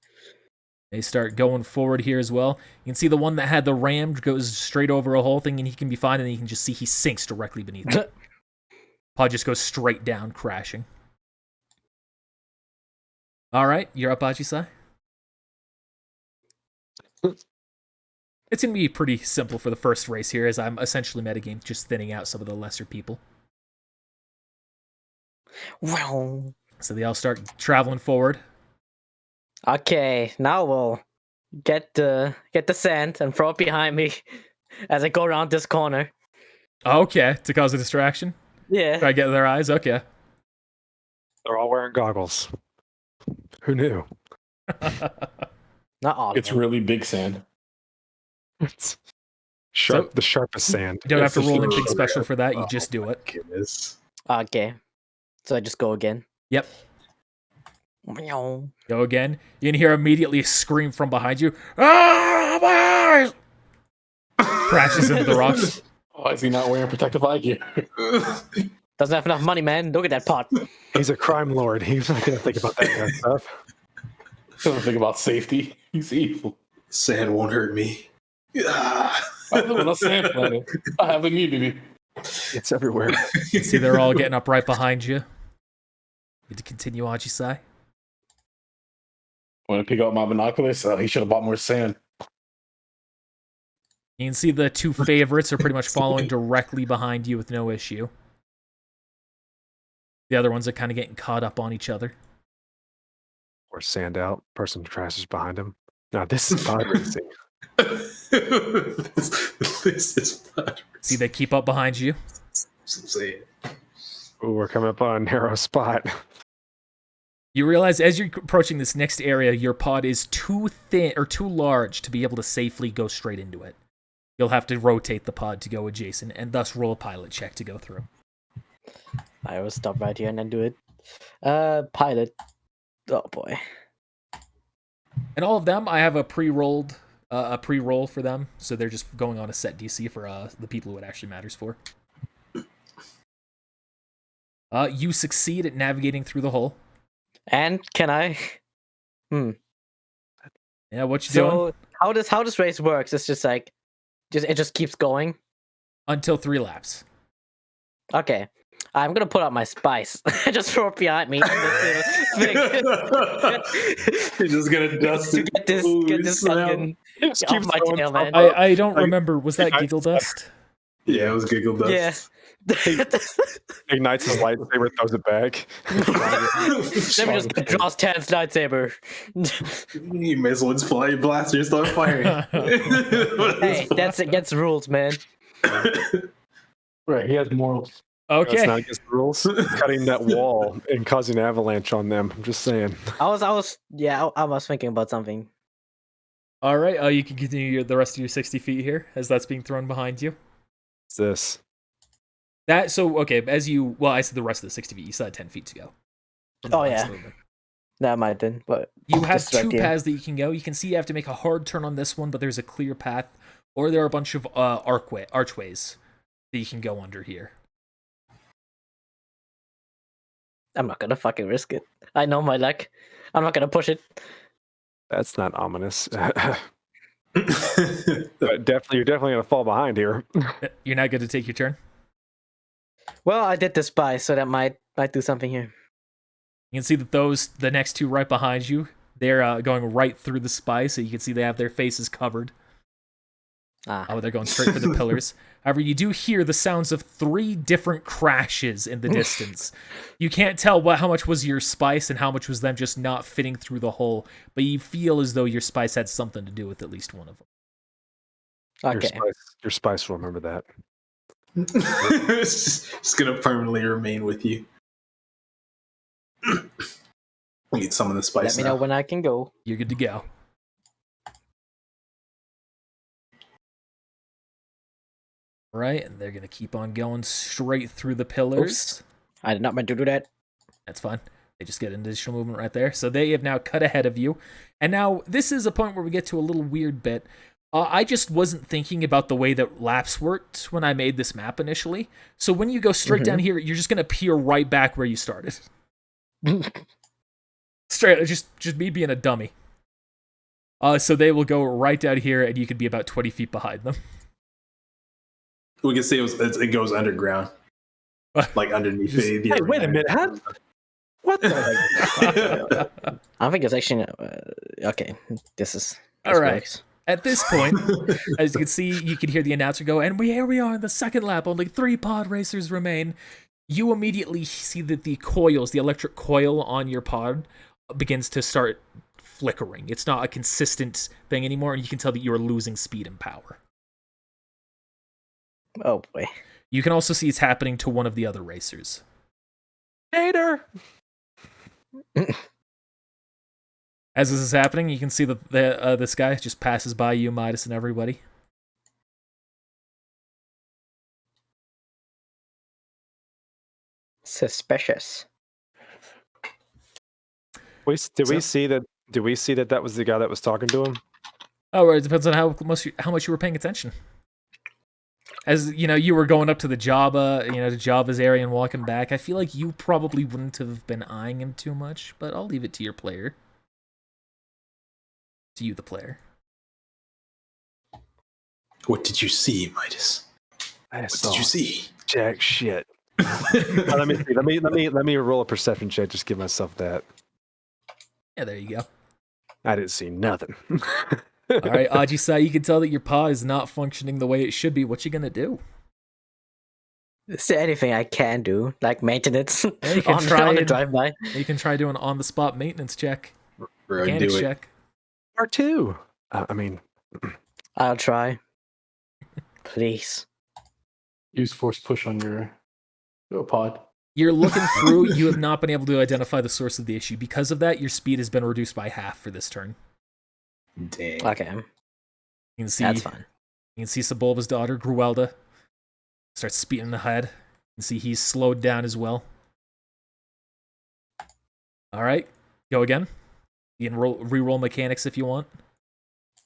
They start going forward here as well. You can see the one that had the ram goes straight over a whole thing, and he can be fine, and you can just see he sinks directly beneath it. Pod just goes straight down, crashing. All right, you're up, Ajisai. It's going to be pretty simple for the first race here, as I'm essentially metagame just thinning out some of the lesser people. Wow. So they all start traveling forward. Okay, now we'll get the sand and throw it behind me as I go around this corner. Okay, to cause a distraction? Yeah. Try to get their eyes? Okay. They're all wearing goggles. Who knew? Not all. It's really big sand. It's sharp, the sharpest sand. You don't have to roll anything special for that. You just do it. Goodness. Okay. So I just go again. Yep. Meow. Go again. You can hear immediately a scream from behind you. Ah, my eyes! Crashes into the rocks. Why is he not wearing protective eye gear? Doesn't have enough money, man. Look at that pot. He's a crime lord. He's not going to think about that kind of stuff. He doesn't think about safety. He's evil. Sand won't hurt me. I live on a sand planet. I have immunity. It's everywhere. You see they're all getting up right behind you. Need to continue, Ajisai. Want to pick up my binoculars? He should have bought more sand. You can see the two favorites are pretty much following directly behind you with no issue. The other ones are kind of getting caught up on each other. Or sand out. Person crashes behind him. Now this is podracing. this is podracing. See, they keep up behind you. Say it. Ooh, we're coming up on a narrow spot. You realize as you're approaching this next area, your pod is too thin or too large to be able to safely go straight into it. You'll have to rotate the pod to go adjacent and thus roll a pilot check to go through. I will stop right here and then do it. Pilot. Oh boy. And all of them, I have a pre-roll for them, so they're just going on a set DC for the people who it actually matters for. You succeed at navigating through the hole. And can I? Yeah, what you doing? So how this race works? It's just like, it just keeps going Until 3 laps. Okay. I'm gonna put out my spice. Just throw it behind me. You're just gonna dust to it. get this fucking off my tail, man. I don't remember. Was that giggle dust? Yeah, it was giggle dust. Yeah. Ignites his lightsaber, throws it back. Let me just draw Tan's lightsaber. You may as well just fly your blaster and start firing. Hey, that's against the rules, man. Right, he has morals. That's Okay. not against the rules. Cutting that wall and causing an avalanche on them. I'm just saying. I was thinking about something. All right. You can continue the rest of your 60 feet here as that's being thrown behind you. What's this? I said the rest of the 60 feet. You still had 10 feet to go. Oh, yeah. That might then, but You have just right two here. paths that you can go. You can see you have to make a hard turn on this one, but there's a clear path, or there are a bunch of archways that you can go under here. I'm not gonna fucking risk it. I know my luck. I'm not gonna push it. That's not ominous. But you're definitely gonna fall behind here. You're not going to take your turn? Well, I did the spy, so that might do something here. You can see that the next two right behind you, they're going right through the spy, so you can see they have their faces covered. They're going straight for the pillars. However, you do hear the sounds of 3 different crashes in the distance. You can't tell how much was your spice and how much was them just not fitting through the hole, but you feel as though your spice had something to do with at least one of them. Okay. Your spice will remember that. It's just gonna permanently remain with you. Need some of the spice. Let me know when I can go. You're good to go. Right, and they're going to keep on going straight through the pillars. Oops. I did not meant to do that. That's fine. They just get an additional movement right there. So they have now cut ahead of you. And now this is a point where we get to a little weird bit. I just wasn't thinking about the way that laps worked when I made this map initially. So when you go straight down here, you're just going to peer right back where you started. Straight, just me being a dummy. So they will go right down here, and you could be about 20 feet behind them. We can say it goes underground, like underneath the. Hey, wait a minute, huh? What the heck? I think it's actually okay. This all right. works. At this point, as you can see, you can hear the announcer go, and here we are in the second lap. Only 3 pod racers remain. You immediately see that the electric coil on your pod, begins to start flickering. It's not a consistent thing anymore, and you can tell that you are losing speed and power. Oh boy. You can also see it's happening to one of the other racers. Hater! As this is happening, you can see that this guy just passes by you, Midas, and everybody. Suspicious. Did we see that was the guy that was talking to him? Oh, well, it depends on how much you were paying attention. As you were going up to the Jabba, to Jabba's area and walking back. I feel like you probably wouldn't have been eyeing him too much, but I'll leave it to your player. To you, the player. What did you see, Midas? What did you see? Jack shit. Let me see. Let me roll a perception check. Just give myself that. Yeah, there you go. I didn't see nothing. All right, Ajisai, you can tell that your pod is not functioning the way it should be. What you gonna do? Is there anything I can do, like maintenance Yeah, you can on try the and- drive-by? You can try doing an on-the-spot maintenance check. Bro, Mechanics do it. check. Part 2. I'll try. Please. Use force push on your pod. You're looking through. You have not been able to identify the source of the issue. Because of that, your speed has been reduced by half for this turn. Dang. Okay, You can see that's fine. You can see Sebulba's daughter, Gruelda, starts speeding ahead. You can see he's slowed down as well. All right, go again. You can re-roll mechanics if you want.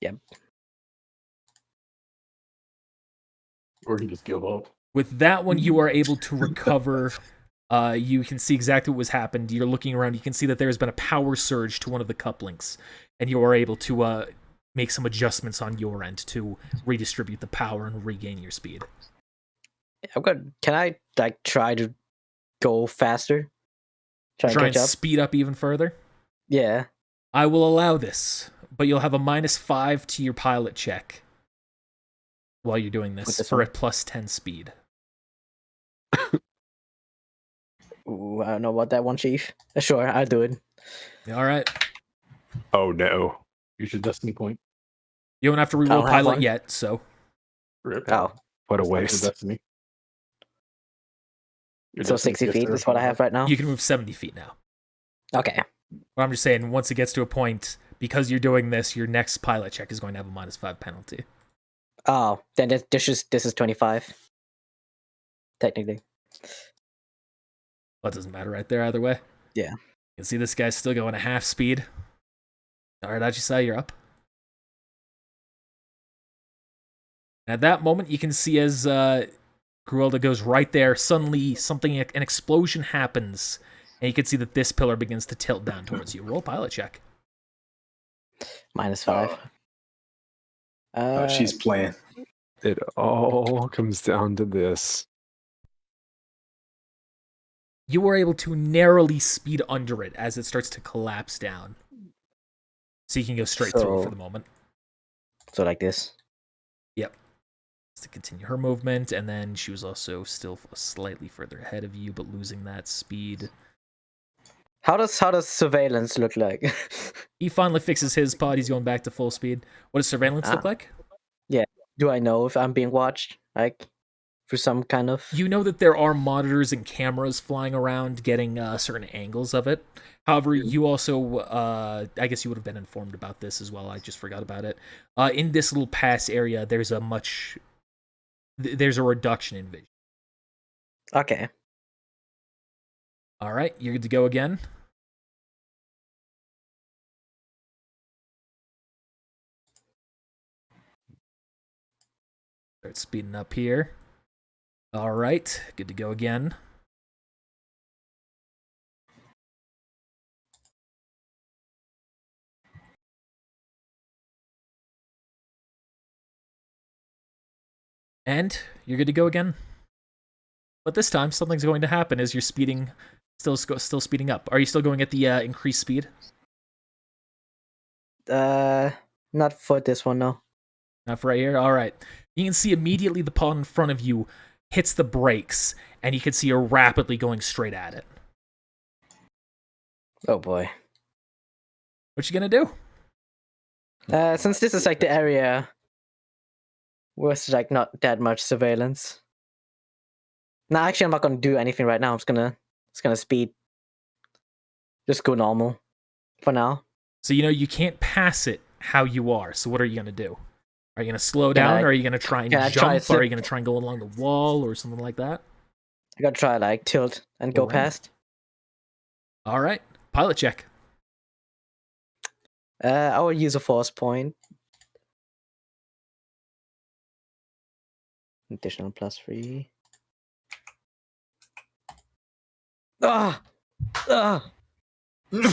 Yep. Or you just give up. With that one, you are able to recover. You can see exactly what was happened. You're looking around. You can see that there has been a power surge to one of the cup-links, and you are able to make some adjustments on your end to redistribute the power and regain your speed. I'm good. Can I try to go faster? Try and Try catch and up? speed up even further. Yeah. I will allow this, but you'll have a -5 to your pilot check. while you're doing With this this for one? a plus 10 speed. Ooh, I don't know about that one, Chief. Sure, I'll do it. All right. Oh no. Use your destiny point. You don't have to don't reroll have pilot one. yet, so Rip. Oh, What a That's not your waste. destiny. Your so destiny 60 gets feet to is what I have right now? you can move 70 feet now. Okay. But I'm just saying, once it gets to a point, because you're doing this, your next pilot check is going to have a -5 penalty. Oh, then this is 25. Technically. Well, it doesn't matter right there either way. Yeah. You can see this guy's still going at half speed. All right, Ajisai, you're up. At that moment, you can see as Gruelda goes right there, suddenly an explosion happens, and you can see that this pillar begins to tilt down towards you. Roll pilot check. -5. She's playing. It all comes down to this. You were able to narrowly speed under it as it starts to collapse down. So you can go straight through it for the moment. So like this. Yep. To continue her movement, and then she was also still slightly further ahead of you, but losing that speed. How does surveillance look like? He finally fixes his pod. He's going back to full speed. What does surveillance look like? Do I know if I'm being watched? Like, for some kind of... You know that there are monitors and cameras flying around getting certain angles of it. However, you also, I guess you would have been informed about this as well. I just forgot about it. In this little pass area, there's a reduction in vision. Okay. All right, you're good to go again. Start speeding up here. All right, good to go again. And you're good to go again. But this time, something's going to happen as you're speeding, still speeding up. Are you still going at the increased speed? Not for this one, no. Not for right here? All right. You can see immediately the pod in front of you hits the brakes, and you can see her rapidly going straight at it. Oh boy. What you gonna do? Since this is like the area with like not that much surveillance. No, actually I'm not gonna do anything right now. I'm just gonna speed. Just go normal for now. So you know you can't pass it how you are. So what are you gonna do? Are you gonna slow down, or are you gonna try and jump, or are you gonna try and go along the wall, or something like that? I gotta try like tilt and go past. All right, pilot check. I will use a force point. Additional +3. Ah! Ah! You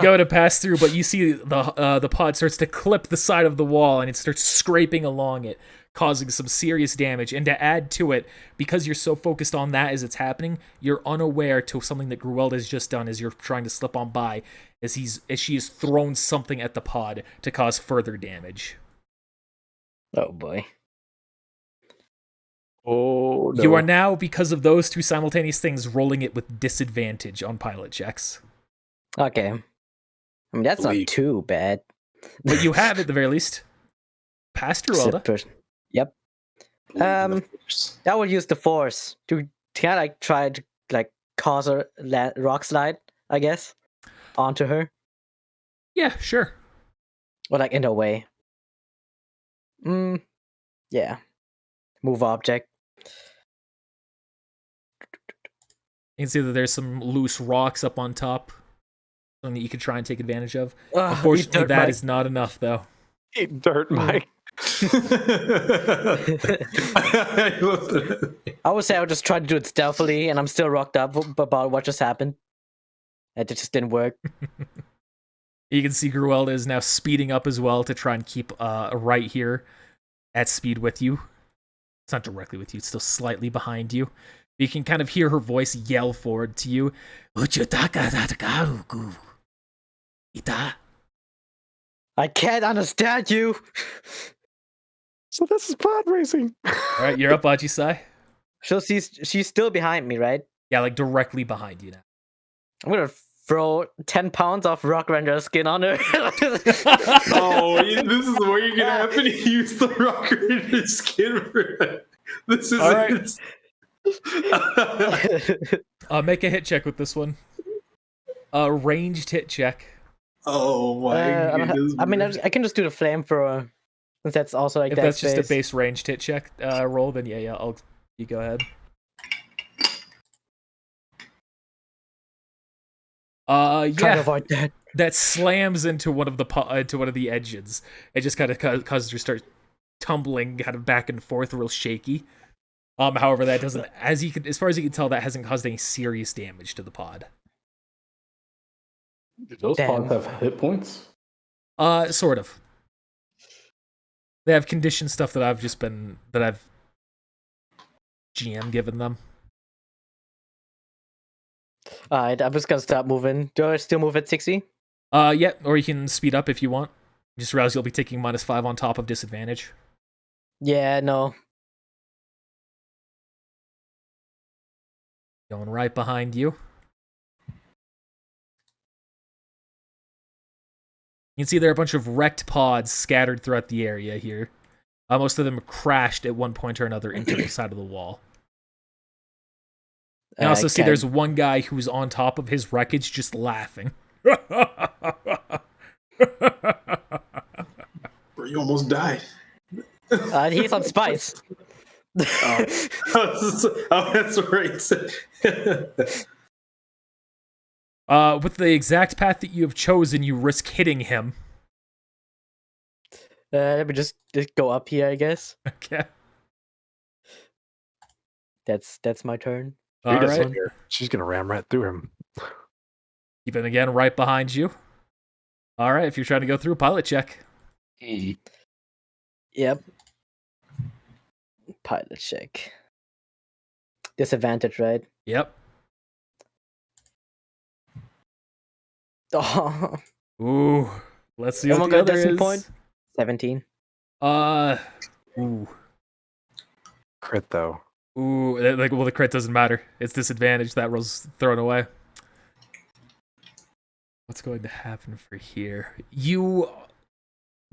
go to pass through, but you see the pod starts to clip the side of the wall, and it starts scraping along it, causing some serious damage. And to add to it, because you're so focused on that as it's happening, you're unaware to something that Gruelda has just done as you're trying to slip on by, as she has thrown something at the pod to cause further damage. Oh boy. Oh no. You are now, because of those two simultaneous things, rolling it with disadvantage on pilot checks. Okay. I mean, that's not too bad. But you have, at the very least, passed Gruelda. Yep. I will use the force to like try to like cause a rock slide, I guess, onto her. Yeah, sure. Or like in a way. Yeah. Move object. You can see that there's some loose rocks up on top, something that you could try and take advantage of. Ugh, Unfortunately, that is not enough, though. Eat dirt, Mike. I would say I would just try to do it stealthily, and I'm still rocked up about what just happened. It just didn't work. You can see Gruelda is now speeding up as well to try and keep right here at speed with you. It's not directly with you, it's still slightly behind you. You can kind of hear her voice yell forward to you. I can't understand you. So this is pod racing. All right, you're up, Ajisai. So she's still behind me, right? Yeah, like directly behind you now. I'm gonna throw 10 pounds of Rock Ranger skin on her. Oh, this is where you're gonna have to use the rocker in your skin for it. This is All right. it. Make a hit check with this one. Ranged hit check. Oh my goodness. I mean, I can just do the flamethrower. Since that's also like If that that's space. just a base ranged hit check roll, then yeah, you go ahead. Try to Yeah, avoid that. that slams into one of the engines. It just kind of causes her to start tumbling, kind of back and forth, real shaky. However, that doesn't, as far as you can tell, that hasn't caused any serious damage to the pod. Do those pods have hit points? Sort of. They have condition stuff that I've GM given them. Alright, I'm just gonna stop moving. Do I still move at 60? Yeah, or you can speed up if you want. Just realize you'll be taking -5 on top of disadvantage. Yeah, no. Going right behind you. You can see there are a bunch of wrecked pods scattered throughout the area here. Most of them crashed at one point or another into the side of the wall. You also see there's one guy who's on top of his wreckage just laughing. Bro, you almost died. He's on spice. Oh, that's right. With the exact path that you have chosen, you risk hitting him. Let me just go up here, I guess. Okay. That's my turn. All right. She's gonna ram right through him. Keeping again right behind you. All right, if you're trying to go through, pilot check. Yep. Pilot check. Disadvantage, right? Yep. Oh. Ooh. Let's see Am I what the gonna other decimal is. point? 17. Ooh. Crit though. Ooh. Well, the crit doesn't matter. It's disadvantage. That roll's thrown away. What's going to happen for here? You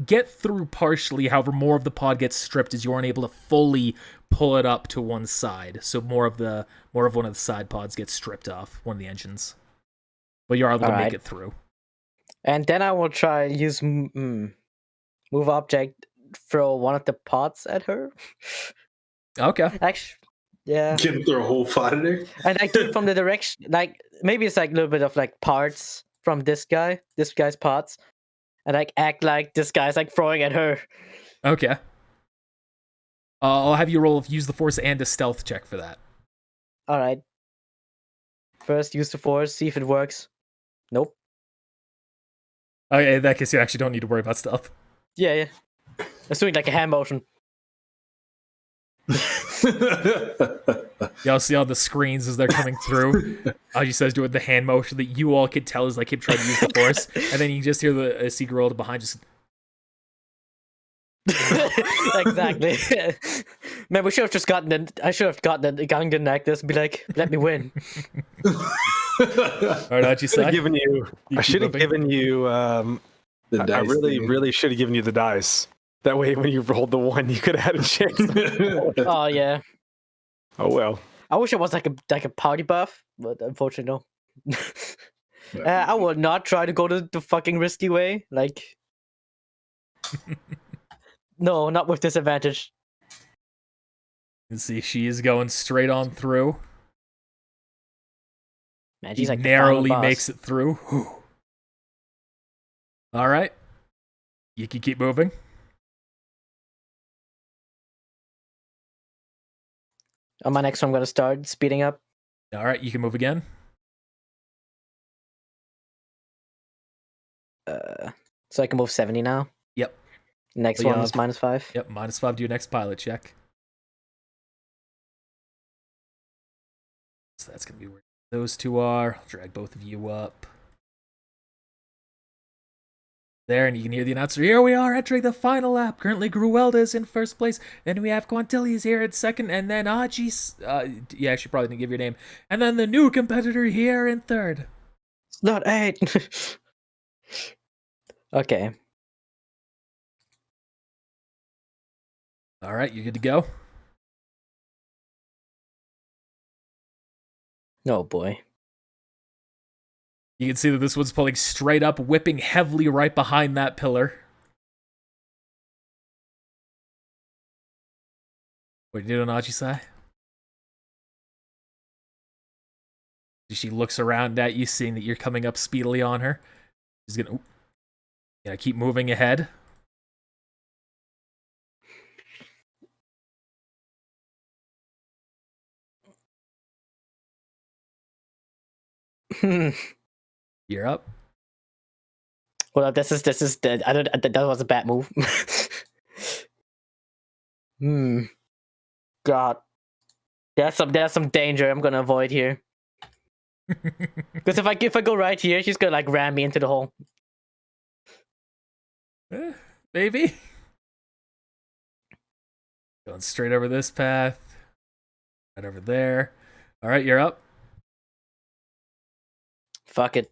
get through partially, however, more of the pod gets stripped as you aren't able to fully pull it up to one side. So more of one of the side pods gets stripped off, one of the engines. But you're able to make it through. And then I will try use move object, throw one of the pods at her. Okay. Actually, yeah. Can throw a whole pot in there. And I do it from the direction, like maybe it's like a little bit of like parts from this guy's parts, and like act like this guy's like throwing at her. Okay. I'll have you use the force and a stealth check for that. All right. First, use the force, see if it works. Nope. Okay, in that case, you actually don't need to worry about stealth. Yeah. It's doing like a hand motion. Y'all see on the screens as they're coming through. Aji says doing the hand motion that you all can tell is like him trying to use the force, and then you just hear the secret roll behind just. Exactly. Man, we should have just gotten. I should have gotten the Gungan like this and be like, "Let me win." All right, Aji say. I should have given you. The I dice really should have given you the dice. That way, when you rolled the 1, you could have had a chance. Oh yeah. Oh well. I wish it was like a party buff, but unfortunately no. I would not try to go the fucking risky way. Like, no, not with disadvantage. You can see she is going straight on through. Man, He she's like narrowly the final boss. makes it through. All right. You can keep moving. On my next one, I'm gonna start speeding up. All right, you can move again. So I can move 70 now. Yep. Next So you one is have- -5. Yep, -5 to your next pilot check. So that's going to be where those two are. I'll drag both of you up. there, and you can hear the announcer, here we are entering the final lap. Currently, Gruelda is in first place. Then we have Quantilli's here in second, and then Aji's, yeah, she probably didn't give your name. And then the new competitor here in third. It's not 8. Okay. All right, you good to go? Oh boy. You can see that this one's pulling straight up, whipping heavily right behind that pillar. What are you doing, Ajisai? She looks around at you, seeing that you're coming up speedily on her. She's gonna keep moving ahead. You're up. Well, this is I don't, that was a bad move. God, there's some danger I'm gonna avoid here. Because if I go right here, she's gonna like ram me into the hole. Maybe. Going straight over this path. Right over there. All right, you're up. Fuck it.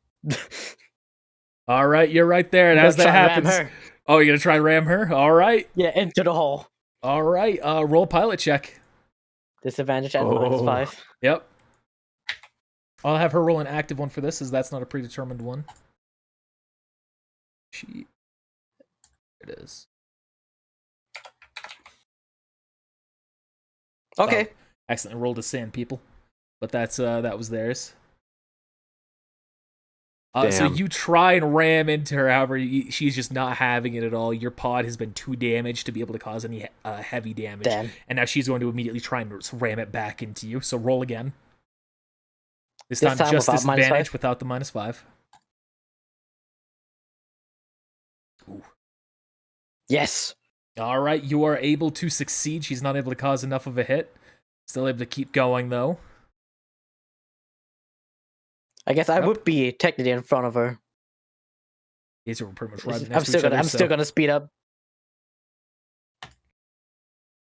All right, you're right there. And as that happens, oh, you're gonna try and ram her? All right. Yeah, into the hole. All right. Roll pilot check. Disadvantage at -5. Yep. I'll have her roll an active one for this, as that's not a predetermined one. It is. Okay. Oh, accidentally rolled a sand, people. But that's that was theirs. So you try and ram into her, however, she's just not having it at all. Your pod has been too damaged to be able to cause any heavy damage. Damn. And now she's going to immediately try and ram it back into you. So roll again. This time just disadvantage without the -5. Ooh. Yes. All right, you are able to succeed. She's not able to cause enough of a hit. Still able to keep going, though. I guess I would be technically in front of her. These are pretty much right next to each other. I'm still gonna speed up.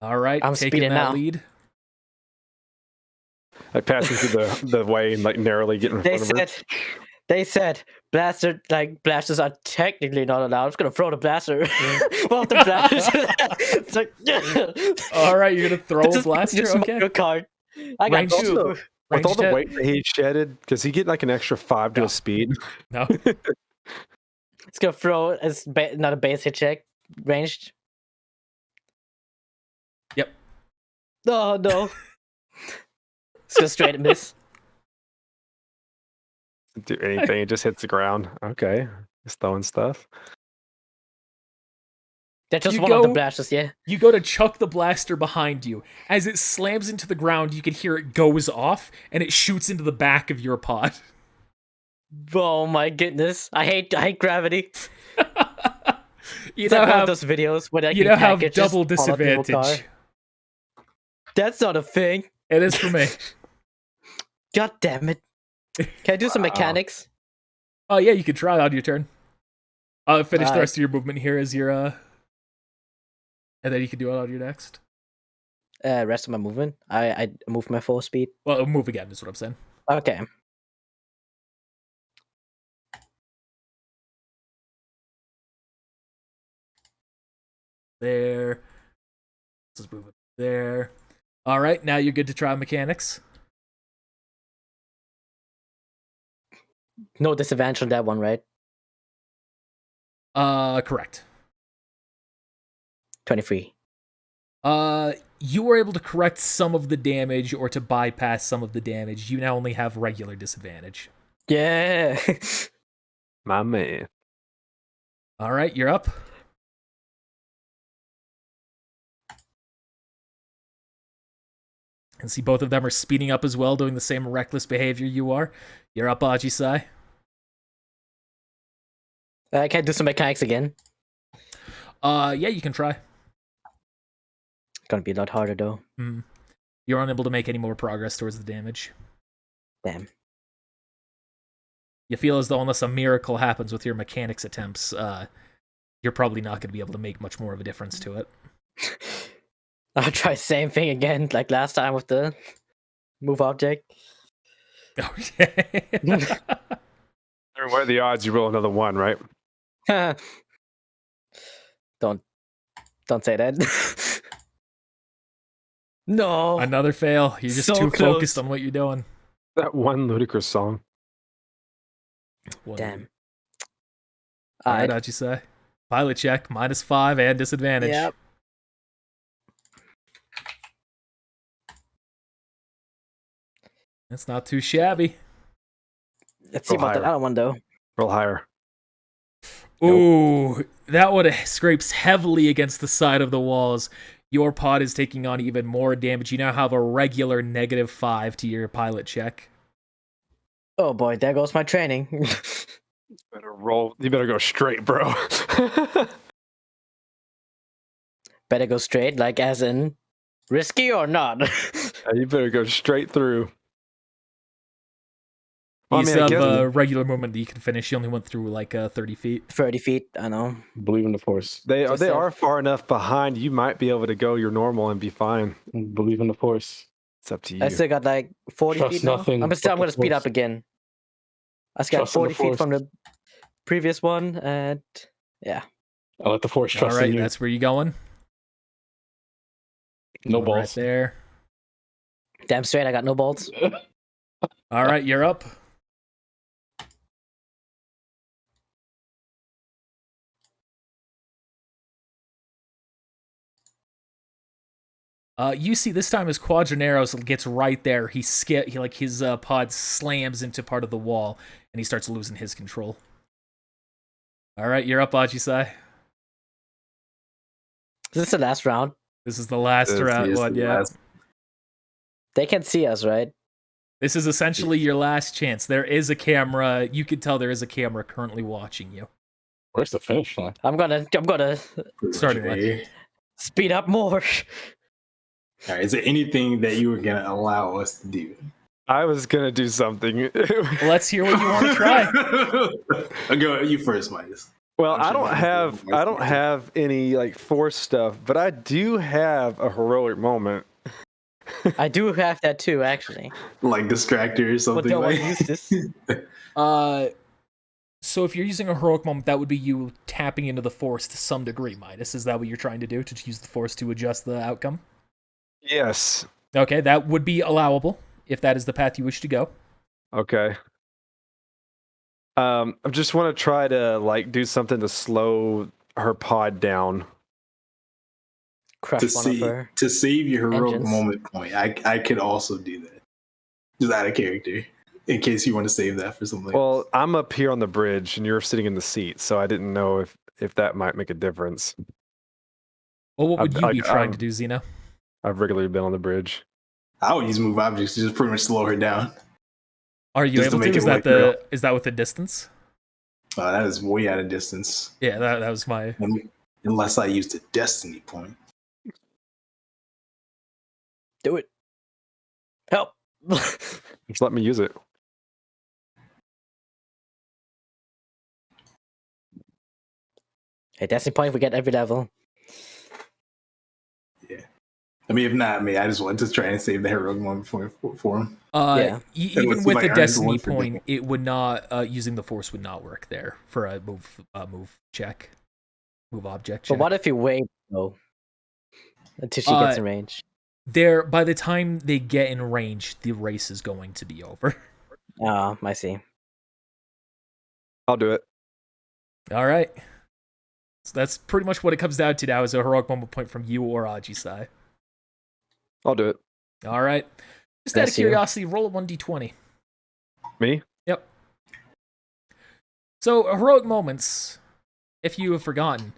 All right, I'm taking speeding that now. lead. Like passing through the way and like narrowly getting in front of her. They said blasters are technically not allowed. I'm just gonna throw the blaster. Well, the blaster. It's like, all right, you're gonna throw a blaster. Just okay. Your card. I got two. With all the weight that he shedded, does he get like an extra 5 to his speed? No. It's gonna throw as not a base hit check. Ranged. Yep. Oh no. It's gonna straight miss. Do anything, it just hits the ground. Okay. Just throwing stuff. That's just one of the blasters, yeah. You go to chuck the blaster behind you. As it slams into the ground, you can hear it goes off, and it shoots into the back of your pod. Oh my goodness. I hate gravity. You know how those videos where you know how double disadvantage. That's not a thing. It is for me. God damn it. Can I do some mechanics? Oh yeah, you can try on your turn. I'll finish the rest of your movement here as your and then you can do it on your next. Rest of my movement. I move my full speed. Well, move again is what I'm saying. Okay. There. Let's move it there. All right, now you're good to try mechanics. No disadvantage on that one, right? Correct. 23. You were able to correct some of the damage or to bypass some of the damage. You now only have regular disadvantage. Yeah. My man. All right, you're up. And see both of them are speeding up as well, doing the same reckless behavior you are. You're up, Ajisai. Can I do some mechanics again? Yeah, you can try. Gonna be a lot harder though. You're unable to make any more progress towards the damage. Damn. You feel as though unless a miracle happens with your mechanics attempts, you're probably not going to be able to make much more of a difference to it. I'll try same thing again, like last time with the move object. Okay. What are the odds you roll another 1, right? Don't say that. No. Another fail. You're just So too close. focused on what you're doing. That one ludicrous song. Damn. All right, how'd you say? Pilot check, -5 and disadvantage. Yep. That's not too shabby. Let's see Roll about that higher. other one though. Roll higher. Ooh, that one scrapes heavily against the side of the walls. Your pod is taking on even more damage. You now have a regular -5 to your pilot check. Oh boy, there goes my training. Better roll. You better go straight, bro. Better go straight, like as in risky or not. You better go straight through. You Well, I still mean, I have guess- a regular movement that you can finish. You only went through like 30 feet. 30 feet, I know. Believe in the Force. They Just are far enough behind. You might be able to go your normal and be fine. Believe in the Force. It's up to you. I still got like 40 Trust feet now. nothing I'm but gonna the speed Force. up again. I just got Trust in the 40 feet from Force. the previous one, and yeah. I let the Force All trust right, in you. that's where you going. No Going right balls. there. Damn straight, I got no bolts. All right, you're up. You see this time as Quadraneros gets right there, he like his pod slams into part of the wall, and he starts losing his control. All right, you're up, Ajisai. Is this the last round? This is the last This round is one, the yeah. last- They can see us, right? This is essentially your last chance. There is a camera. You can tell there is a camera currently watching you. Where's the finish line? I'm gonna Starting line. Okay. speed up more. All right, is there anything that you were gonna allow us to do? I was gonna do something. Let's hear what you want to try. I'll go you first, Midas. Well, I'm I sure don't Midas have will- I don't have any like force stuff, but I do have a heroic moment. I do have that too, actually. Like distractor or But something don't want like to use this. So if you're using a heroic moment, that would be you tapping into the force to some degree, Midas. Is that what you're trying to do? To use the force to adjust the outcome? Yes. Okay, that would be allowable if that is the path you wish to go. Okay. I just want to try to like do something to slow her pod down. Crush one of her. to save your heroic engines. moment point. I could also do that. Just out of character. In case you want to save that for something. Well, I'm up here on the bridge and you're sitting in the seat, so I didn't know if that might make a difference. Well, what would you be Like, trying to do, Xeno? I've regularly been on the bridge. I would use move objects to just pretty much slow her down. Are you just to able to? make Is it that like real. is that with the distance? That is way out of distance. Yeah, that was my. Unless I used a destiny point. Do it. Help. Just let me use it. Hey, that's the point we get every level. Yeah. I mean, if not me, I just wanted to try and save the heroic moment for him. Yeah. Even was with like the earned destiny one for point, different. it would not. Using the force would not work there for a move check, move object check. But what if you wait though until she gets in range? There, by the time they get in range, the race is going to be over. Oh, I see. I'll do it. All right. So that's pretty much what it comes down to now: is a heroic moment point from you or Ajisai. I'll do it. All right. Just out of Bless you. curiosity, roll a 1d20. Me? Yep. So, heroic moments, if you have forgotten,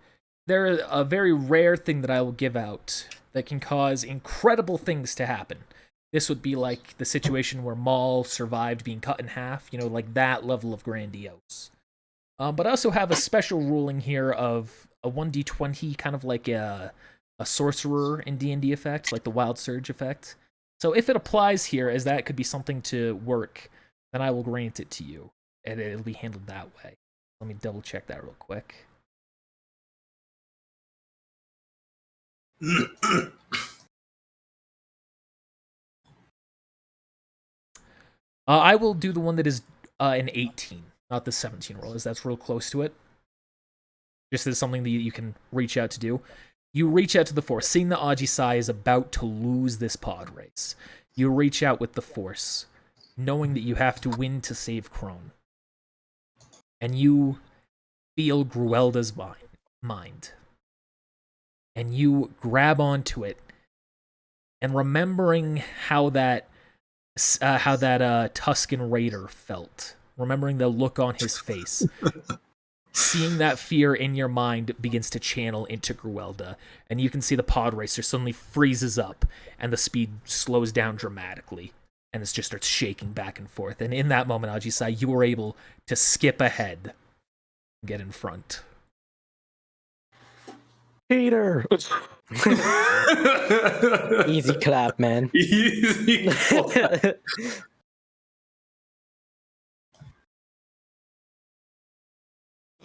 they're a very rare thing that I will give out that can cause incredible things to happen. This would be like the situation where Maul survived being cut in half, like that level of grandiose. But I also have a special ruling here of a 1d20, kind of like a sorcerer in D&D effect, like the Wild Surge effect. So if it applies here, as that could be something to work, then I will grant it to you, and it'll be handled that way. Let me double check that real quick. I will do the one that is an 18, not the 17 roll, as that's real close to it. Just as something that you can reach out to do. You reach out to the force, seeing that Ajisai is about to lose this pod race. You reach out with the force, knowing that you have to win to save Crone. And you feel Gruelda's mind. And you grab onto it, and remembering how that Tusken Raider felt, remembering the look on his face, seeing that fear in your mind begins to channel into Gruelda, and you can see the pod racer suddenly freezes up, and the speed slows down dramatically, and it just starts shaking back and forth. And in that moment, Ajisai, you were able to skip ahead and get in front. Peter! Easy clap, man. Easy.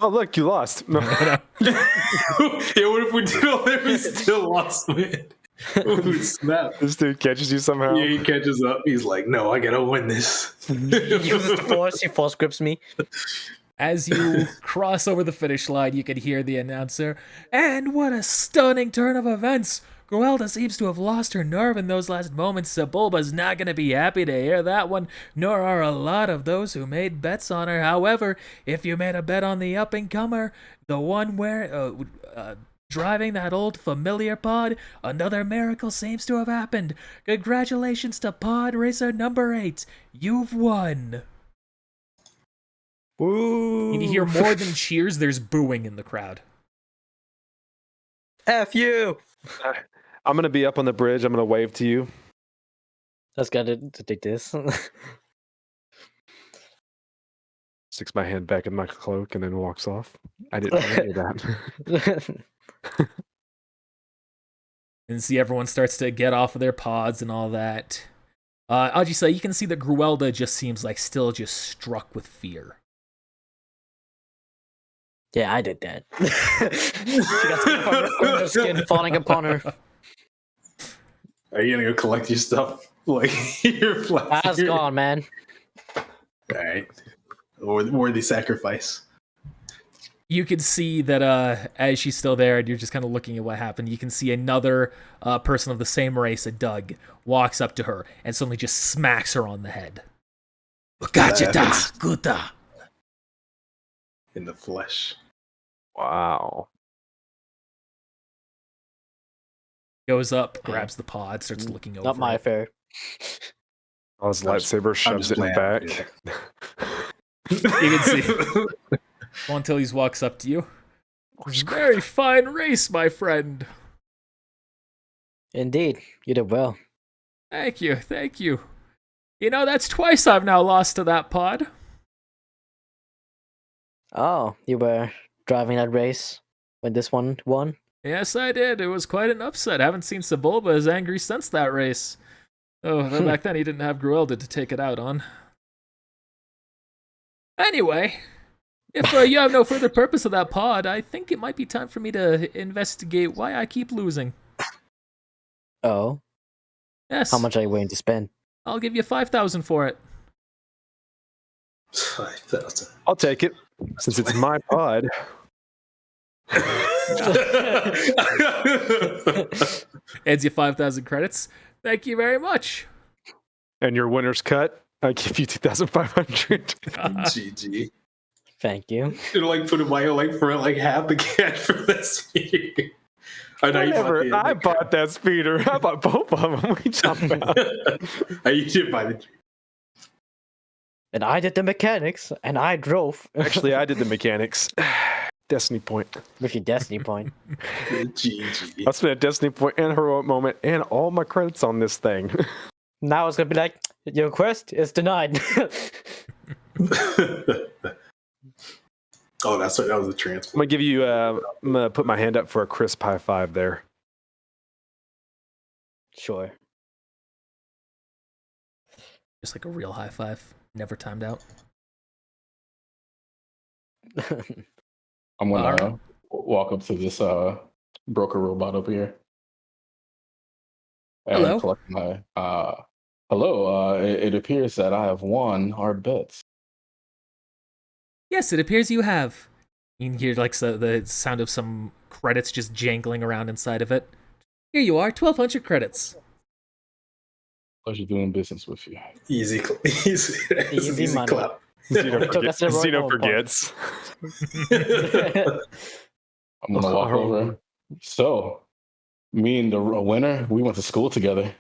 Oh, look, you lost. No. Yeah, what if we did all that? We still lost, man. Ooh, snap. This dude catches you somehow. Yeah, he catches up. He's like, no, I gotta win this. He uses the force. He force grips me. As you cross over the finish line, you can hear the announcer, and what a stunning turn of events! Gruelda seems to have lost her nerve in those last moments. Sebulba's not going to be happy to hear that one, nor are a lot of those who made bets on her. However, if you made a bet on the up-and-comer, the one where driving that old familiar pod, another miracle seems to have happened. Congratulations to pod racer number 8. You've won. Woo! And you hear more than cheers, there's booing in the crowd. F you! I'm going to be up on the bridge. I'm going to wave to you. Let's get it to take this. Sticks my hand back in my cloak and then walks off. I didn't hear that. And see everyone starts to get off of their pods and all that. Ajisai, you can see that Gruelda just seems like still just struck with fear. Yeah, I did that. She got skin falling upon her. Are you gonna go collect your stuff? Like your flat. That's gone, man. All right. Worthy sacrifice. You can see that as she's still there and you're just kind of looking at what happened, you can see another person of the same race, a Doug, walks up to her and suddenly just smacks her on the head. Gachata, Guta. In the flesh. Wow. Goes up, grabs the pod, starts looking over. Not my affair. Oh, his lightsaber shoves it in the back. You can see. Montilles walks up to you. Very fine race, my friend. Indeed, you did well. Thank you, thank you. You know, that's twice I've now lost to that pod. Oh, you were driving that race when this one won? Yes, I did. It was quite an upset. I haven't seen Sebulba as angry since that race. Oh, back then he didn't have Gruelda to take it out on. Anyway, if you have no further purpose of that pod, I think it might be time for me to investigate why I keep losing. Oh? Yes. How much are you willing to spend? I'll give you 5,000 for it. 5,000. I'll take it, since it's my pod. Adds you 5,000 credits. Thank you very much. And your winner's cut, I give you 2,500. GG. Thank you. Should like put in my like for like half the cash for this year. I know I bought that speeder. I bought both of them. We jumped out. You did buy the. And I did the mechanics, and I drove. Actually, I did the mechanics. Destiny point. With your destiny point. GG. I spent a destiny point and a heroic moment and all my credits on this thing. Now it's gonna be like, your quest is denied. Oh, that's right. That was a transfer. I'm gonna give you. I'm gonna put my hand up for a crisp high five there. Sure. Just like a real high five. Never timed out. I'm gonna Alright. walk up to this broker robot up here. and Hello. collect my. Hello. It appears that I have won our bets. Yes, it appears you have. You can hear like the sound of some credits just jangling around inside of it. Here you are, 1,200 credits. Pleasure doing business with you. Easy, easy, that's an Easy easy money. clap. Took us to the Zeno Royal Point. forgets. I'm gonna walk over. So, me and the winner, we went to school together.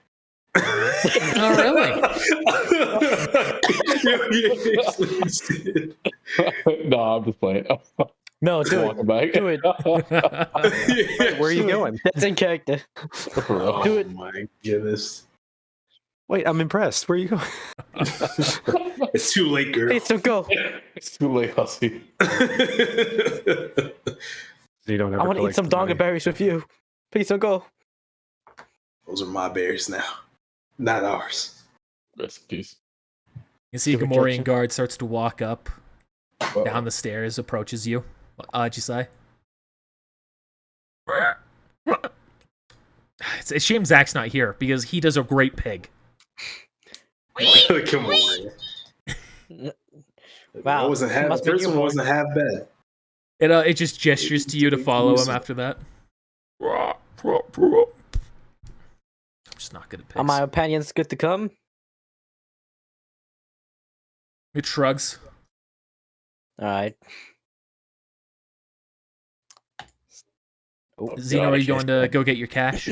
Oh, really? No, I'm just playing. No, do Walking it. back. Do it. Where are you going? That's in character. For real. Oh Do it. my goodness. Wait, I'm impressed. Where are you going? It's too late, girl. Please don't go. It's too late, Hussy. You don't ever I want to eat collect some the money. donga berries with you. Please don't go. Those are my berries now, not ours. Rest in peace. You see a Super Gamorrean kitchen. guard starts to walk up Uh-oh. down the stairs, approaches you. Jisai. It's a shame Zach's not here because he does a great pig. Come on. Wow, It wasn't half, must the be first one newborn. wasn't half bad. It just gestures to you to follow him after that. I'm just not good at pigs. Are my opinions good to come? It shrugs. All right. Oh, Zeno, God, are I you can't going to stand go get your cash?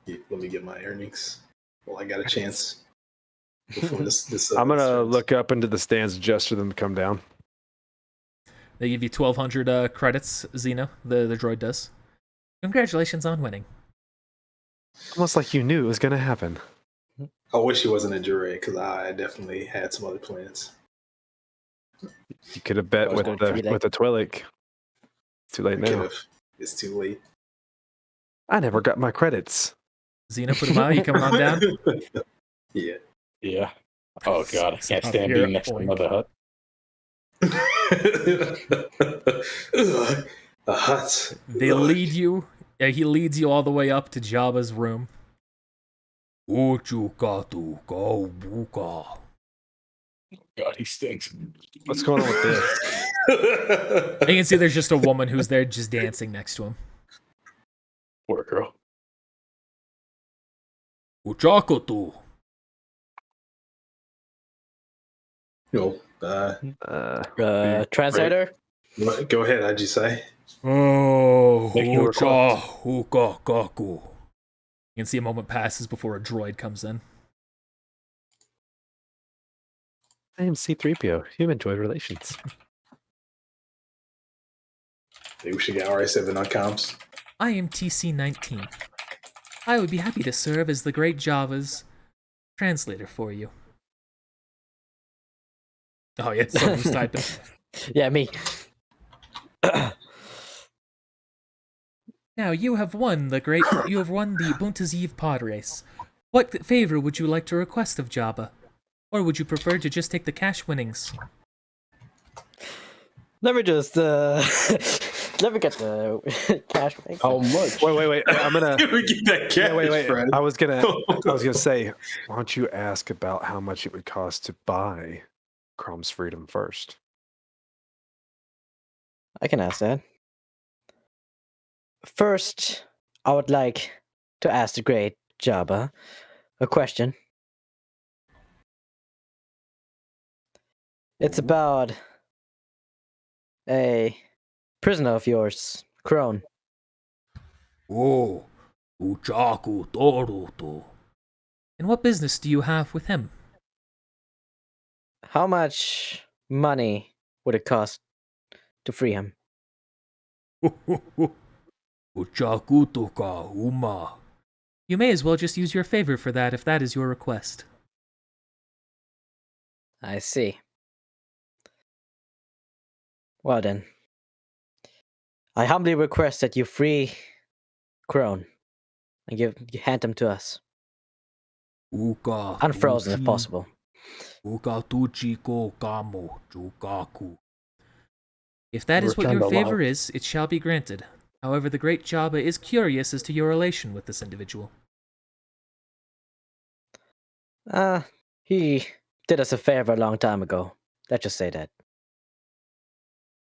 Yeah, let me get my earnings. Well, I got a chance. Before this I'm gonna starts. look up into the stands and gesture them to come down. They give you 1,200 credits, Zeno. The droid does. Congratulations on winning. Almost like you knew it was gonna happen. I wish he wasn't a jury because I definitely had some other plans. You could have bet I was with going to be like- the Twi'lek. Too late I now. could've. It's too late. I never got my credits. Zeno, put him out. You coming on down? Yeah. Yeah. Oh God, I can't Up stand here, being next to oink. another hut. A hut. They lead you. He leads you all the way up to Jabba's room. God, he stinks. What's going on with this? And you can see there's just a woman who's there just dancing next to him. Poor girl. No. Translator. Go ahead, I'd just say. Oh, Make your request. You can see a moment passes before a droid comes in. I am C-3PO. Human droid relations. Maybe we should get RI7 on comms. I am TC-19. I would be happy to serve as the great Java's translator for you. Oh yeah, someone's typing. Yeah, me. Now you have won the Buntaziv pod race. What favor would you like to request of Jabba? Or would you prefer to just take the cash winnings? Let me just let me get the cash. How much? Wait. I'm gonna. we get that cash, Wait. Fred. I was gonna say, why don't you ask about how much it would cost to buy Crom's freedom first? I can ask that. First, I would like to ask the great Jabba a question. It's about a prisoner of yours, Crone. Oh, Uchaku Toruto. And what business do you have with him? How much money would it cost to free him? Uchaku Toka Uma. You may as well just use your favor for that if that is your request. I see. Well then, I humbly request that you free Crone and hand him to us, Uka unfrozen if possible. Uka Tuchiko Kamo Chukaku. If that is We're what your kinda favor loud. is, it shall be granted. However, the great Jabba is curious as to your relation with this individual. He did us a favor a long time ago. Let's just say that.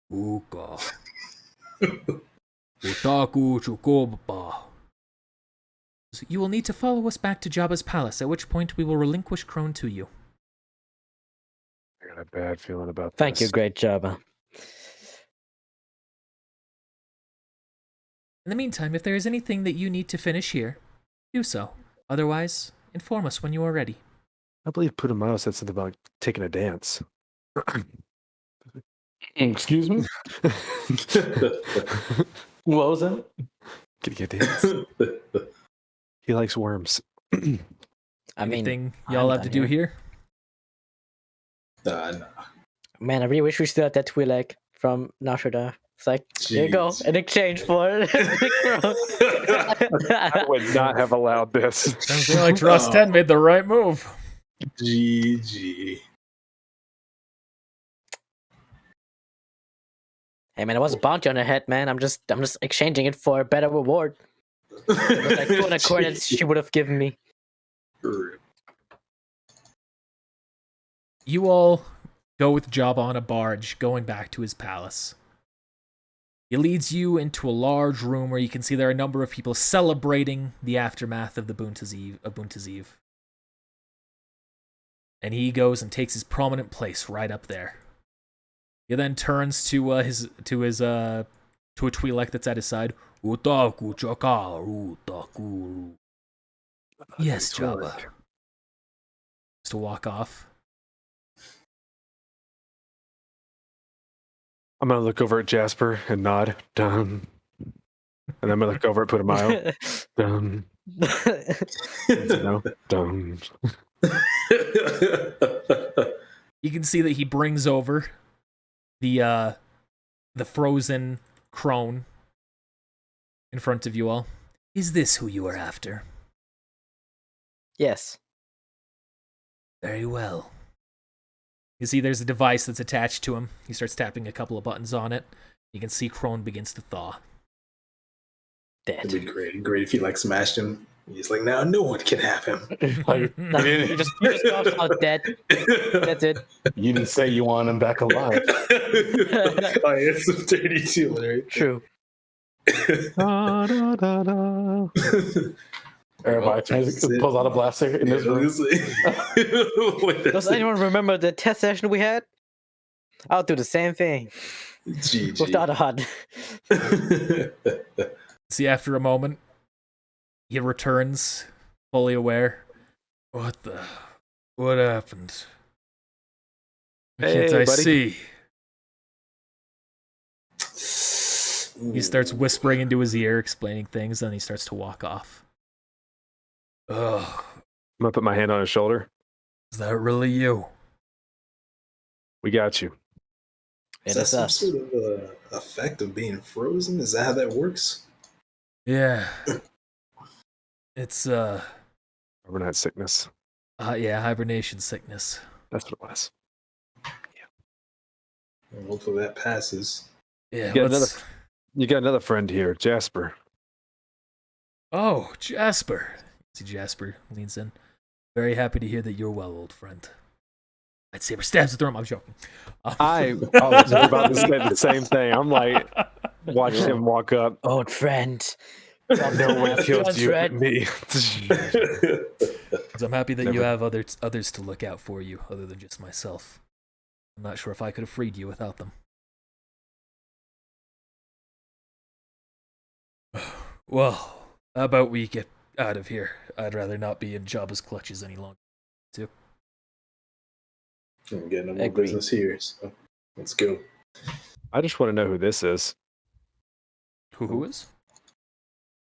Uka. Utaku Chukoba. You will need to follow us back to Jabba's palace, at which point we will relinquish Crone to you. I got a bad feeling about this. Thank you, great Jabba. In the meantime, if there is anything that you need to finish here, do so. Otherwise, inform us when you are ready. I believe Putumayo said something about taking a dance. Excuse me? What was that? Getting a dance. He likes worms. I mean, Anything y'all have to do here? Nah. Man, I really wish we still had that Twi'lek from Nashada. It's like, here you go, Jeez. in exchange for I would not have allowed this. I feel like Dross 10 made the right move. GG. Hey man, it was a bounty on her head, man. I'm just exchanging it for a better reward. It was like 200 credits she would have given me. You all go with Jabba on a barge, going back to his palace. He leads you into a large room where you can see there are a number of people celebrating the aftermath of the Bunta's Eve. And he goes and takes his prominent place right up there. He then turns to a Twi'lek that's at his side. Utaku chaka utaku. Yes, Jabba. Just to walk off. I'm going to look over at Jasper and nod. Done. And I'm going to look over at Putumayo. Done. No. Done. You can see that he brings over the frozen crone in front of you all. Is this who you are after? Yes. Very well. You see there's a device that's attached to him. He starts tapping a couple of buttons on it. You can see Crone begins to thaw. It'd Dead. be great if he like smashed him. He's like, now no one can have him. Like, No, you just dropped out dead. That's it. you didn't say you want him back alive. Oh, yeah, it's some 32 right? True. Da, da, da, da. Everybody pulls out a blaster in this room. Does anyone remember the test session we had? I'll do the same thing without a HUD. See, after a moment, he returns, fully aware. What happened? Why can't I buddy. see? He starts whispering into his ear, explaining things, then he starts to walk off. Ugh, I'm going to put my hand on his shoulder. is that really you? We got you. Is It that is some us. sort of effect of being frozen? Is that how that works? Yeah. It's, Overnight sickness. yeah, hibernation sickness. That's what it was. Well, hopefully that passes. Yeah, You got another friend here, Jasper. Oh, Jasper. See, Jasper leans in. Very happy to hear that you're well, old friend. Lightsaber stabs the throat. I'm joking. I was about to say the same thing. I'm like, watching him walk up. Old friend. No one kills you but me. I'm happy that you Never. have others to look out for you, other than just myself. I'm not sure if I could have freed you without them. Well, how about we get out of here? I'd rather not be in Jabba's clutches any longer. I'm getting no more Agreed. business here, so let's go. I just want to know who this is. Who is?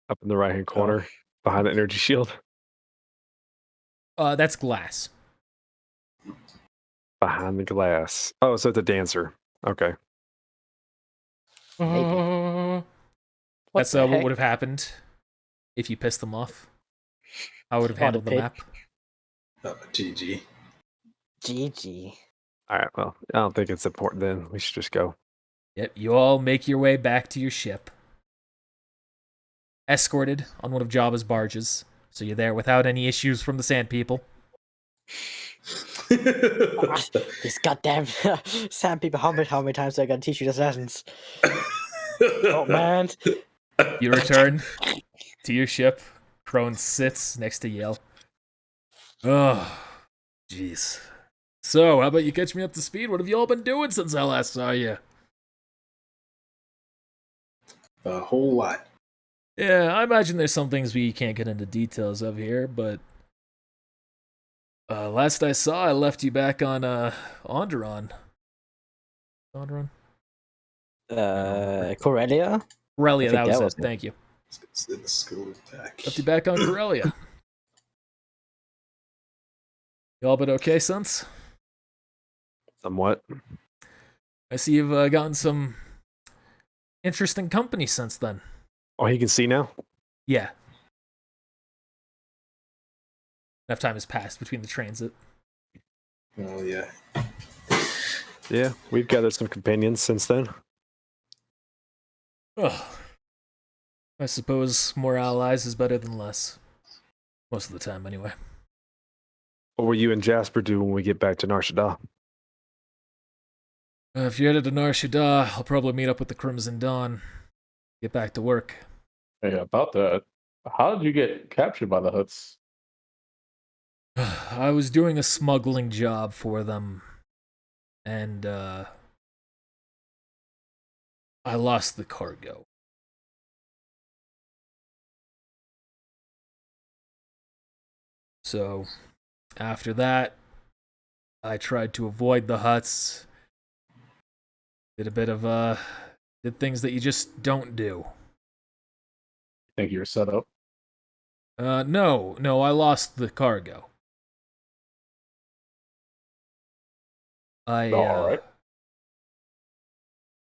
Up in the right hand corner, behind the energy shield. That's Glass. Behind the glass. Oh, so it's a dancer. Okay. Maybe. That's the what heck? would have happened if you pissed them off. I would have Oh, the handled the pig. map. GG. GG. All right. Well, I don't think it's important then. We should just go. Yep, you all make your way back to your ship. Escorted on one of Jabba's barges. So you're there without any issues from the Sand People. These goddamn sand people. How many times do I gotta teach you these lessons? Oh man. You return to your ship. Crone sits next to Yale. Oh, jeez. So, how about you catch me up to speed? What have you all been doing since I last saw you? A whole lot. Yeah, I imagine there's some things we can't get into details of here, but last I saw, I left you back on Onderon. Onderon? Corellia? Corellia, I think that was that it. was it. Thank you. Let's get the school back. Left you back on Corellia. You all been okay since? Somewhat. I see you've gotten some interesting company since then. Oh, he can see now? Yeah. Enough time has passed between the transit. Oh yeah. Yeah, we've gathered some companions since then. Oh. I suppose more allies is better than less. Most of the time, anyway. What will you and Jasper do when we get back to Nar Shaddaa? If you're headed to Nar Shaddaa, I'll probably meet up with the Crimson Dawn. Get back to work. Hey, about that, how did you get captured by the Huts? I was doing a smuggling job for them, and I lost the cargo. So, after that, I tried to avoid the huts. Did a bit of, did things that you just don't do. Think you're set up? No, I lost the cargo. All right.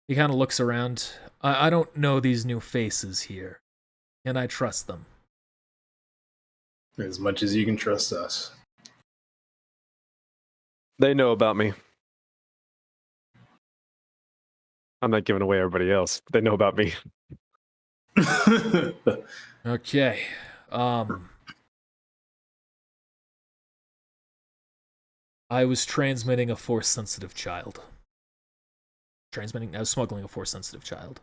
He kind of looks around. I don't know these new faces here. Can I trust them? As much as you can trust us. They know about me. I'm not giving away everybody else. They know about me. Okay. I was transmitting a force-sensitive child. I was smuggling a force-sensitive child.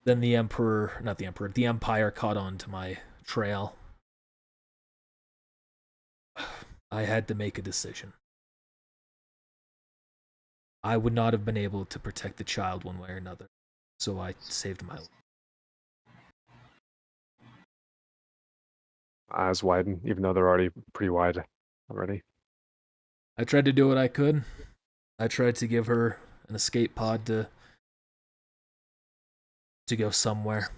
Then the Empire caught on to my trail. I had to make a decision. I would not have been able to protect the child one way or another, so I saved my life. Eyes widen, even though they're already pretty wide already. I tried to do what I could. I tried to give her an escape pod to go somewhere,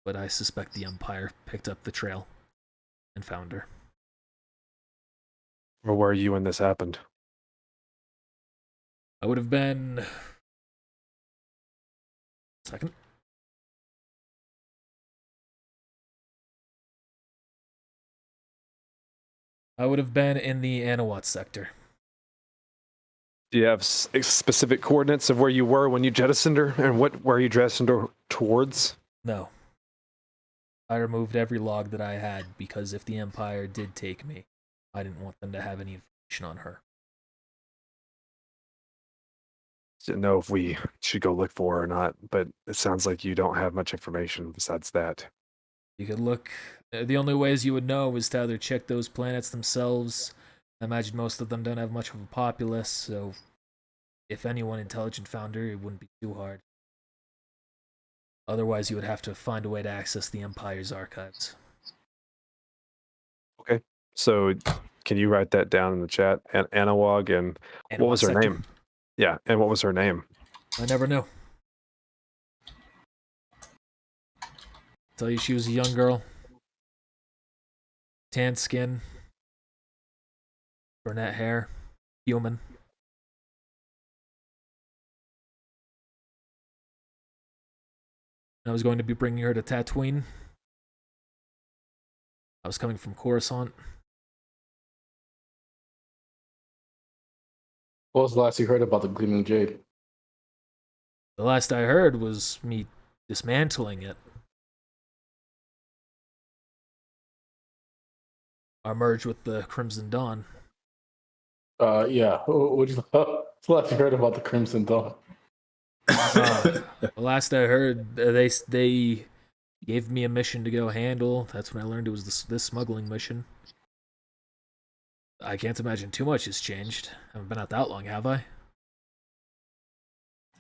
but I suspect the Empire picked up the trail and found her. Where were you when this happened? I would have been... Second. I would have been in the Anawat sector. Do you have specific coordinates of where you were when you jettisoned her, and where you jettisoned her towards? No. I removed every log that I had because if the Empire did take me, I didn't want them to have any information on her. Didn't know if we should go look for her or not, but it sounds like you don't have much information besides that. You could look. The only ways you would know is to either check those planets themselves. I imagine most of them don't have much of a populace, so if anyone intelligent found her, it wouldn't be too hard. Otherwise, you would have to find a way to access the Empire's archives. Okay. So, can you write that down in the chat? Anawag, and what was her name? Yeah, and what was her name? I never knew. Tell you she was a young girl. Tan skin. Brunette hair. Human. I was going to be bringing her to Tatooine. I was coming from Coruscant. What was the last you heard about the Gleaming Jade? The last I heard was me dismantling it. our merge with the Crimson Dawn. Yeah. What's the last you heard about the Crimson Dawn? The last I heard, they gave me a mission to go handle. That's when I learned it was this smuggling mission. I can't imagine too much has changed. I haven't been out that long, have I?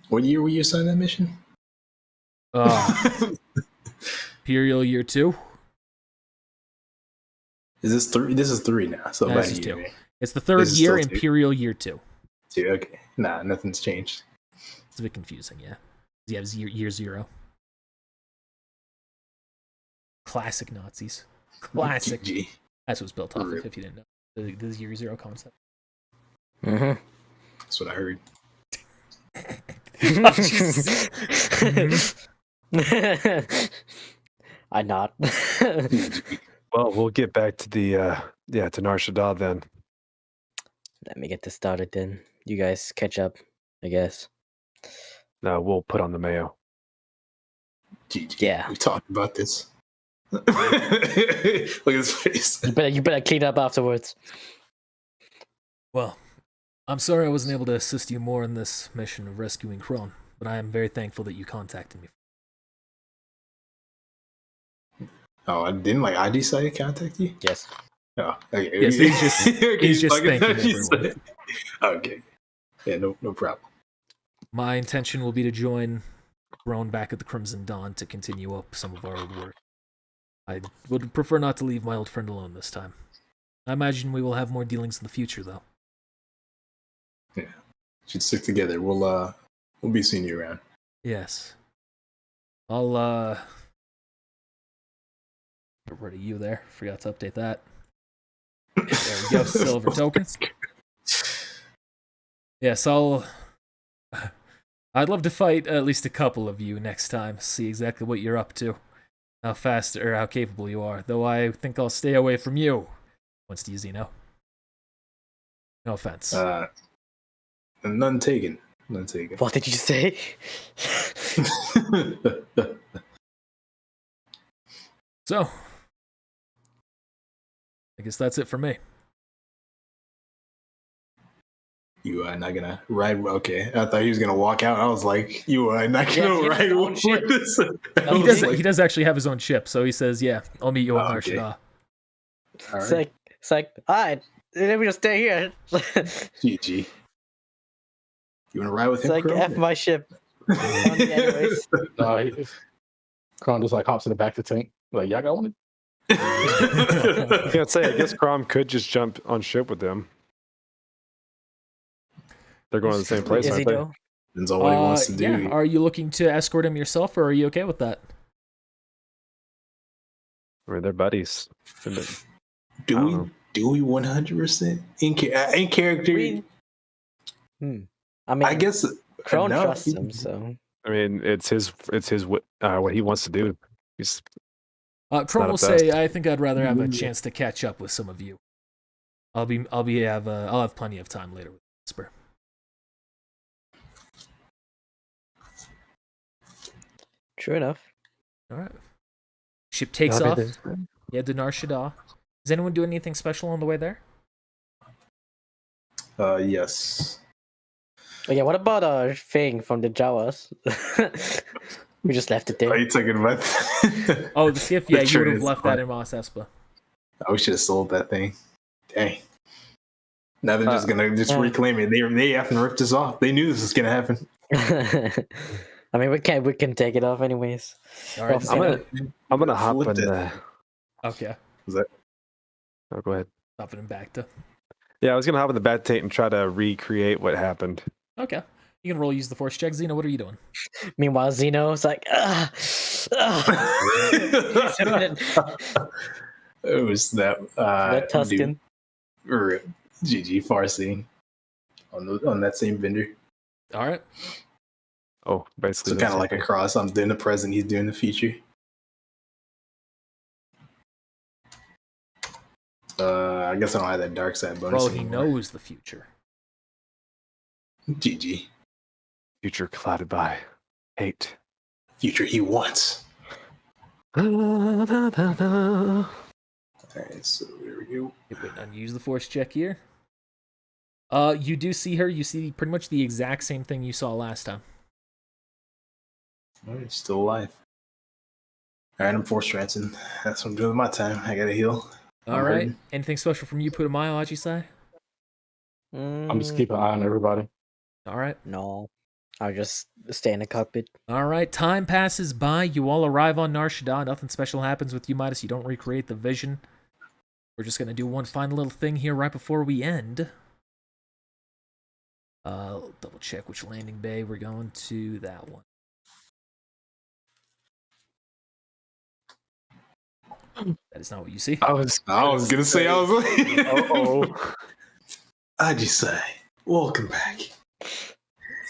What year were you assigned that mission? Imperial Year 2? Is this 3? This is 3 now. So No, about this is a year. 2. It's the third This is year, still 2. Imperial Year 2. 2, okay. Nah, nothing's changed. It's a bit confusing, yeah. You have year 0. Classic Nazis. Classic. GG. That's what's built off of, if you didn't know. This Year 0 concept. Mm-hmm. That's what I heard. I not. Well, we'll get back to the to Nar Shaddaa then. Let me get this started then. You guys catch up, I guess. No, we'll put on the mayo. GG. Yeah. We talked about this. Look at his face. You better clean up afterwards. Well, I'm sorry I wasn't able to assist you more in this mission of rescuing Kron, but I am very thankful that you contacted me. Oh, I didn't ID site contact you? Yes. Oh, okay. Yes, he's just thanking what you everyone. said. Okay. Yeah, no problem. My intention will be to join Kron back at the Crimson Dawn to continue up some of our old work. I would prefer not to leave my old friend alone this time. I imagine we will have more dealings in the future, though. Yeah. Should stick together. We'll be seeing you around. Yes. I'll, get rid of you there. Forgot to update that. There we go, silver token. Yes, I'd love to fight at least a couple of you next time, see exactly what you're up to, how fast or how capable you are, though I think I'll stay away from you. Once to you, Zeno. No offense. None taken. None taken. What did you say? So, I guess that's it for me. You are not gonna ride. Okay, I thought he was gonna walk out. I was like, you are not Yes, gonna he has ride his own with ship. this. He does actually have his own ship, so he says, yeah, I'll meet you at Oh, Nar okay. Shaddaa. All It's right. like, alright, let me just stay here. GG. You wanna ride with It's him, like, Crow? F my ship. Anyways. Kron just hops in the back of the tank. Like, y'all got one? I can't say. I guess Crom could just jump on ship with them. They're going to the same place, Is he aren't they? though? Depends on what he wants to do. Yeah. Are you looking to escort him yourself, or are you okay with that? Or they're buddies. Do I don't we know. 100% in character? I mean, I guess Kron enough. trusts him, so. I mean, it's his what he wants to do. He's Kron will not say, best. I think I'd rather have a chance to catch up with some of you. I'll have plenty of time later with Whisper. True enough. All right. Ship takes off. Yeah, to Nar Shaddaa. Does anyone do anything special on the way there? Yes. Oh, yeah, what about our thing from the Jawas? We just left it Are there. you talking about? Oh, the skiff. Yeah, The you would have trade left is that fun. in Mos Espa. I should have sold that thing. Dang. Now they're just gonna reclaim it. They have to rip this off. They knew this was gonna happen. I mean, we can take it off anyways. All right. Well, I'm gonna hop Flip in it. the. Okay. Oh, go ahead. Stopping him back to. Yeah, I was gonna hop in the bat tank and try to recreate what happened. Okay. You can roll use the force check. Zeno, what are you doing? Meanwhile, Zeno's like, It was that Tusken. or GG Farsi on that same vendor. All right. Oh, basically. So kind of like a cross. I'm doing the present. He's doing the future. I guess I don't have that dark side bonus. Well, he anymore. knows the future. GG. Future clouded by hate. Future he wants. All Alright, so there we go. Wait, unuse the force check here. You do see her. You see pretty much the exact same thing you saw last time. Alright, still alive. Alright, I'm force trancing. That's what I'm doing with my time. I gotta heal. All right. Anything special from you, Putumayo, Ajisai? I'm just keeping an eye on everybody. All right. No, I'll just stay in the cockpit. All right. Time passes by. You all arrive on Nar Shaddaa. Nothing special happens with you, Midas. You don't recreate the vision. We're just gonna do one final little thing here right before we end. Double check which landing bay we're going to. That one. That is not what you see. I was gonna say, I was like, oh. I just say, welcome back.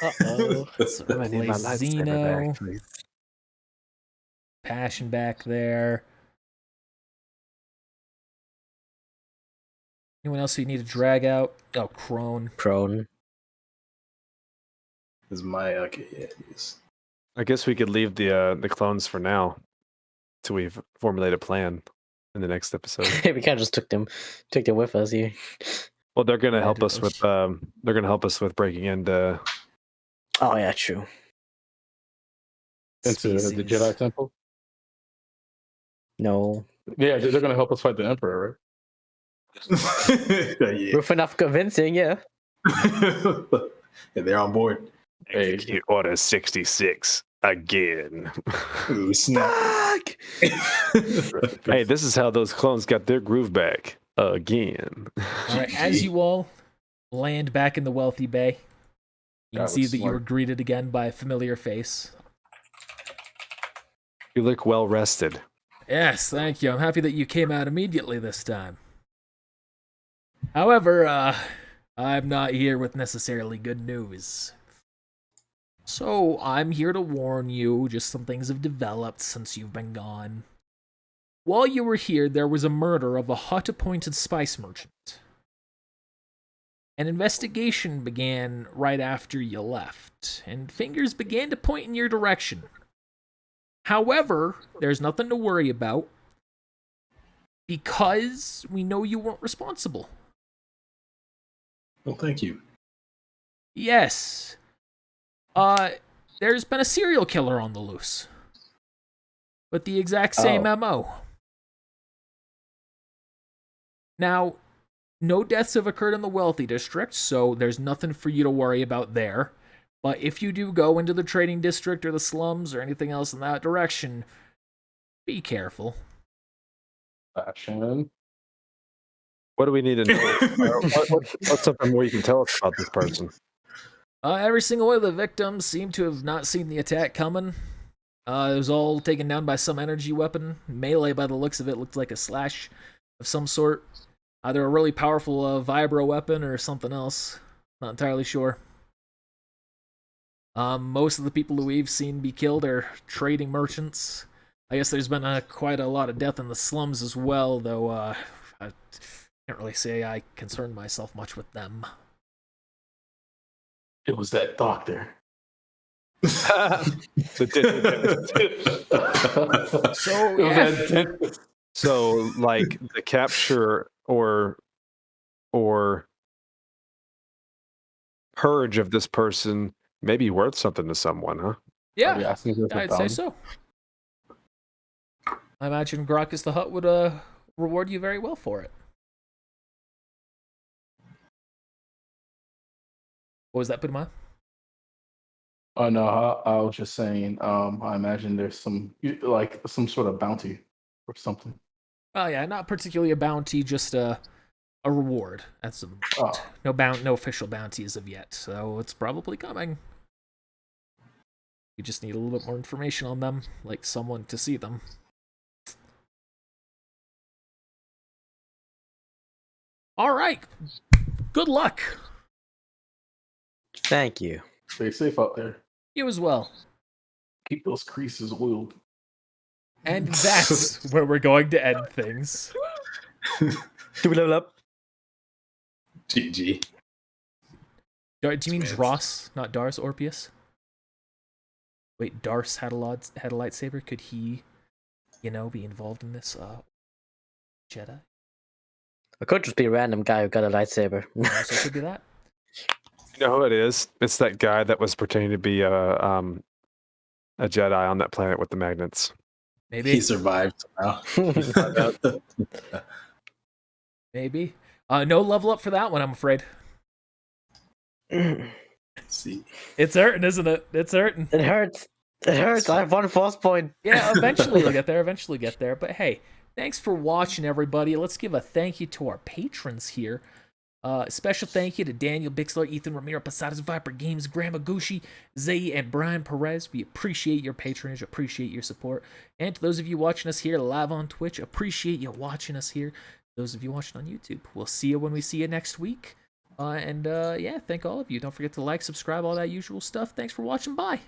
Uh-oh. So I need my replace lightsaber Xeno. back, please. Passion back there. Anyone else who you need to drag out? Oh, Crone. Prone. This is my okay. Yeah, it is. I guess we could leave the clones for now, till we formulate a plan in the next episode. We kind of just took them with us here. Well, they're gonna Yeah, help do us those. with breaking into. Oh yeah, true. Into the Species. Jedi Temple. No, Yeah, they're going to help us fight the Emperor, right? Yeah. proof enough convincing. Yeah. Yeah, they're on board. Hey. Execute Order 66 again. Ooh, snap. Hey, this is how those clones got their groove back again. All right, as you all land back in the Wealthy Bay, you can That see looks that you smart. were greeted again by a familiar face. You look well rested. Yes, thank you. I'm happy that you came out immediately this time. However, I'm not here with necessarily good news. So, I'm here to warn you, just some things have developed since you've been gone. While you were here, there was a murder of a Hutt-appointed spice merchant. An investigation began right after you left, and fingers began to point in your direction. However, there's nothing to worry about, because we know you weren't responsible. Well, thank you. Yes. There's been a serial killer on the loose. With the exact same MO. Now, no deaths have occurred in the Wealthy District, so there's nothing for you to worry about there. But if you do go into the Trading District or the slums or anything else in that direction, be careful. Fashion. What do we need to know? What's something more you can tell us about this person? Every single one of the victims seemed to have not seen the attack coming. It was all taken down by some energy weapon. Melee, by the looks of it, looked like a slash of some sort. Either a really powerful vibro weapon or something else. Not entirely sure. Most of the people who we've seen be killed are trading merchants. I guess there's been quite a lot of death in the slums as well, though I can't really say I concern myself much with them. It was that doctor. So, So, like the capture or purge of this person may be worth something to someone, huh? Are we yeah, asking for I'd say bounty? so. I imagine Gracchus the Hutt would reward you very well for it. What was that, Pudama? Oh no, I was just saying. I imagine there's some sort of bounty or something. Oh yeah, not particularly a bounty, just a reward. That's Oh. no official bounty as of yet, so it's probably coming. You just need a little bit more information on them, like someone to see them. All right, good luck. Thank you. Stay safe out there. You as well. Keep those creases oiled. And that's where we're going to end things. Do we level up? GG. Do you mean Dross, not Dars Orpius? Wait, Dars had a lightsaber. Could he, be involved in this Jedi? It could just be a random guy who got a lightsaber. So it could be that. You know who it is? It's that guy that was pretending to be a Jedi on that planet with the magnets. Maybe. He survived somehow. Maybe. No level up for that one, I'm afraid. Let's see. It's hurting, isn't it? It's hurting. It hurts. It hurts. I have one false point. Yeah, eventually you'll get there. Eventually get there. But hey, thanks for watching, everybody. Let's give a thank you to our patrons here. Special thank you to Daniel Bixler, Ethan Ramiro, Posadas Viper Games, Graham Agushi, Zay, and Brian Perez. We appreciate your patronage, appreciate your support. And to those of you watching us here live on Twitch, appreciate you watching us here. Those of you watching on YouTube, we'll see you when we see you next week. Yeah, thank all of you. Don't forget to like, subscribe, all that usual stuff. Thanks for watching. Bye.